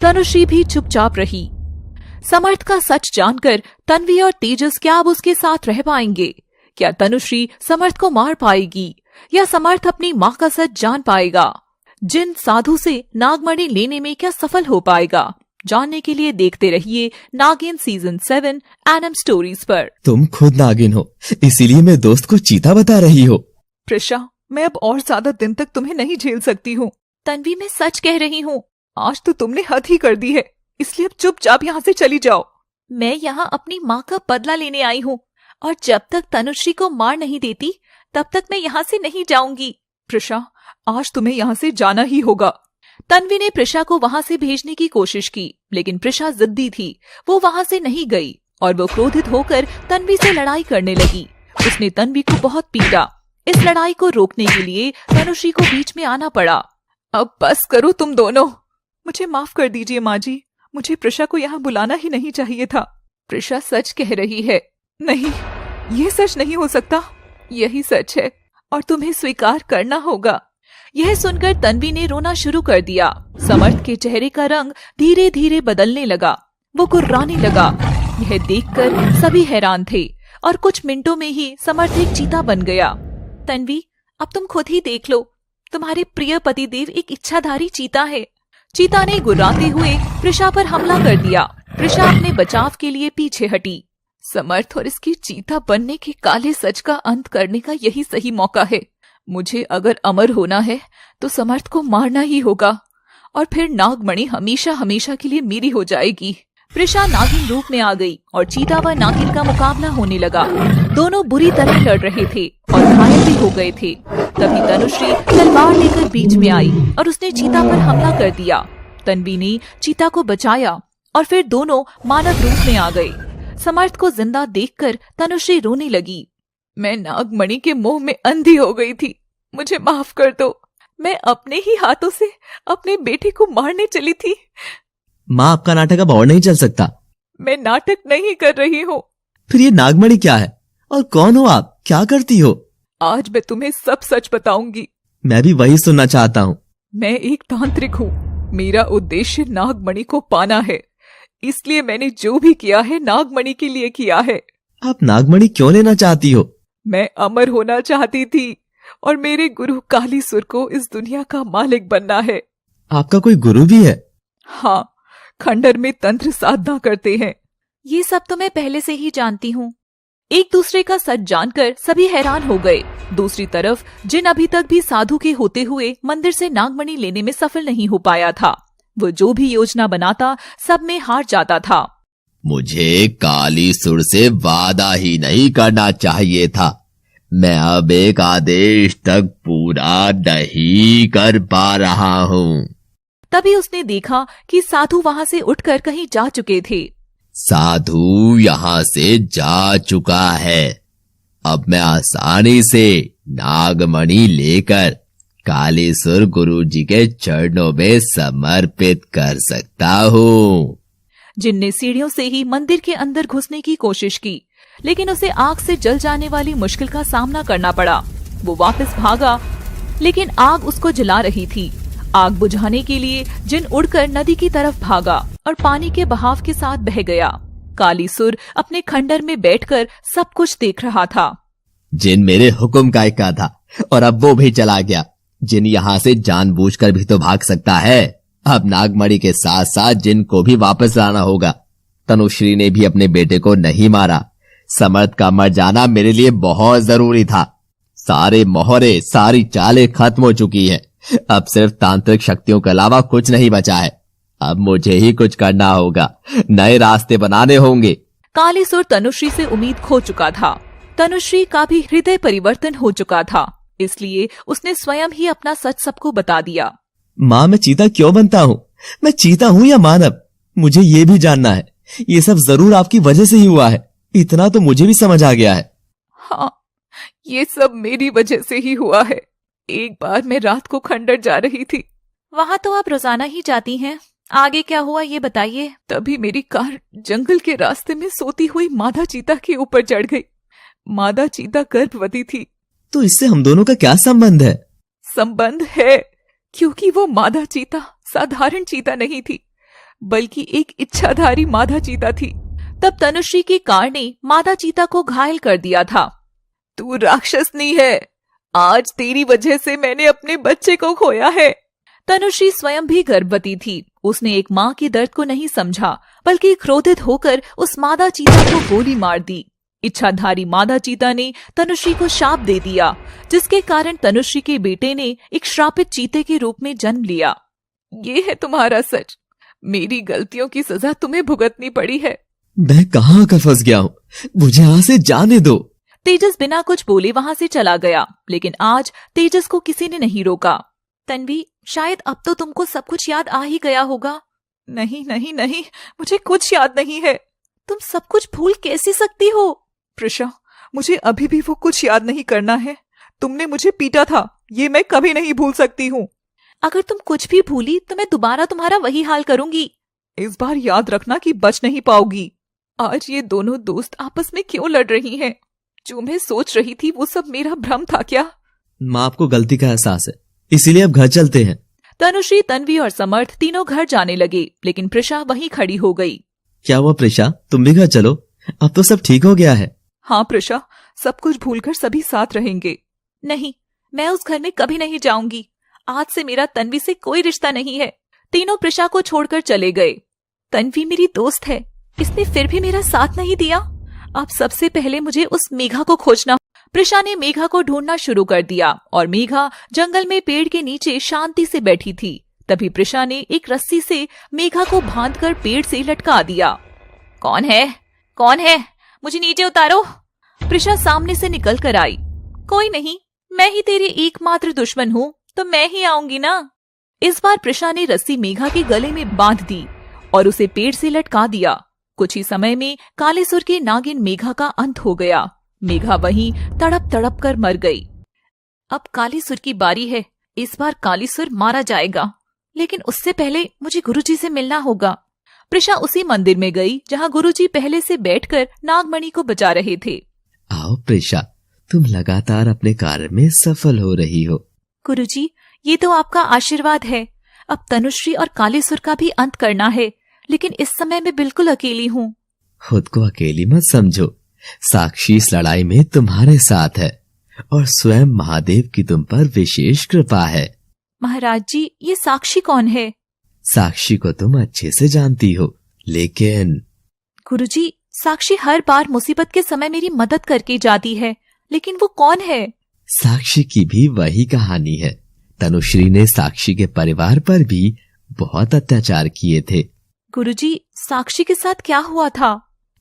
तनुश्री भी चुपचाप रही। समर्थ का सच जानकर तन्वी और तेजस क्या अब उसके साथ रह पाएंगे? क्या तनुश्री समर्थ को मार पाएगी या समर्थ अपनी माँ का सच जान पाएगा? जिन साधु से नागमणि लेने में क्या सफल हो पाएगा? जानने के लिए देखते रहिए नागिन सीजन 7 एनएम स्टोरीज पर। तुम खुद नागिन हो, इसीलिए मैं दोस्त को चीता बता रही हो। प्रिशा, मैं अब और ज्यादा दिन तक तुम्हें नहीं झेल सकती हूँ। तन्वी, मैं सच कह रही हूँ, आज तो तुमने हद ही कर दी है, इसलिए अब चुपचाप यहाँ से चली जाओ। मैं यहाँ अपनी माँ का बदला लेने आई हूँ और जब तक तनुश्री को मार नहीं देती तब तक मैं यहाँ से नहीं जाऊंगी। प्रिशा, आज तुम्हें यहाँ से जाना ही होगा। तन्वी ने प्रिशा को वहां से भेजने की कोशिश की, लेकिन प्रिशा जिद्दी थी। वो वहां से नहीं गई और वो क्रोधित होकर तन्वी से लड़ाई करने लगी। उसने तन्वी को बहुत पीटा। इस लड़ाई को रोकने के लिए तनुश्री को बीच में आना पड़ा। अब बस करो तुम दोनों, मुझे माफ कर दीजिए माँ जी, मुझे प्रिशा को यहाँ बुलाना ही नहीं चाहिए था। प्रिशा सच कह रही है। नहीं, ये सच नहीं हो सकता, यही सच है और तुम्हें स्वीकार करना होगा। यह सुनकर तन्वी ने रोना शुरू कर दिया। समर्थ के चेहरे का रंग धीरे धीरे बदलने लगा। वो कुर्राने लगा। यह देखकर सभी हैरान थे और कुछ मिनटों में ही समर्थ एक चीता बन गया। तन्वी, अब तुम खुद ही देख लो, तुम्हारे प्रिय पतिदेव एक इच्छाधारी चीता है। चीता ने गुर्राते हुए प्रिशा पर हमला कर दिया। प्रिशा अपने बचाव के लिए पीछे हटी। समर्थ और इसकी चीता बनने के काले सच का अंत करने का यही सही मौका है। मुझे अगर अमर होना है तो समर्थ को मारना ही होगा और फिर नागमणि हमेशा हमेशा के लिए मेरी हो जाएगी। प्रिशा नागिन रूप में आ गई और चीता व नागिन का मुकाबला होने लगा। दोनों बुरी तरह लड़ रहे थे और घायल भी हो गए थे। तभी तनुश्री तलवार लेकर बीच में आई और उसने चीता पर हमला कर दिया। तन्वी ने चीता को बचाया और फिर दोनों मानव रूप में आ गए। समर्थ को जिंदा देखकर तनुश्री रोने लगी। मैं नागमणि के मोह में अंधी हो गई थी, मुझे माफ कर दो। मैं अपने ही हाथों से अपने बेटे को मारने चली थी। माँ, आपका नाटक अब और नहीं चल सकता। मैं नाटक नहीं कर रही हूँ। फिर ये नागमणि क्या है और कौन हो आप, क्या करती हो? आज मैं तुम्हें सब सच बताऊंगी। मैं भी वही सुनना चाहता हूँ। मैं एक तांत्रिक हूँ। मेरा उद्देश्य नागमणि को पाना है, इसलिए मैंने जो भी किया है नागमणि के लिए किया है। आप नागमणि क्यों लेना चाहती हो? मैं अमर होना चाहती थी और मेरे गुरु कालीसुर को इस दुनिया का मालिक बनना है। आपका कोई गुरु भी है? हाँ, खंडर में तंत्र साधना करते हैं। ये सब तो मैं पहले से ही जानती हूँ। एक दूसरे का सच जानकर सभी हैरान हो गए। दूसरी तरफ जिन अभी तक भी साधु के होते हुए मंदिर से नागमणि लेने में सफल नहीं हो पाया था, वो जो भी योजना बनाता सब में हार जाता था। मुझे कालीसुर से वादा ही नहीं करना चाहिए था। मैं अब एक आदेश तक पूरा नहीं कर पा रहा हूँ। तभी उसने देखा कि साधु वहां से उठकर कहीं जा चुके थे। साधु यहाँ से जा चुका है। अब मैं आसानी से नागमणि लेकर कालीसुर गुरुजी के चरणों में समर्पित कर सकता हूँ। जिनने सीढ़ियों से ही मंदिर के अंदर घुसने की कोशिश की, लेकिन उसे आग से जल जाने वाली मुश्किल का सामना करना पड़ा। वो वापस भागा लेकिन आग उसको जला रही थी। आग बुझाने के लिए जिन उड़कर नदी की तरफ भागा और पानी के बहाव के साथ बह गया। कालीसुर अपने खंडर में बैठकर सब कुछ देख रहा था। जिन मेरे हुक्म का इक्का था और अब वो भी चला गया। जिन यहाँ से जानबूझकर भी तो भाग सकता है। अब नागमणि के साथ साथ जिन को भी वापस लाना होगा। तनुश्री ने भी अपने बेटे को नहीं मारा। समर्थ का मर जाना मेरे लिए बहुत जरूरी था। सारे मोहरे, सारी चालें खत्म हो चुकी है। अब सिर्फ तांत्रिक शक्तियों के अलावा कुछ नहीं बचा है। अब मुझे ही कुछ करना होगा, नए रास्ते बनाने होंगे। कालीसुर तनुश्री से उम्मीद खो चुका था। तनुश्री का भी हृदय परिवर्तन हो चुका था, इसलिए उसने स्वयं ही अपना सच सबको बता दिया। माँ, मैं चीता क्यों बनता हूँ? मैं चीता हूँ या मानव? मुझे ये भी जानना है। ये सब जरूर आपकी वजह से ही हुआ है, इतना तो मुझे भी समझ आ गया है। हाँ, ये सब मेरी वजह से ही हुआ है। एक बार मैं रात को खंडर जा रही थी। वहाँ तो आप रोजाना ही जाती हैं। आगे क्या हुआ ये बताइए। तभी मेरी कार जंगल के रास्ते में सोती हुई मादा चीता के ऊपर चढ़ गई। मादा चीता गर्भवती थी। तो इससे हम दोनों का क्या संबंध है? संबंध है, क्योंकि वो मादा चीता साधारण चीता नहीं थी, बल्कि एक इच्छाधारी मादा चीता थी। तब तनुश्री की कार ने मादा चीता को घायल कर दिया था। तू राक्षसनी है, आज तेरी वजह से मैंने अपने बच्चे को खोया है। तनुश्री स्वयं भी गर्भवती थी। उसने एक माँ के दर्द को नहीं समझा, बल्कि क्रोधित होकर उस मादा चीता को गोली मार दी। इच्छाधारी मादा चीता ने तनुश्री को शाप दे दिया, जिसके कारण तनुश्री के बेटे ने एक श्रापित चीते के रूप में जन्म लिया। ये है तुम्हारा सच। मेरी गलतियों की सजा तुम्हें भुगतनी पड़ी है। मैं कहाँ आकर फंस गया हूँ? मुझे यहाँ से जाने दो। तेजस बिना कुछ बोले वहां से चला गया, लेकिन आज तेजस को किसी ने नहीं रोका। तन्वी, शायद अब तो तुमको सब कुछ याद आ ही गया होगा। नहीं नहीं नहीं, मुझे कुछ याद नहीं है। तुम सब कुछ भूल कैसे सकती हो? प्रिशा, मुझे अभी भी वो कुछ याद नहीं करना है। तुमने मुझे पीटा था, ये मैं कभी नहीं भूल सकती हूँ। अगर तुम कुछ भी भूली तो मैं दोबारा तुम्हारा वही हाल करूंगी। इस बार याद रखना कि बच नहीं पाओगी। आज ये दोनों दोस्त आपस में क्यों लड़ रही हैं? जो मैं सोच रही थी वो सब मेरा भ्रम था क्या? माँ, आपको गलती का एहसास है, इसीलिए अब घर चलते हैं। तनुश्री, तन्वी और समर्थ तीनों घर जाने लगे, लेकिन प्रिशा वहीं खड़ी हो गई। क्या हुआ प्रिशा, तुम भी घर चलो, अब तो सब ठीक हो गया है। हाँ प्रिशा, सब कुछ भूलकर सभी साथ रहेंगे। नहीं, मैं उस घर में कभी नहीं जाऊंगी। आज से मेरा तन्वी से कोई रिश्ता नहीं है। तीनों प्रिशा को छोड़कर चले गए। तन्वी मेरी दोस्त है, इसने फिर भी मेरा साथ नहीं दिया। अब सबसे पहले मुझे उस मेघा को खोजना। प्रिशा ने मेघा को ढूंढना शुरू कर दिया और मेघा जंगल में पेड़ के नीचे शांति से बैठी थी। तभी प्रिशा ने एक रस्सी से मेघा को बांधकर पेड़ से लटका दिया। कौन है? कौन है? मुझे नीचे उतारो। प्रिशा सामने से निकल कर आई। कोई नहीं, मैं ही तेरी एकमात्र दुश्मन हूँ, तो मैं ही आऊंगी ना। इस बार प्रिशा ने रस्सी मेघा के गले में बांध दी और उसे पेड़ से लटका दिया। कुछ ही समय में कालीसुर के नागिन मेघा का अंत हो गया। मेघा वहीं तड़प तड़प कर मर गई। अब कालीसुर की बारी है। इस बार कालीसुर मारा जाएगा, लेकिन उससे पहले मुझे गुरुजी से मिलना होगा। प्रिशा उसी मंदिर में गई जहां गुरुजी पहले से बैठकर नागमणि को बचा रहे थे। आओ प्रिशा, तुम लगातार अपने कार्य में सफल हो रही हो। गुरुजी, ये तो आपका आशीर्वाद है। अब तनुश्री और कालीसुर का भी अंत करना है, लेकिन इस समय मैं बिल्कुल अकेली हूँ। खुद को अकेली मत समझो, साक्षी इस लड़ाई में तुम्हारे साथ है और स्वयं महादेव की तुम पर विशेष कृपा है। महाराज जी, ये साक्षी कौन है? साक्षी को तुम अच्छे से जानती हो, लेकिन गुरुजी, साक्षी हर बार मुसीबत के समय मेरी मदद करके जाती है, लेकिन वो कौन है? साक्षी की भी वही कहानी है। तनुश्री ने साक्षी के परिवार पर भी बहुत अत्याचार किए थे। गुरुजी, साक्षी के साथ क्या हुआ था?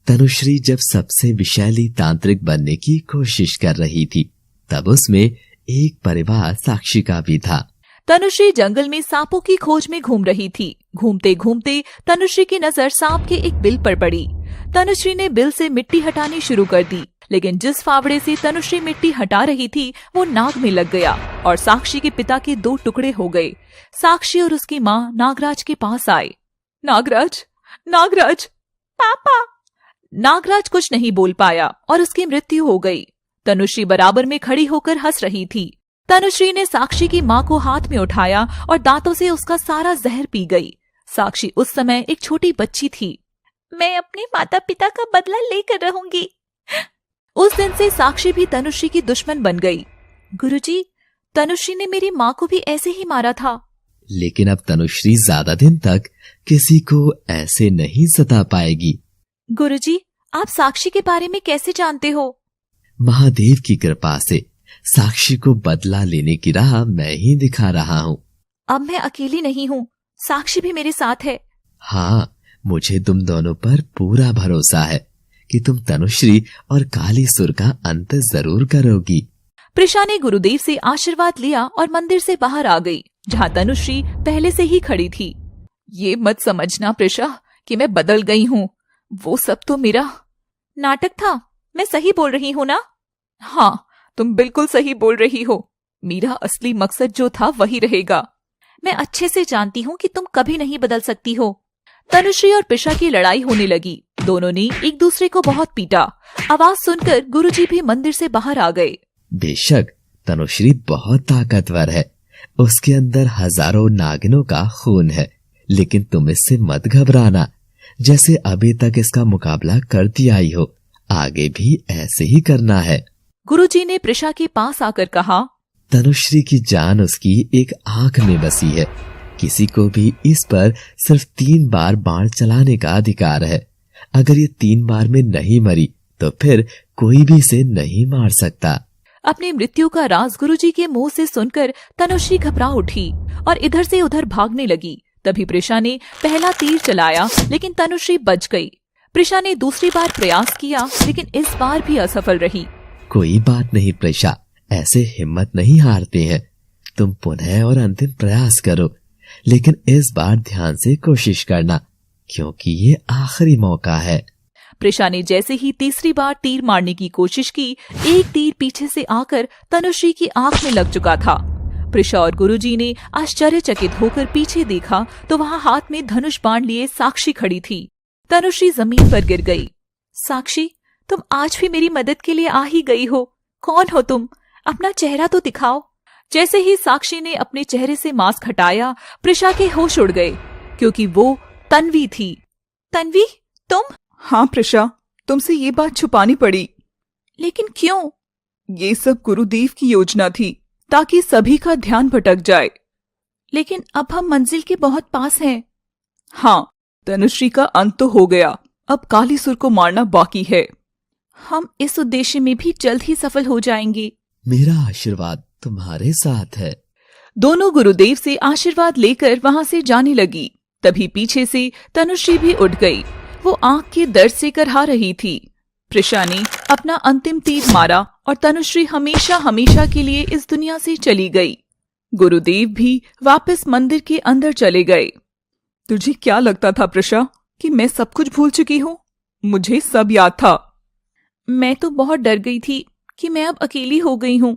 तनुश्री जब सबसे विषैली तांत्रिक बनने की कोशिश कर रही थी, तब उसमें एक परिवार साक्षी का भी था। तनुश्री जंगल में सांपों की खोज में घूम रही थी। घूमते घूमते तनुश्री की नजर सांप के एक बिल पर पड़ी। तनुश्री ने बिल से मिट्टी हटानी शुरू कर दी, लेकिन जिस फावड़े से तनुश्री मिट्टी हटा रही थी वो नाग में लग गया और साक्षी के पिता के 2 टुकड़े हो गए। साक्षी और उसकी माँ नागराज के पास आए। नागराज, नागराज, पापा। नागराज कुछ नहीं बोल पाया और उसकी मृत्यु हो गई। तनुश्री बराबर में खड़ी होकर हंस रही थी। तनुश्री ने साक्षी की माँ को हाथ में उठाया और दांतों से उसका सारा जहर पी गई। साक्षी उस समय एक छोटी बच्ची थी। मैं अपने माता पिता का बदला लेकर रहूंगी। उस दिन से साक्षी भी तनुश्री की दुश्मन बन गई। गुरुजी, तनुश्री ने मेरी माँ को भी ऐसे ही मारा था। लेकिन अब तनुश्री ज्यादा दिन तक किसी को ऐसे नहीं सता पाएगी। गुरुजी, आप साक्षी के बारे में कैसे जानते हो? महादेव की कृपा से साक्षी को बदला लेने की राह मैं ही दिखा रहा हूँ। अब मैं अकेली नहीं हूँ, साक्षी भी मेरे साथ है। हाँ, मुझे तुम दोनों पर पूरा भरोसा है कि तुम तनुश्री और कालीसुर का अंत जरूर करोगी। प्रिशा ने गुरुदेव से आशीर्वाद लिया और मंदिर से बाहर आ गई, जहाँ तनुश्री पहले से ही खड़ी थी। ये मत समझना प्रिशा कि मैं बदल गई हूँ, वो सब तो मेरा नाटक था। मैं सही बोल रही हूँ ना? हाँ, तुम बिल्कुल सही बोल रही हो। मेरा असली मकसद जो था वही रहेगा। मैं अच्छे से जानती हूँ कि तुम कभी नहीं बदल सकती हो। तनुश्री और प्रिशा की लड़ाई होने लगी। दोनों ने एक दूसरे को बहुत पीटा। आवाज सुनकर गुरुजी भी मंदिर से बाहर आ गए। बेशक तनुश्री बहुत ताकतवर है, उसके अंदर हजारों नागिनों का खून है, लेकिन तुम इससे मत घबराना। जैसे अभी तक इसका मुकाबला करती आई हो, आगे भी ऐसे ही करना है। गुरुजी ने प्रिशा के पास आकर कहा, तनुश्री की जान उसकी एक आंख में बसी है। किसी को भी इस पर सिर्फ 3 बार बाण चलाने का अधिकार है। अगर ये 3 बार में नहीं मरी तो फिर कोई भी इसे नहीं मार सकता। अपनी मृत्यु का राज गुरुजी के मुंह से सुनकर तनुश्री घबरा उठी और इधर से उधर भागने लगी। तभी प्रिशा ने पहला तीर चलाया, लेकिन तनुश्री बच गई। प्रिशा ने दूसरी बार प्रयास किया, लेकिन इस बार भी असफल रही। कोई बात नहीं प्रिशा, ऐसे हिम्मत नहीं हारते हैं। तुम पुनः और अंतिम प्रयास करो, लेकिन इस बार ध्यान से कोशिश करना, क्योंकि ये आखिरी मौका है। प्रिशा ने जैसे ही तीसरी बार तीर मारने की कोशिश की, एक तीर पीछे से आकर तनुश्री की आंख में लग चुका था। प्रिशा और गुरुजी ने आश्चर्यचकित होकर पीछे देखा तो वहां हाथ में धनुष बाण लिए साक्षी खड़ी थी। तनुश्री जमीन पर गिर गई। साक्षी, तुम आज भी मेरी मदद के लिए आ ही गई हो। कौन हो तुम? अपना चेहरा तो दिखाओ। जैसे ही साक्षी ने अपने चेहरे से मास्क हटाया, प्रिशा के होश उड़ गए, क्योंकि वो तन्वी थी। तन्वी, तुम? हाँ प्रिशा, तुमसे ये बात छुपानी पड़ी। लेकिन क्यों? ये सब गुरुदेव की योजना थी, ताकि सभी का ध्यान भटक जाए। लेकिन अब हम मंजिल के बहुत पास हैं। हाँ, तनुश्री का अंत तो हो गया, अब कालीसुर को मारना बाकी है। हम इस उद्देश्य में भी जल्द ही सफल हो जाएंगे। मेरा आशीर्वाद तुम्हारे साथ है। दोनों गुरुदेव से आशीर्वाद लेकर वहां से जाने लगी। तभी पीछे से तनुश्री भी उठ गई। वो आंख के दर्द से करहा रही थी। प्रिशा ने अपना अंतिम तीर मारा और तनुश्री हमेशा हमेशा के लिए इस दुनिया से चली गई। गुरुदेव भी वापस मंदिर के अंदर चले गए। तुझे क्या लगता था प्रिशा कि मैं सब कुछ भूल चुकी हूँ? मुझे सब याद था। मैं तो बहुत डर गई थी कि मैं अब अकेली हो गई हूँ,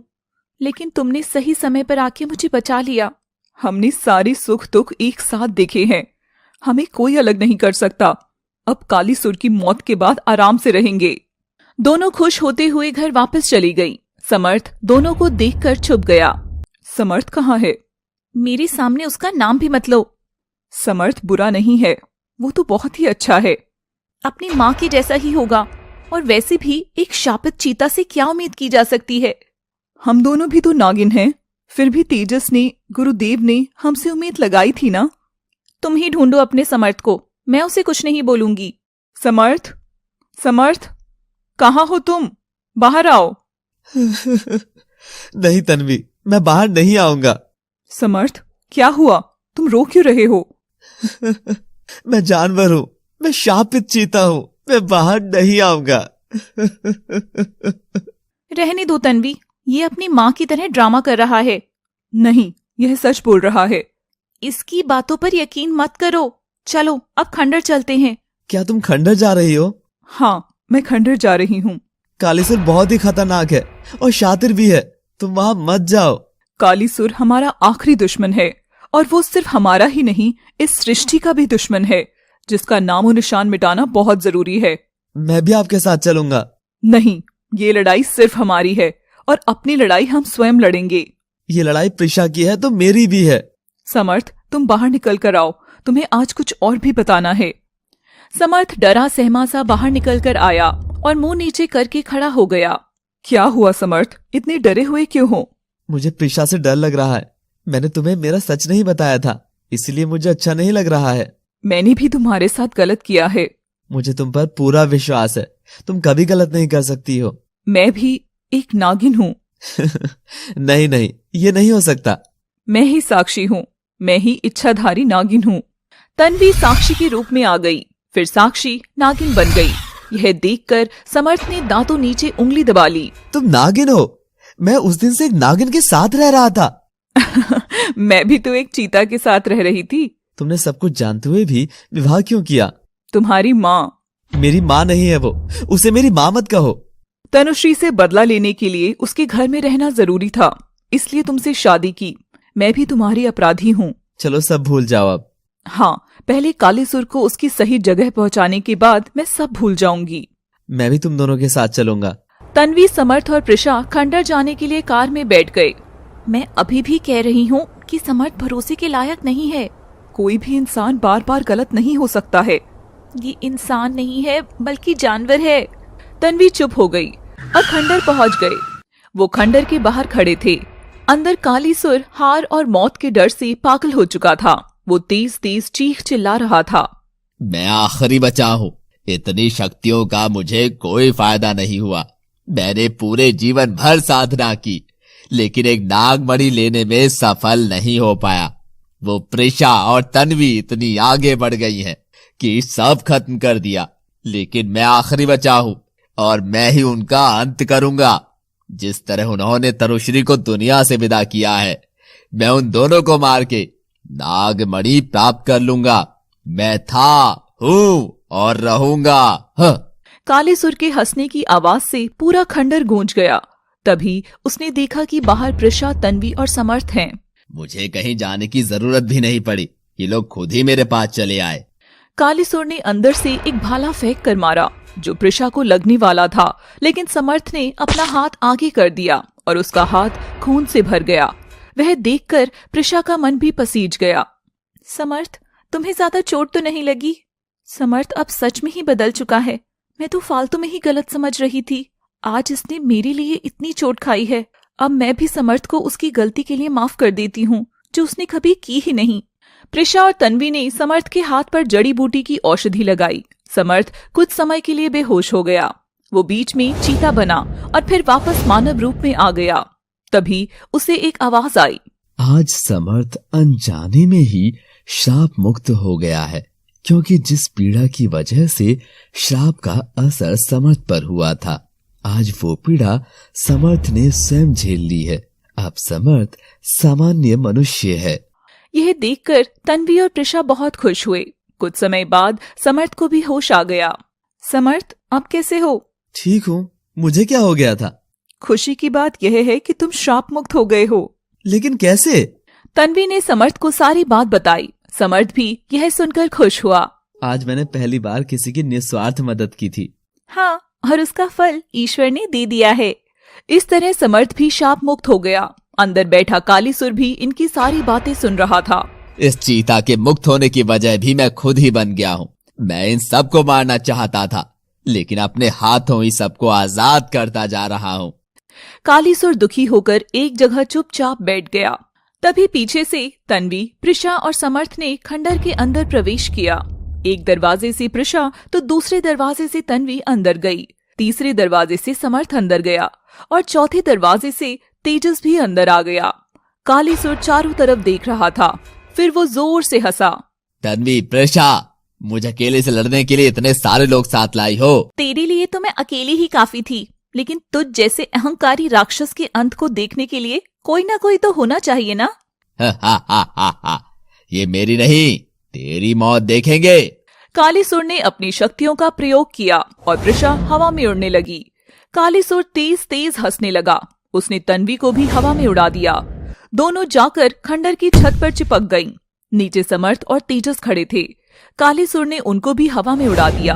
लेकिन तुमने सही समय पर आके मुझे बचा लिया। हमने सारे सुख दुख एक साथ देखे हैं, हमें कोई अलग नहीं कर सकता। अब कालीसुर की मौत के बाद आराम से रहेंगे। दोनों खुश होते हुए घर वापस चली गई। समर्थ दोनों को देखकर छुप गया। समर्थ कहाँ है? मेरे सामने उसका नाम भी मत लो। समर्थ बुरा नहीं है, वो तो बहुत ही अच्छा है। अपनी माँ के जैसा ही होगा, और वैसे भी एक शापित चीता से क्या उम्मीद की जा सकती है? हम दोनों भी तो नागिन हैं, फिर भी तेजस ने, गुरुदेव ने हमसे उम्मीद लगाई थी ना। तुम ही ढूंढो अपने समर्थ को, मैं उसे कुछ नहीं बोलूंगी। समर्थ, समर्थ, कहाँ हो तुम? बाहर आओ। नहीं तन्वी, मैं बाहर नहीं आऊंगा। समर्थ, क्या हुआ? तुम रो क्यों रहे हो? मैं जानवर हूँ, मैं शापित चीता हूँ, मैं बाहर नहीं आऊंगा। रहने दो तन्वी, ये अपनी माँ की तरह ड्रामा कर रहा है। नहीं, यह सच बोल रहा है। इसकी बातों पर यकीन मत करो। चलो अब खंडर चलते हैं। क्या तुम खंडर जा रही हो? हाँ, मैं खंडर जा रही हूँ। कालीसुर बहुत ही खतरनाक है और शातिर भी है, तुम वहां मत जाओ। कालीसुर हमारा आखिरी दुश्मन है, और वो सिर्फ हमारा ही नहीं, इस सृष्टि का भी दुश्मन है, जिसका नामो निशान मिटाना बहुत जरूरी है। मैं भी आपके साथ चलूंगा। नहीं, ये लड़ाई सिर्फ हमारी है, और अपनी लड़ाई हम स्वयं लड़ेंगे। ये लड़ाई प्रिशा की है तो मेरी भी है। समर्थ, तुम बाहर निकल कर आओ, तुम्हें आज कुछ और भी बताना है। समर्थ डरा सहमा सा बाहर निकल कर आया और मुंह नीचे करके खड़ा हो गया। क्या हुआ समर्थ, इतने डरे हुए क्यों हो? मुझे प्रिशा से डर लग रहा है। मैंने तुम्हें मेरा सच नहीं बताया था, इसलिए मुझे अच्छा नहीं लग रहा है। मैंने भी तुम्हारे साथ गलत किया है। मुझे तुम पर पूरा विश्वास है, तुम कभी गलत नहीं कर सकती हो। मैं भी एक नागिन हूँ। नहीं नहीं, ये नहीं हो सकता। मैं ही साक्षी हूँ, मैं ही इच्छाधारी नागिन हूँ। तन्वी साक्षी के रूप में आ गई, फिर साक्षी नागिन बन गई। यह देखकर समर्थ ने दांतों नीचे उंगली दबा ली। तुम नागिन हो? मैं उस दिन से एक नागिन के साथ रह रहा था। मैं भी तो एक चीता के साथ रह रही थी। तुमने सब कुछ जानते हुए भी विवाह क्यों किया? तुम्हारी माँ। मेरी माँ नहीं है वो, उसे मेरी माँ मत कहो। तनुश्री से बदला लेने के लिए उसके घर में रहना जरूरी था, इसलिए तुमसे शादी की। मैं भी तुम्हारी अपराधी हूँ। चलो सब भूल जाओ अब। हाँ, पहले कालीसुर को उसकी सही जगह पहुँचाने के बाद मैं सब भूल जाऊंगी। मैं भी तुम दोनों के साथ चलूंगा। तन्वी, समर्थ और प्रिशा खंडर जाने के लिए कार में बैठ गए। मैं अभी भी कह रही हूँ कि समर्थ भरोसे के लायक नहीं है। कोई भी इंसान बार बार गलत नहीं हो सकता है। ये इंसान नहीं है बल्कि जानवर है। तन्वी चुप हो गई और खंडर पहुंच गए। वो खंडर के बाहर खड़े थे। अंदर कालीसुर हार और मौत के डर से पागल हो चुका था। वो तेज तेज चीख चिल्ला रहा था। मैं आखिरी बचा हूँ, इतनी शक्तियों का मुझे कोई फायदा नहीं हुआ। मैंने पूरे जीवन भर साधना की, लेकिन एक नागमणि लेने में सफल नहीं हो पाया। वो प्रिशा और तन्वी इतनी आगे बढ़ गई हैं कि सब खत्म कर दिया, लेकिन मैं आखिरी बचा हूँ और मैं ही उनका अंत करूंगा। जिस तरह उन्होंने तनुश्री को दुनिया से विदा किया है, मैं उन दोनों को मार के नागमणि प्राप्त कर लूंगा। मैं था, हूँ और रहूंगा। कालीसुर के हंसने की आवाज से पूरा खंडर गूंज गया। तभी उसने देखा कि बाहर प्रिशा, तन्वी और समर्थ हैं। मुझे कहीं जाने की जरूरत भी नहीं पड़ी, ये लोग खुद ही मेरे पास चले आए। कालीसुर ने अंदर से एक भाला फेंक कर मारा जो प्रिशा को लगने वाला था, लेकिन समर्थ ने अपना हाथ आगे कर दिया और उसका हाथ खून से भर गया। वह देखकर प्रिशा का मन भी पसीज गया। समर्थ, तुम्हें ज्यादा चोट तो नहीं लगी? समर्थ अब सच में ही बदल चुका है। मैं तो फालतू में ही गलत समझ रही थी। आज इसने मेरे लिए इतनी चोट खाई है। अब मैं भी समर्थ को उसकी गलती के लिए माफ कर देती हूँ जो उसने कभी की ही नहीं। प्रिशा और तन्वी ने समर्थ के हाथ पर जड़ी बूटी की औषधि लगाई। समर्थ कुछ समय के लिए बेहोश हो गया। वो बीच में चीता बना और फिर वापस मानव रूप में आ गया। तभी उसे एक आवाज आई। आज समर्थ अनजाने में ही श्राप मुक्त हो गया है, क्योंकि जिस पीड़ा की वजह से श्राप का असर समर्थ पर हुआ था, आज वो पीड़ा समर्थ ने स्वयं झेल ली है। अब समर्थ सामान्य मनुष्य है। यह देखकर तन्वी और प्रिशा बहुत खुश हुए। कुछ समय बाद समर्थ को भी होश आ गया। समर्थ, आप कैसे हो? ठीक हूँ। मुझे क्या हो गया था? खुशी की बात यह है कि तुम श्राप मुक्त हो गए हो। लेकिन कैसे? तन्वी ने समर्थ को सारी बात बताई। समर्थ भी यह सुनकर खुश हुआ। आज मैंने पहली बार किसी की निस्वार्थ मदद की थी। हाँ, और उसका फल ईश्वर ने दे दिया है। इस तरह समर्थ भी शाप मुक्त हो गया। अंदर बैठा कालीसुर भी इनकी सारी बातें सुन रहा था। इस चीता के मुक्त होने की वजह भी मैं खुद ही बन गया हूँ। मैं इन सबको मारना चाहता था, लेकिन अपने हाथों ही सबको आजाद करता जा रहा हूँ। कालीसुर दुखी होकर एक जगह चुपचाप बैठ गया। तभी पीछे से तन्वी, प्रिशा और समर्थ ने खंडर के अंदर प्रवेश किया। एक दरवाजे से प्रिशा तो दूसरे दरवाजे से तन्वी अंदर गई। तीसरे दरवाजे से समर्थ अंदर गया और चौथे दरवाजे से तेजस भी अंदर आ गया। कालीसुर चारों तरफ देख रहा था। फिर वो जोर से हंसा। तन्वी, प्रिशा, मुझे अकेले से लड़ने के लिए इतने सारे लोग साथ लाई हो। तेरे लिए तो मैं अकेली ही काफी थी, लेकिन तुझ जैसे अहंकारी राक्षस के अंत को देखने के लिए कोई ना कोई तो होना चाहिए ना। हा, ये मेरी नहीं, तेरी मौत देखेंगे। कालीसुर ने अपनी शक्तियों का प्रयोग किया और प्रिशा हवा में उड़ने लगी। कालीसुर तेज तेज हंसने लगा। उसने तन्वी को भी हवा में उड़ा दिया। दोनों जाकर खंडर की छत पर चिपक गईं। नीचे समर्थ और तेजस खड़े थे। कालीसुर ने उनको भी हवा में उड़ा दिया।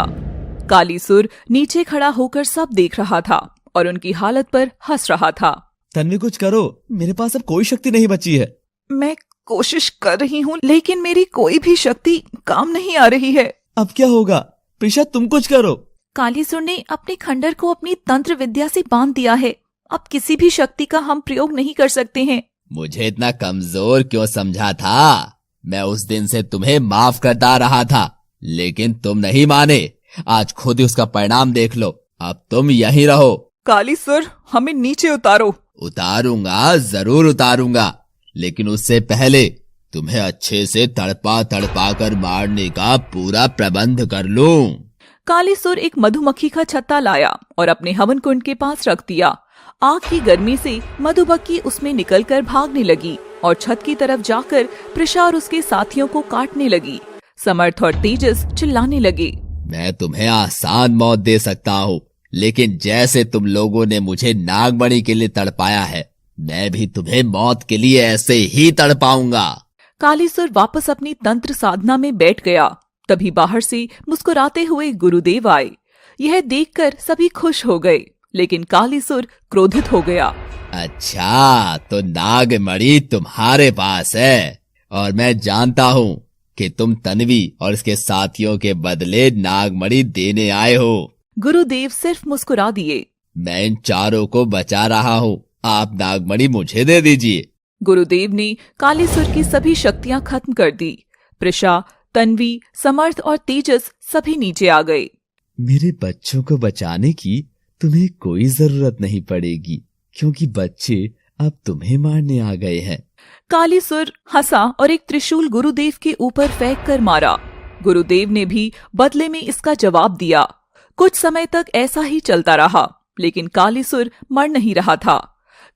कालीसुर नीचे खड़ा होकर सब देख रहा था और उनकी हालत पर हंस रहा था। तन्वी कुछ करो, मेरे पास अब कोई शक्ति नहीं बची है। मैं कोशिश कर रही हूँ, लेकिन मेरी कोई भी शक्ति काम नहीं आ रही है। अब क्या होगा? प्रिशा तुम कुछ करो। कालीसुर ने अपने खंडर को अपनी तंत्र विद्या से बांध दिया है। अब किसी भी शक्ति का हम प्रयोग नहीं कर सकते हैं। मुझे इतना कमजोर क्यों समझा था? मैं उस दिन से तुम्हें माफ करता रहा था, लेकिन तुम नहीं माने। आज खुद ही उसका परिणाम देख लो। अब तुम यहीं रहो। कालीसुर, हमें नीचे उतारो। उतारूंगा, जरूर उतारूंगा, लेकिन उससे पहले तुम्हें अच्छे से तड़पा तड़पा कर मारने का पूरा प्रबंध कर लूं। कालीसुर एक मधुमक्खी का छत्ता लाया और अपने हवन कुंड के पास रख दिया। आग की गर्मी से मधुमक्खी उसमें निकलकर भागने लगी और छत की तरफ जाकर प्रिशा और उसके साथियों को काटने लगी। समर्थ और तेजस चिल्लाने लगे, मैं तुम्हें आसान मौत दे सकता हूँ, लेकिन जैसे तुम लोगों ने मुझे नागमणि के लिए तड़पाया है, मैं भी तुम्हें मौत के लिए ऐसे ही तड़पाऊंगा। कालीसुर वापस अपनी तंत्र साधना में बैठ गया। तभी बाहर से मुस्कुराते हुए गुरुदेव आए। यह देखकर सभी खुश हो गए, लेकिन कालीसुर क्रोधित हो गया। अच्छा, तो नागमणि तुम्हारे पास है, और मैं जानता हूँ कि तुम तन्वी और इसके साथियों के बदले नागमणि देने आए हो। गुरुदेव सिर्फ मुस्कुरा दिए। मैं इन चारों को बचा रहा हूँ, आप नागमणि मुझे दे दीजिए। गुरुदेव ने कालीसुर की सभी शक्तियां खत्म कर दी। प्रिशा, तन्वी, समर्थ और तेजस सभी नीचे आ गए। मेरे बच्चों को बचाने की तुम्हें कोई जरूरत नहीं पड़ेगी, क्योंकि बच्चे अब तुम्हें मारने आ गए हैं। कालीसुर हंसा और एक त्रिशूल गुरुदेव के ऊपर फेंक कर मारा। गुरुदेव ने भी बदले में इसका जवाब दिया। कुछ समय तक ऐसा ही चलता रहा, लेकिन कालीसुर मर नहीं रहा था।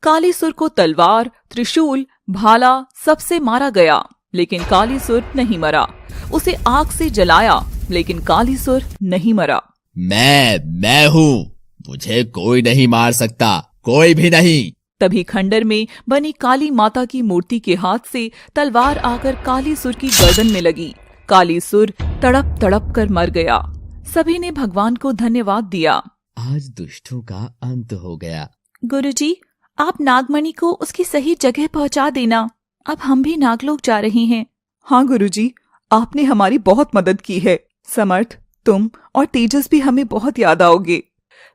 कालीसुर को तलवार, त्रिशूल, भाला सबसे मारा गया, लेकिन कालीसुर नहीं मरा। उसे आग से जलाया, लेकिन कालीसुर नहीं मरा। मैं हूँ, मुझे कोई नहीं मार सकता, कोई भी नहीं। तभी खंडर में बनी काली माता की मूर्ति के हाथ से तलवार आकर कालीसुर की गर्दन में लगी। कालीसुर तड़प तड़प कर मर गया। सभी ने भगवान को धन्यवाद दिया। आज दुष्टों का अंत हो गया। गुरुजी, आप नागमणि को उसकी सही जगह पहुंचा देना। अब हम भी नागलोक जा रहे हैं। हाँ गुरुजी, आपने हमारी बहुत मदद की है। समर्थ, तुम और तेजस भी हमें बहुत याद आओगे।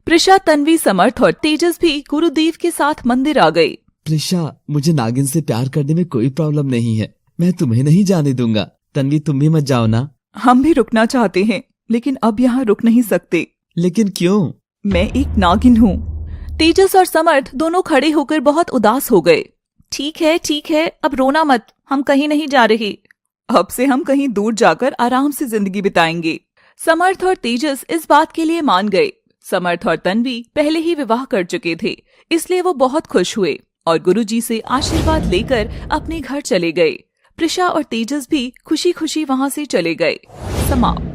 प्रिशा, तन्वी, समर्थ और तेजस भी गुरुदेव के साथ मंदिर आ गए। प्रिशा, मुझे नागिन से प्यार करने में कोई प्रॉब्लम नहीं है, मैं तुम्हें नहीं जाने दूंगा। तन्वी, तुम भी मत जाओ ना। हम भी रुकना चाहते हैं, लेकिन अब यहाँ रुक नहीं सकते। लेकिन क्यों? मैं एक नागिन हूँ। तेजस और समर्थ दोनों खड़े होकर बहुत उदास हो गए। ठीक है, अब रोना मत, हम कहीं नहीं जा रहे। अब से हम कहीं दूर जाकर आराम से जिंदगी बिताएंगे। समर्थ और तेजस इस बात के लिए मान गए। समर्थ और तन्वी पहले ही विवाह कर चुके थे, इसलिए वो बहुत खुश हुए और गुरुजी से आशीर्वाद लेकर अपने घर चले गए। प्रिशा और तेजस भी खुशी खुशी वहां से चले गए। समाप्त।